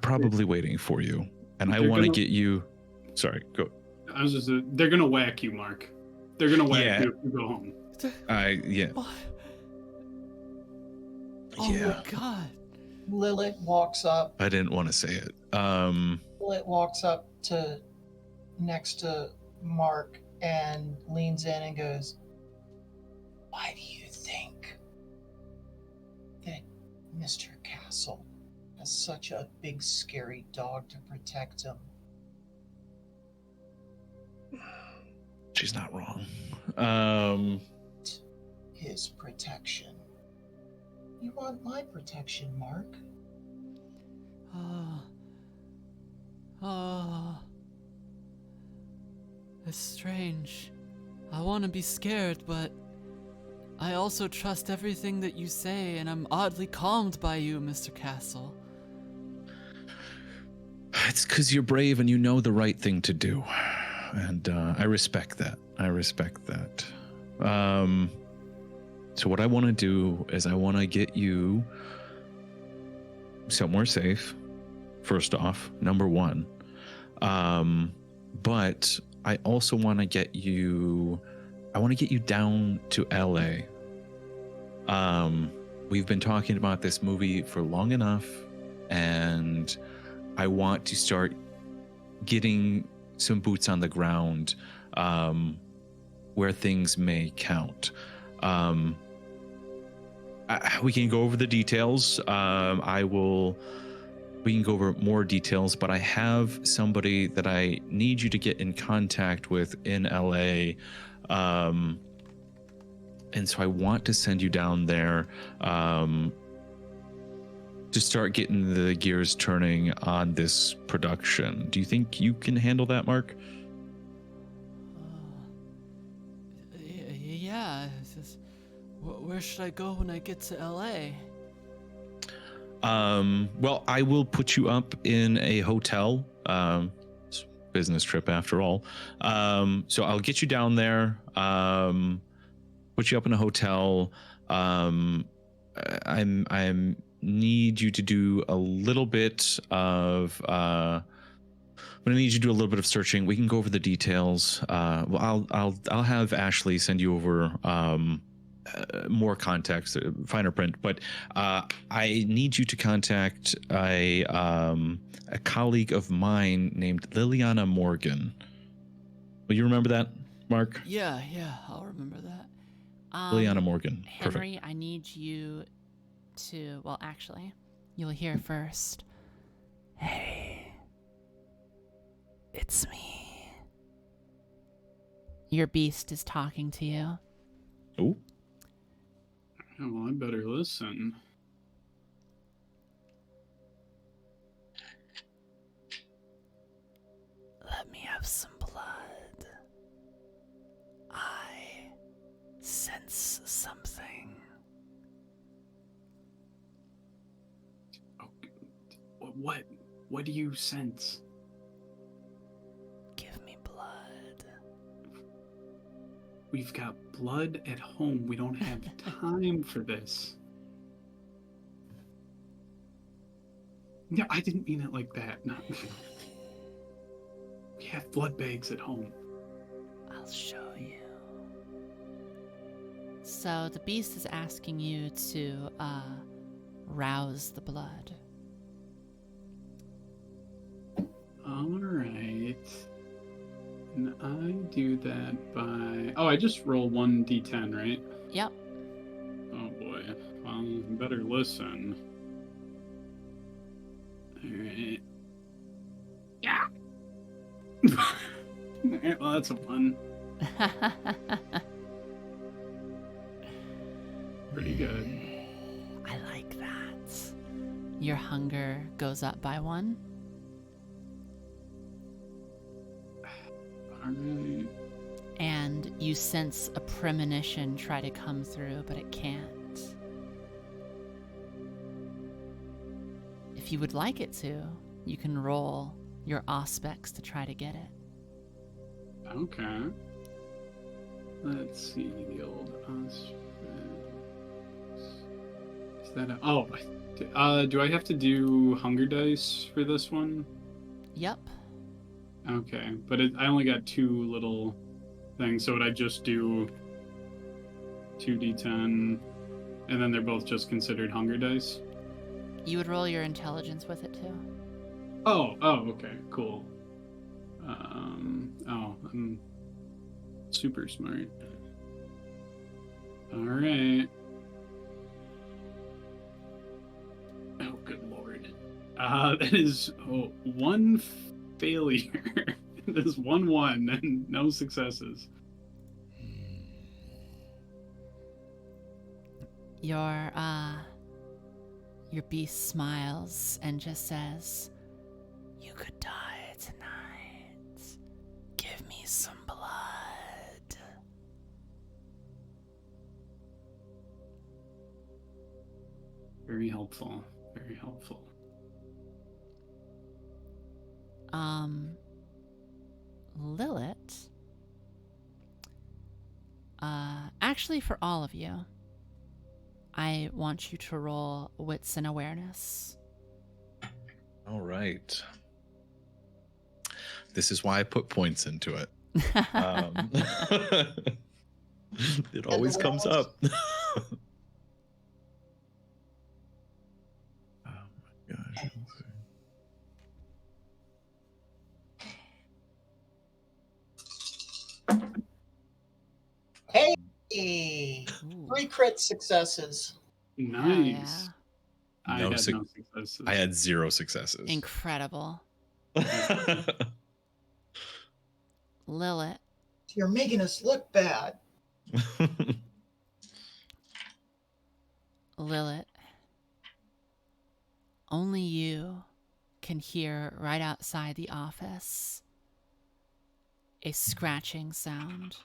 D: probably waiting for you. And I want to get you. Sorry, go.
C: I was just. They're gonna whack you, Mark. They're gonna whack you if you go home.
D: Yeah.
E: What? Oh
D: Yeah.
E: my god.
B: Lilith walks up.
D: I didn't want to say it.
B: Lilith walks up to next to Mark and leans in and goes, "Why do you think that Mr. Castle has such a big, scary dog to protect him?"
D: She's not wrong.
B: His protection. You want my protection, Mark?
E: It's strange. I want to be scared, but I also trust everything that you say, and I'm oddly calmed by you, Mr. Castle.
D: It's because you're brave and you know the right thing to do. And I respect that. So what I want to do is I want to get you somewhere safe, first off, number one. But I also want to get you down to LA. We've been talking about this movie for long enough, and I want to start getting some boots on the ground where things may count. We can go over the details. We can go over more details, but I have somebody that I need you to get in contact with in LA. And so I want to send you down there to start getting the gears turning on this production. Do you think you can handle that, Mark?
E: Yeah. It's just, where should I go when I get to LA?
D: Well, I will put you up in a hotel. It's a business trip after all. So I'll get you down there, put you up in a hotel. I'm need you to do a little bit of, I'm gonna need you to do a little bit of searching. We can go over the details. Well, I'll have Ashley send you over, more context, finer print, but I need you to contact a colleague of mine named Liliana Morgan. Will you remember that, Mark?
E: Yeah, I'll remember that.
D: Liliana Morgan.
A: Henry,
D: Perfect.
A: I need you to, well, actually, you'll hear first.
E: Hey, it's me.
A: Your beast is talking to you.
D: Oh.
C: Oh, well, I better listen.
E: Let me have some blood. I sense something.
C: Oh, what? What do you sense?
E: Give me blood.
C: We've got blood at home. We don't have time for this. No, I didn't mean it like that. No. We have blood bags at home.
E: I'll show you.
A: So the beast is asking you to rouse the blood.
C: All right. And I do that by... Oh, I just roll 1d10, right?
A: Yep.
C: Oh, boy. Well, you better listen. All right. Yeah! All right, well, that's a 1. Pretty good.
A: I like that. Your hunger goes up by 1.
C: All right.
A: And you sense a premonition try to come through, but it can't. If you would like it to, you can roll your Auspex to try to get it.
C: Okay. Let's see the old Is that do I have to do hunger dice for this one?
A: Yep.
C: Okay, but I only got 2 little things, so would I just do 2d10, and then they're both just considered hunger dice?
A: You would roll your intelligence with it too.
C: Oh, okay, cool. I'm super smart. All right. Oh, good lord. That is 1 failure. That is 1 and no successes.
A: Your beast smiles and just says, "You could die tonight. Give me some blood."
C: Very helpful. Very helpful.
A: Lilith, actually for all of you, I want you to roll wits and awareness.
D: All right. This is why I put points into it. It always comes up. Oh my gosh.
B: Hey, 3 crit successes.
C: Nice.
A: Yeah.
C: I had no successes.
D: I had 0 successes.
A: Incredible. Lilith.
B: You're making us look bad.
A: Lilith. Only you can hear right outside the office a scratching sound.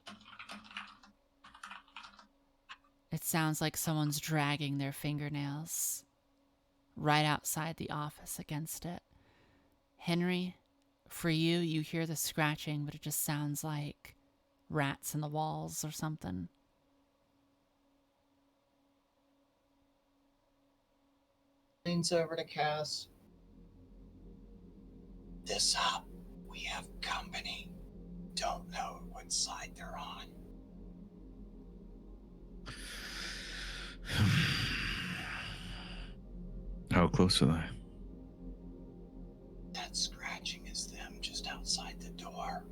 A: It sounds like someone's dragging their fingernails right outside the office against it. Henry, for you, you hear the scratching, but it just sounds like rats in the walls or something.
B: Leans over to Cass. This up. We have company. Don't know what side they're on.
D: How close are they?
B: That scratching is them just outside the door.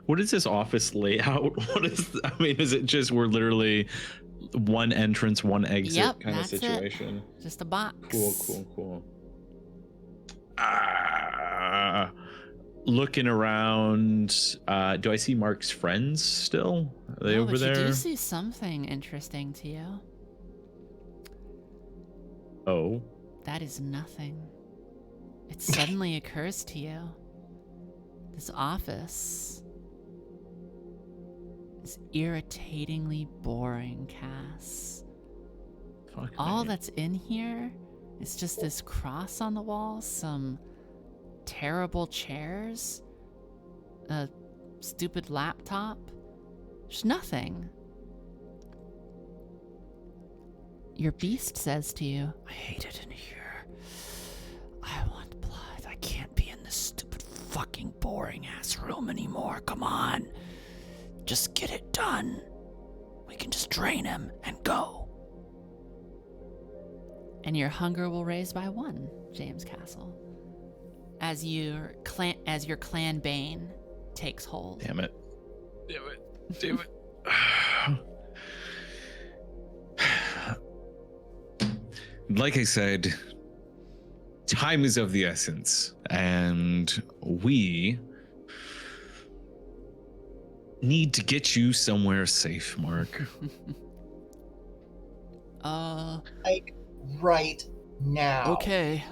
D: What is this office layout? Is it just we're literally one entrance, one exit kind of situation?
A: It. Just a box.
D: Cool. Looking around, do I see Mark's friends still? Are they over there?
A: You do see something interesting to you.
D: Oh.
A: That is nothing. It suddenly occurs to you. This office is irritatingly boring, Cass. All that's in here is just this cross on the wall, some terrible chairs, a stupid laptop. There's nothing. Your beast says to you,
E: I hate it in here. I want blood. I can't be in this stupid fucking boring ass room anymore. Come on. Just get it done. We can just drain him and go.
A: And your hunger will raise by 1, James Castle. As your clan bane takes hold.
D: Damn it. Like I said, time is of the essence, and we need to get you somewhere safe, Mark.
B: Like right now.
E: Okay.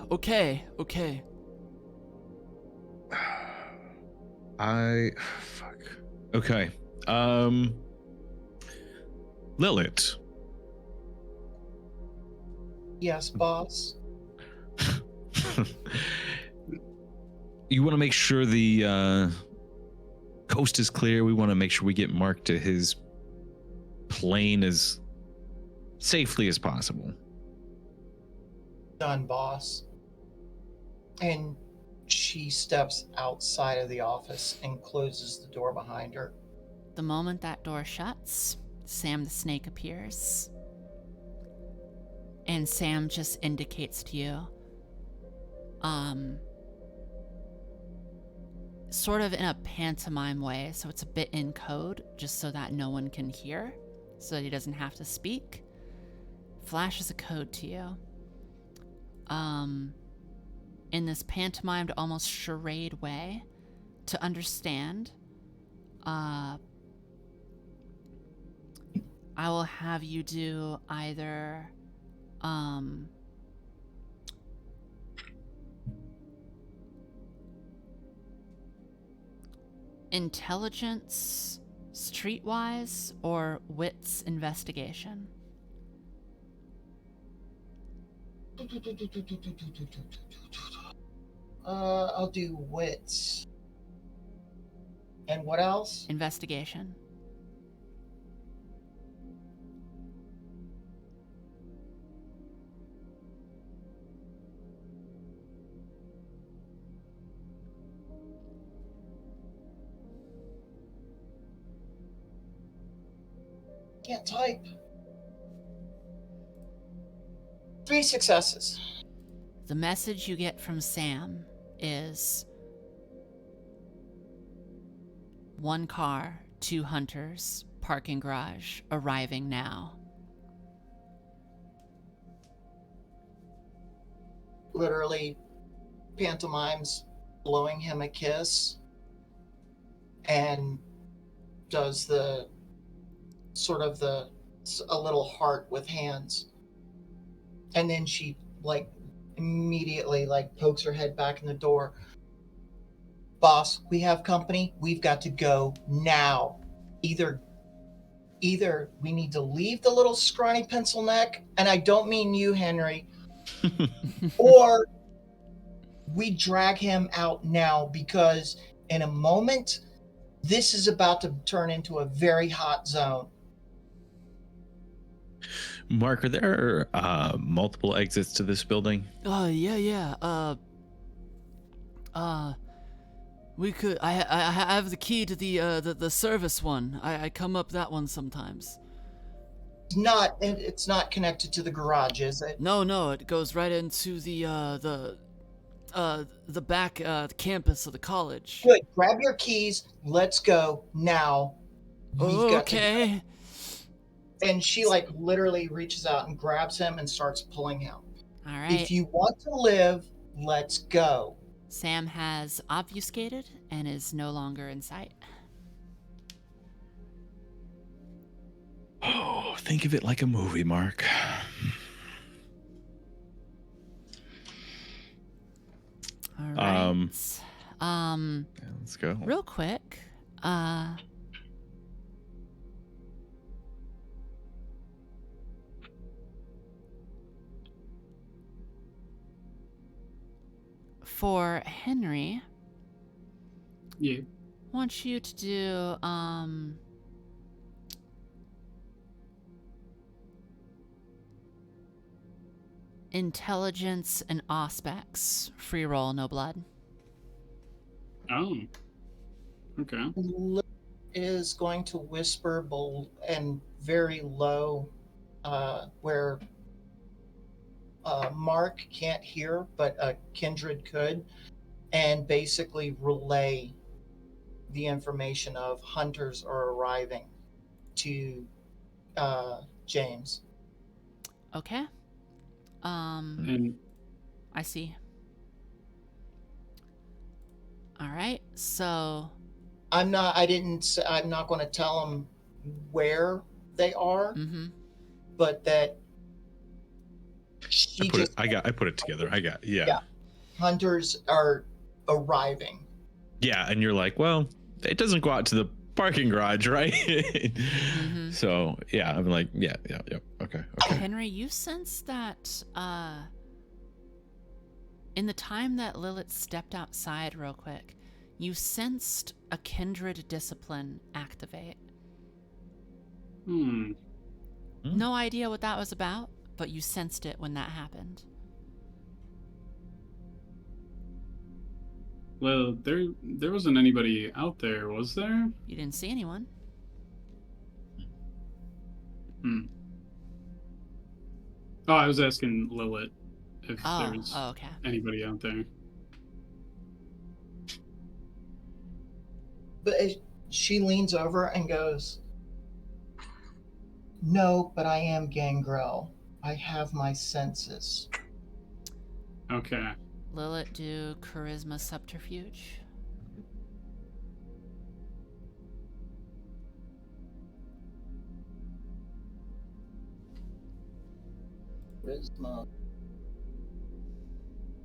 D: Fuck. Okay. Lilith.
B: Yes, boss.
D: You want to make sure the coast is clear. We want to make sure we get Mark to his plane as safely as possible.
B: Done, boss. And she steps outside of the office and closes the door behind her.
A: The moment that door shuts, Sam the snake appears. And Sam just indicates to you, sort of in a pantomime way, so it's a bit in code, just so that no one can hear, so that he doesn't have to speak. Flashes a code to you. In this pantomimed, almost charade way, to understand, I will have you do either, intelligence, streetwise, or wits investigation.
B: I'll do wits. And what else?
A: Investigation.
B: Can't type. 3 successes.
A: The message you get from Sam is 1 car, 2 hunters, parking garage, arriving now.
B: Literally pantomimes blowing him a kiss and does the sort of a little heart with hands. And then she immediately pokes her head back in the door. Boss, we have company. We've got to go now. Either we need to leave the little scrawny pencil neck, and I don't mean you, Henry, or we drag him out now, because in a moment, this is about to turn into a very hot zone.
D: Mark, are there multiple exits to this building?
E: Yeah. We could. I have the key to the service one. I come up that one sometimes.
B: It's not connected to the garage, is it?
E: No. It goes right into the back campus of the college.
B: Good. Grab your keys. Let's go now.
E: Okay.
B: And she literally reaches out and grabs him and starts pulling him.
A: All right.
B: If you want to live, let's go.
A: Sam has obfuscated and is no longer in sight.
D: Oh, think of it like a movie, Mark.
A: All right.
D: Yeah, let's go.
A: Real quick, for Henry,
C: Yeah.
A: I want you to do intelligence and aspects. Free roll, no blood.
C: Oh. Okay.
B: Is going to whisper and very low, where Mark can't hear, but Kindred could, and basically relay the information of hunters are arriving to James.
A: Okay.
C: And
A: I see. All right. So
B: I'm not going to tell him where they are, but that
D: I put it together. Yeah.
B: Hunters are arriving.
D: Yeah, and you're like, well, it doesn't go out to the parking garage, right?
A: Mm-hmm.
D: So yeah, I'm like, yeah. Okay.
A: Henry, you sense that in the time that Lilith stepped outside real quick, you sensed a kindred discipline activate. No idea what that was about, but you sensed it when that happened.
C: Well, there wasn't anybody out there, was there?
A: You didn't see anyone.
C: Oh, I was asking Lilith if there was
A: okay.
C: anybody out there.
B: But she leans over and goes, "No, but I am Gangrel. I have my senses."
C: Okay.
A: Lilith, do charisma subterfuge.
B: Charisma.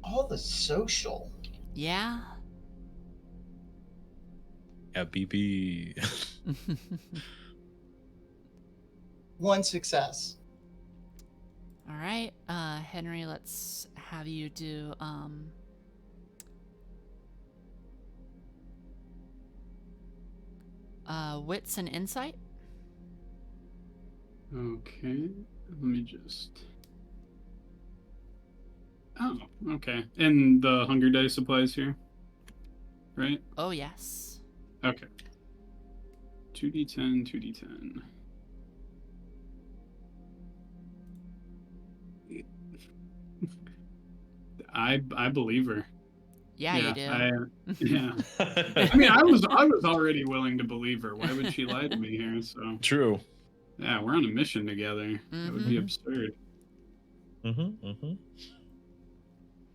B: All the social.
A: Yeah.
D: Yeah, BB.
B: One success.
A: All right, Henry, let's have you do wits and insight.
C: Okay. Let me just. Oh, okay. And the Hunger Dice applies here, right?
A: Oh, yes.
C: Okay. 2d10, 2d10. I believe her.
A: Yeah, you do.
C: Yeah. I mean, I was already willing to believe her. Why would she lie to me here? So
D: True.
C: yeah, we're on a mission together. That would be absurd.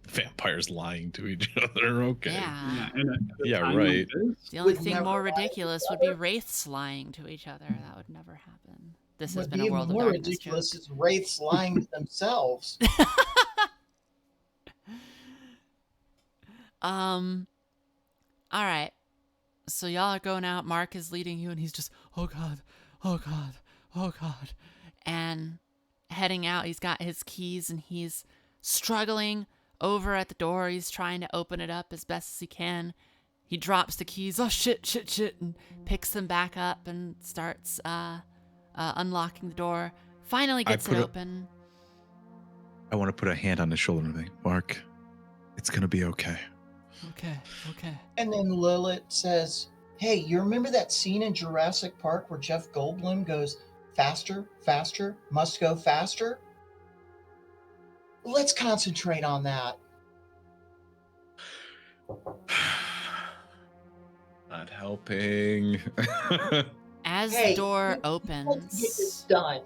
D: Vampires lying to each other. Okay.
A: Yeah.
C: Yeah,
D: Right.
A: The only
B: Would
A: thing
B: never
A: more
B: lie to
A: ridiculous
B: each
A: would be
B: other.
A: wraiths lying to each other. That would never happen. This has
B: What'd
A: been
B: be
A: a
B: even
A: World of
B: more
A: Darkness
B: ridiculous
A: joke.
B: is wraiths lying to themselves.
A: All right. So y'all are going out. Mark is leading you, and he's just, oh God, oh God, oh God. And heading out, he's got his keys, and he's struggling over at the door. He's trying to open it up as best as he can. He drops the keys, oh shit, and picks them back up and starts unlocking the door. Finally gets it open.
D: I want to put a hand on his shoulder and think, Mark, it's going to be okay.
A: Okay.
B: And then Lilith says, "Hey, you remember that scene in Jurassic Park where Jeff Goldblum goes, faster, faster, must go faster? Let's concentrate on that."
D: Not helping.
A: As
B: Hey,
A: the door
B: let's get this
A: opens,
B: done.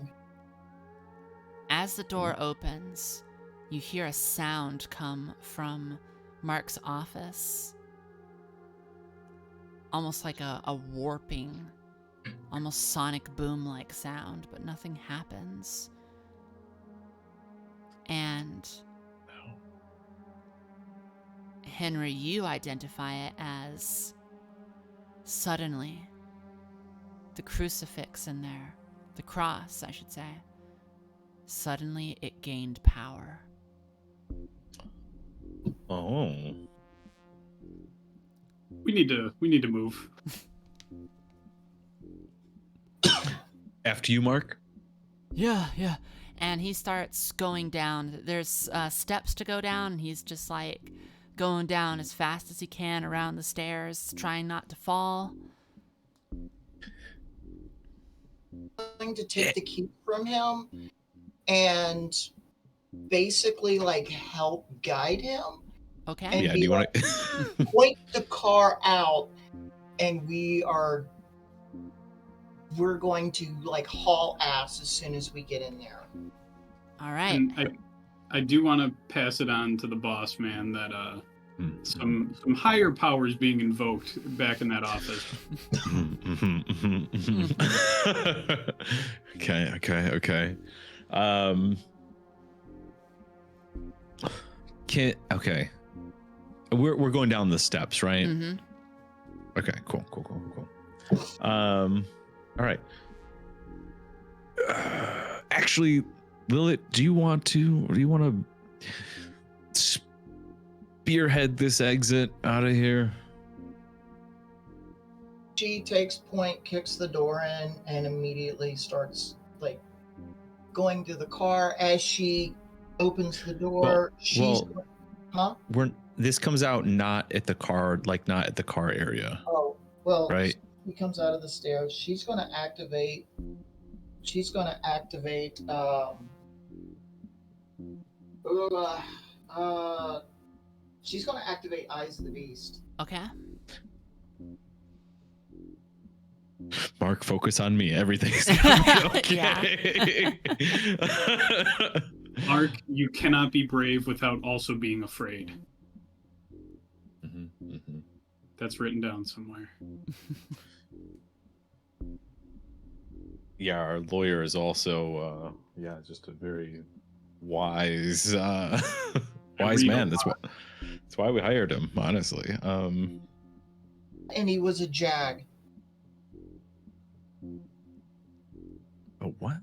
A: you hear a sound come from Mark's office. Almost like a warping, almost sonic boom-like sound, but nothing happens. And Henry, you identify it as suddenly the crucifix in there, the cross, I should say, suddenly it gained power.
D: Oh.
C: We need to move.
D: After you, Mark?
A: Yeah. And he starts going down. There's steps to go down, and he's just like going down as fast as he can around the stairs, trying not to fall.
B: Going to take the key from him and basically like help guide him.
A: Okay.
B: And
D: Yeah, do you want to?
B: point the car out, and we're going to like haul ass as soon as we get in there.
A: All right.
C: And I do want to pass it on to the boss man that some higher powers being invoked back in that office.
D: Okay. Okay. We're going down the steps, right?
A: Mm-hmm.
D: Okay, cool. All right. Actually, Lilith, do you want to spearhead this exit out of here?
B: She takes point, kicks the door in, and immediately starts like going to the car. As she opens the door,
D: This comes out not at the car area.
B: Oh, well,
D: right.
B: He comes out of the stairs. She's going to activate. She's going to activate. She's going to activate Eyes of the Beast.
A: Okay.
D: Mark, focus on me. Everything's gonna be okay.
C: Mark, you cannot be brave without also being afraid.
D: Mm-hmm, mm-hmm.
C: That's written down somewhere.
D: Yeah, our lawyer is also just a very wise man. That's why we hired him, honestly.
B: And he was a JAG.
D: Oh, what?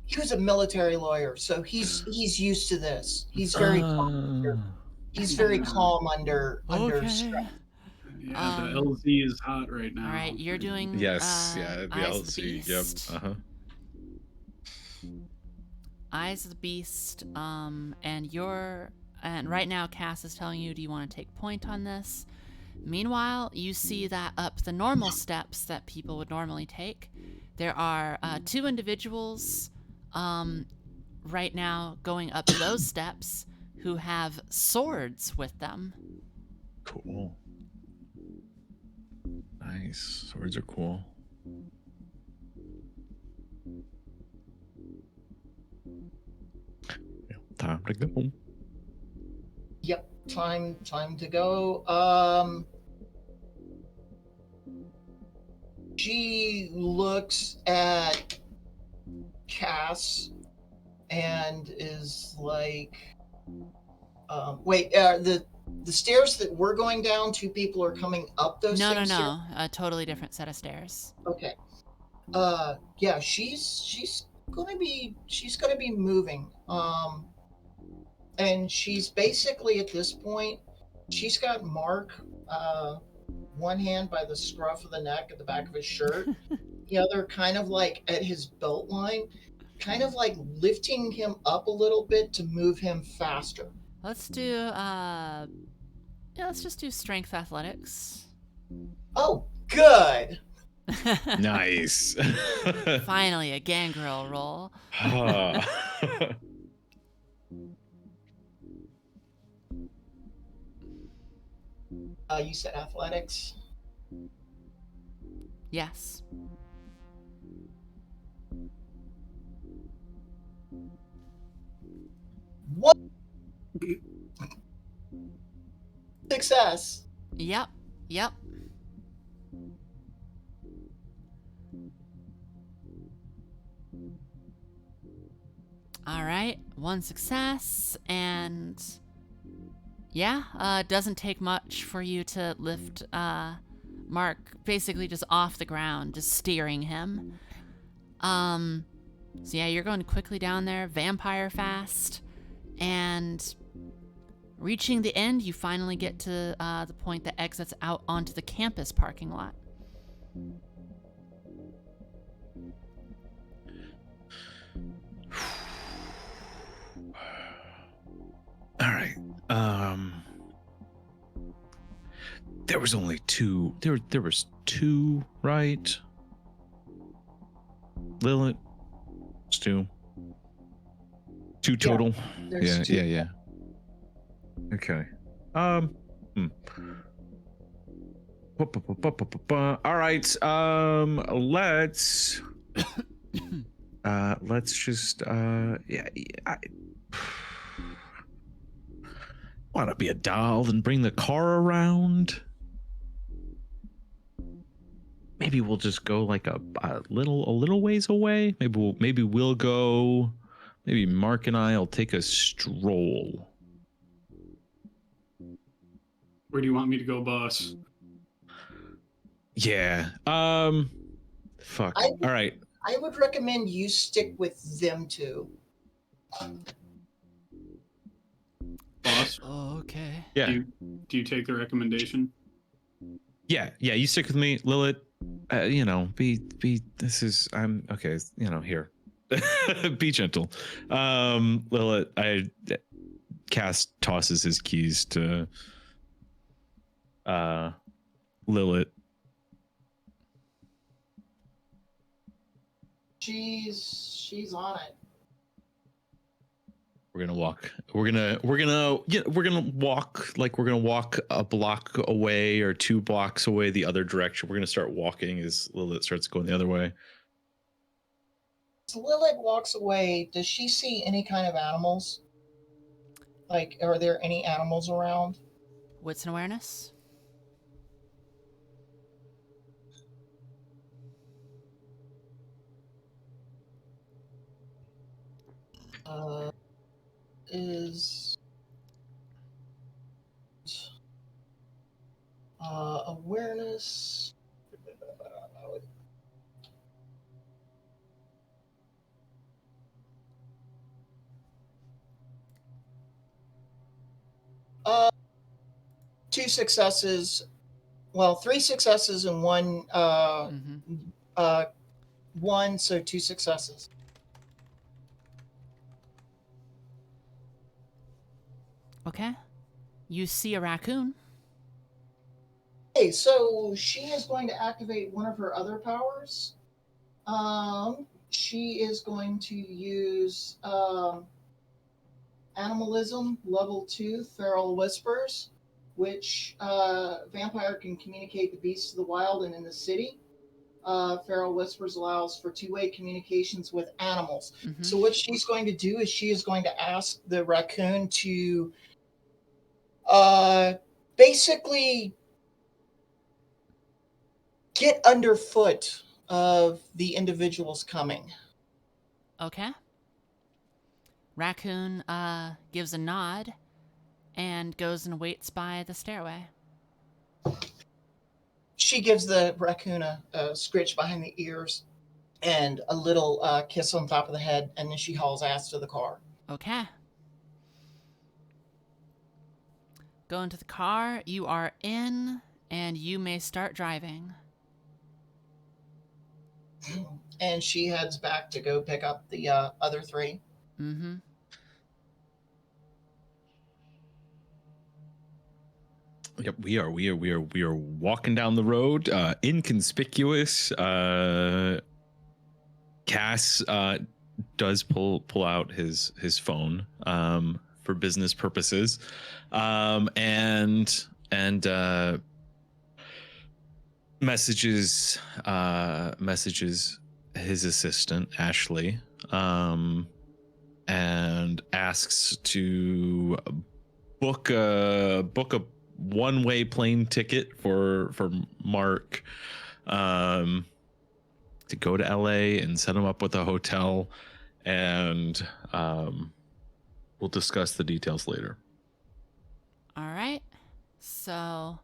B: He was a military lawyer, so he's used to this. He's very calm. He's very calm under stress.
C: Yeah, the LZ is hot right now.
A: All right, you're doing
D: the
A: Eyes
D: LZ.
A: of the Beast.
D: Yep.
A: Eyes of the Beast. And right now Cass is telling you, do you want to take point on this? Meanwhile, you see that up the normal steps that people would normally take, there are 2 individuals right now going up those steps who have swords with them.
D: Cool. Nice. Swords are cool. Yeah, time to go.
B: Yep, time to go. She looks at Cass and is like, the stairs that we're going down, 2 people are coming up those stairs?
A: No. A totally different set of stairs.
B: Okay. Yeah, she's gonna be moving. And she's basically at this point, she's got Mark, one hand by the scruff of the neck at the back of his shirt, the other kind of like at his belt line, kind of like lifting him up a little bit to move him faster.
A: Let's do let's just do strength athletics.
B: Oh, good.
D: Nice.
A: Finally, a gangrel roll.
B: You said athletics?
A: Yes.
B: What? Success.
A: Yep. All right, 1 success, and it doesn't take much for you to lift Mark basically just off the ground, just steering him. So yeah, you're going quickly down there, vampire fast, and reaching the end, you finally get to the point that exits out onto the campus parking lot.
D: All right. There was only 2. There was 2, right? Lilith. It's 2. 2 total. Yeah. Okay. All right. Let's just want to be a doll and bring the car around. Maybe we'll just go like a little ways away. Maybe we'll go. Maybe Mark and I'll take a stroll.
C: Where do you want me to go, boss?
D: Yeah. Fuck.
B: I-
D: All right.
B: I would recommend you stick with them two.
C: Boss,
A: Okay.
D: Yeah.
C: do you take the recommendation?
D: Yeah. You stick with me, Lilith. This is, I'm okay. Here. Be gentle. Lilith, Cass tosses his keys to Lilith.
B: She's on it.
D: We're gonna walk. We're gonna walk a block away or 2 blocks away the other direction. We're gonna start walking as Lilith starts going the other way.
B: As Lilith walks away, does she see any kind of animals? Like, are there any animals around?
A: Wits and awareness.
B: Is awareness. Uh, 2 successes. Well, 3 successes and 1 1, so 2 successes.
A: Okay. You see a raccoon.
B: Okay, so she is going to activate one of her other powers. She is going to use Animalism level 2, Feral Whispers, which vampire can communicate the beasts of the wild and in the city. Feral Whispers allows for 2-way communications with animals. So what she's going to do is she is going to ask the raccoon to basically get underfoot of the individuals coming.
A: Okay. Raccoon gives a nod and goes and waits by the stairway.
B: She gives the raccoon a scritch behind the ears and a little kiss on top of the head, and then she hauls ass to the car.
A: Okay. Go into the car. You are in, and you may start driving.
B: And she heads back to go pick up the other 3.
A: Mm-hmm.
D: Yep, we are walking down the road, inconspicuous. Cass does pull out his phone for business purposes, and messages his assistant Ashley, and asks to book a one-way plane ticket for Mark to go to LA and set him up with a hotel, and we'll discuss the details later.
A: All right. So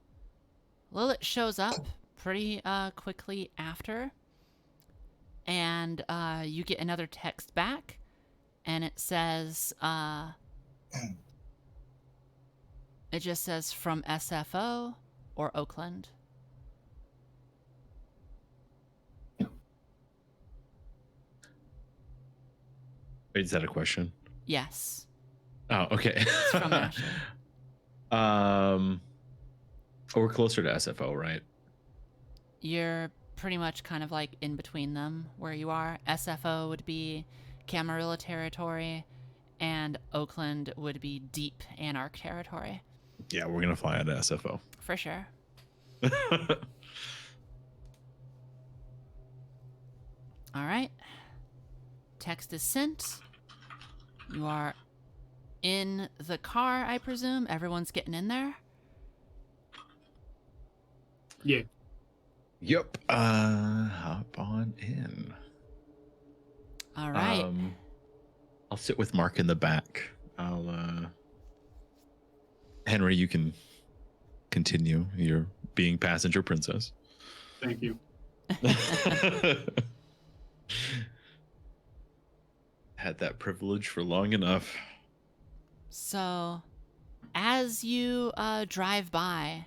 A: Lilith shows up pretty quickly after, and you get another text back, and it says it just says from SFO or Oakland.
D: Wait, is that a question?
A: Yes.
D: Oh, okay.
A: It's from Ashley.
D: We're closer to SFO, right?
A: You're pretty much kind of like in between them where you are. SFO would be Camarilla territory, and Oakland would be deep Anarch territory.
D: Yeah, we're gonna fly out of SFO.
A: For sure. All right. Text is sent. You are in the car, I presume. Everyone's getting in there.
C: Yeah.
D: Yep. Hop on in.
A: All right.
D: I'll sit with Mark in the back. Henry, you can continue your being passenger princess.
C: Thank you.
D: Had that privilege for long enough.
A: So, as you drive by,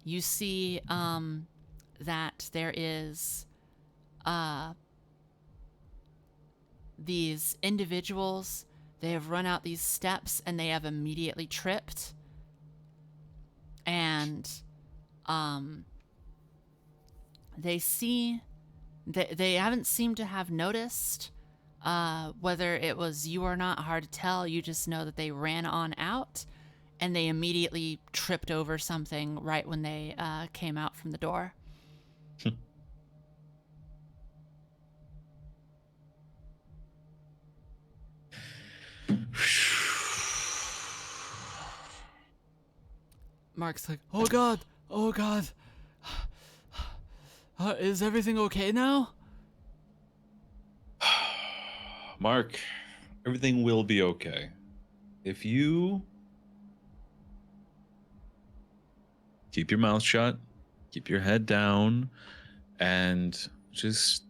A: you see that there is these individuals. They have run out these steps and they have immediately tripped. And they haven't seemed to have noticed whether it was you or not. Hard to tell. You just know that they ran on out and they immediately tripped over something right when they came out from the door.
E: Mark's like, oh God. Is everything okay now?
D: Mark, everything will be okay. If you keep your mouth shut, keep your head down, and just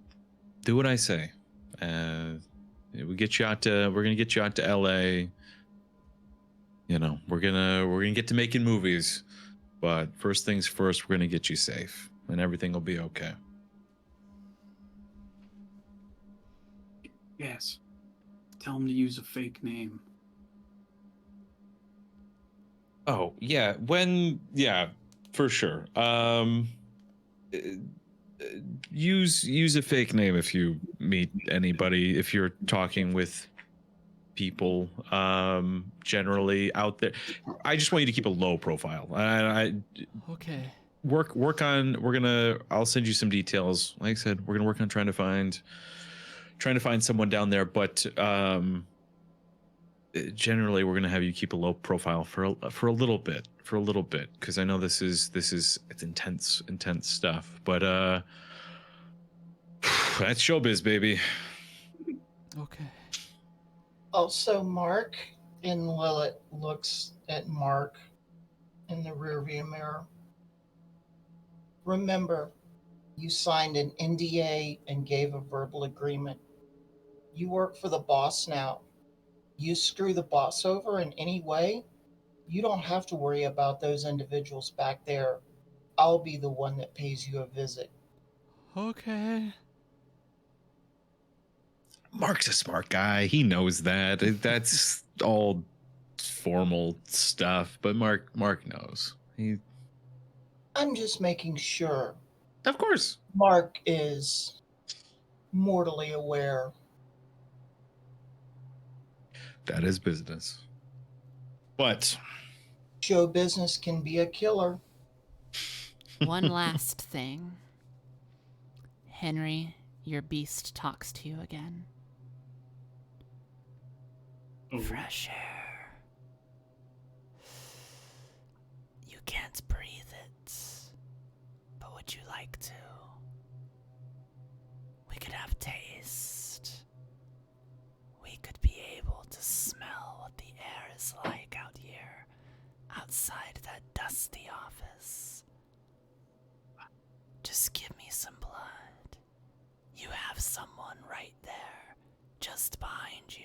D: do what I say. We're gonna get you out to LA. You know, we're gonna get to making movies. But first things first, we're gonna get you safe, and everything will be okay.
C: Yes. Tell him to use a fake name.
D: Oh, yeah. For sure. Use a fake name if you meet anybody, if you're talking with people generally out there. I just want you to keep a low profile.
E: Okay.
D: I'll send you some details. Like I said, we're gonna work on trying to find someone down there, but generally we're gonna have you keep a low profile for a little bit, because I know it's intense stuff, but that's showbiz, baby.
E: Okay.
B: Also, Mark, and Lilith looks at Mark in the rearview mirror. Remember, you signed an NDA and gave a verbal agreement. You work for the boss now. You screw the boss over in any way, you don't have to worry about those individuals back there. I'll be the one that pays you a visit.
E: Okay.
D: Mark's a smart guy. He knows that. That's all formal stuff, but Mark knows.
B: I'm just making sure.
D: Of course.
B: Mark is mortally aware.
D: That is business. But
B: Show business can be a killer.
A: One last thing. Henry, your beast talks to you again.
C: Oh.
E: Fresh air. You can't breathe it, but would you like to? We could have taste. We could be able to smell what the air is like out here, outside that dusty office. Just give me some blood. You have someone right there, just behind you.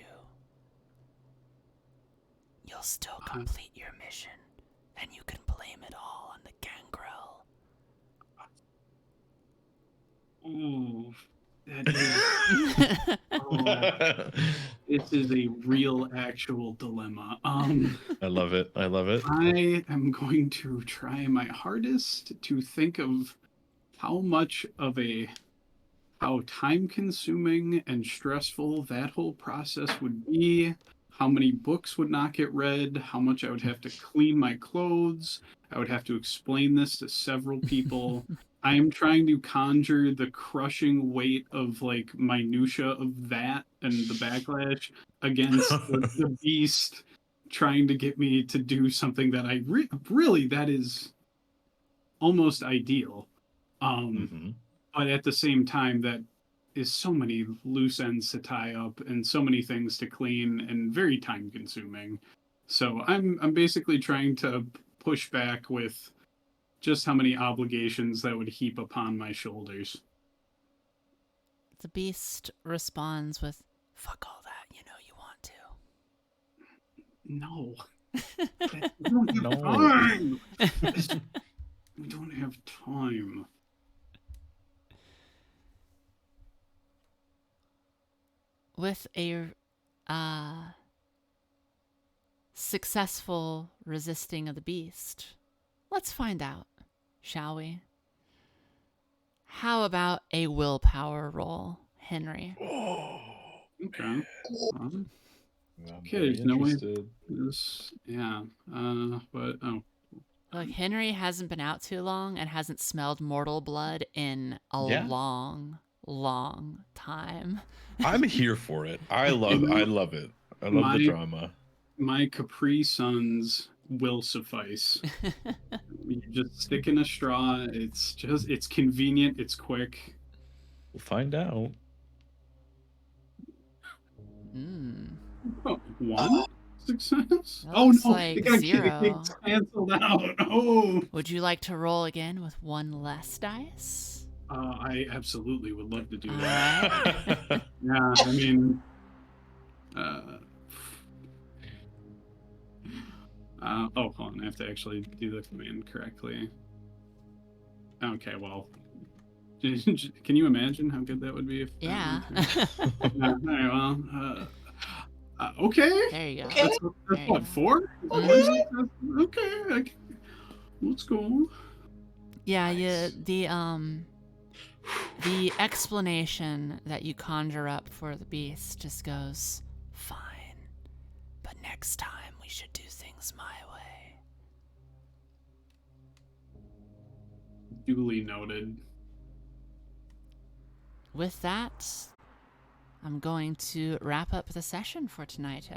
E: You'll still complete your mission, and you can blame it all on the gangrel.
C: Ooh, that is. This is a real, actual dilemma.
D: I love it.
C: I am going to try my hardest to think of how time-consuming and stressful that whole process would be. How many books would not get read, how much I would have to clean my clothes. I would have to explain this to several people. I am trying to conjure the crushing weight of like minutia of that and the backlash against the beast trying to get me to do something that I really, that is almost ideal. But at the same time, that is so many loose ends to tie up and so many things to clean and very time consuming. So I'm basically trying to push back with just how many obligations that would heap upon my shoulders.
A: The beast responds with, "Fuck all that, you know you want to."
C: No. We don't have
D: No.
C: time. We don't have time.
A: With a successful resisting of the beast, let's find out, shall we? How about a willpower roll, Henry?
C: Okay.
D: I'm
C: Okay,
D: very
C: there's no way.
D: interested.
C: Yeah. But
A: Look, Henry hasn't been out too long and hasn't smelled mortal blood in a
D: Yeah.
A: long time.
D: I'm here for it. I love it. I love
C: My-
D: the drama.
C: my Capri Suns will suffice. You just stick in a straw. It's convenient. It's quick.
D: We'll find out.
C: Oh, one success.
A: That
C: Oh
A: looks
C: no!
A: like
C: it got
A: zero.
C: canceled out. Oh.
A: Would you like to roll again with one less dice?
C: I absolutely would love to do
A: All
C: that.
A: right.
C: Yeah, I mean, hold on, I have to actually do the command correctly. Okay, well, can you imagine how good that would be? If
A: Yeah.
C: All right, well, okay.
A: There you go.
B: Okay.
C: That's
A: There you
C: what,
A: go.
C: 4?
B: Okay.
C: Okay, let's go.
A: Yeah,
D: Nice.
A: the explanation that you conjure up for the beast just goes, "Fine, but next time we should do things my way."
C: Duly noted.
A: With that, I'm going to wrap up the session for tonight,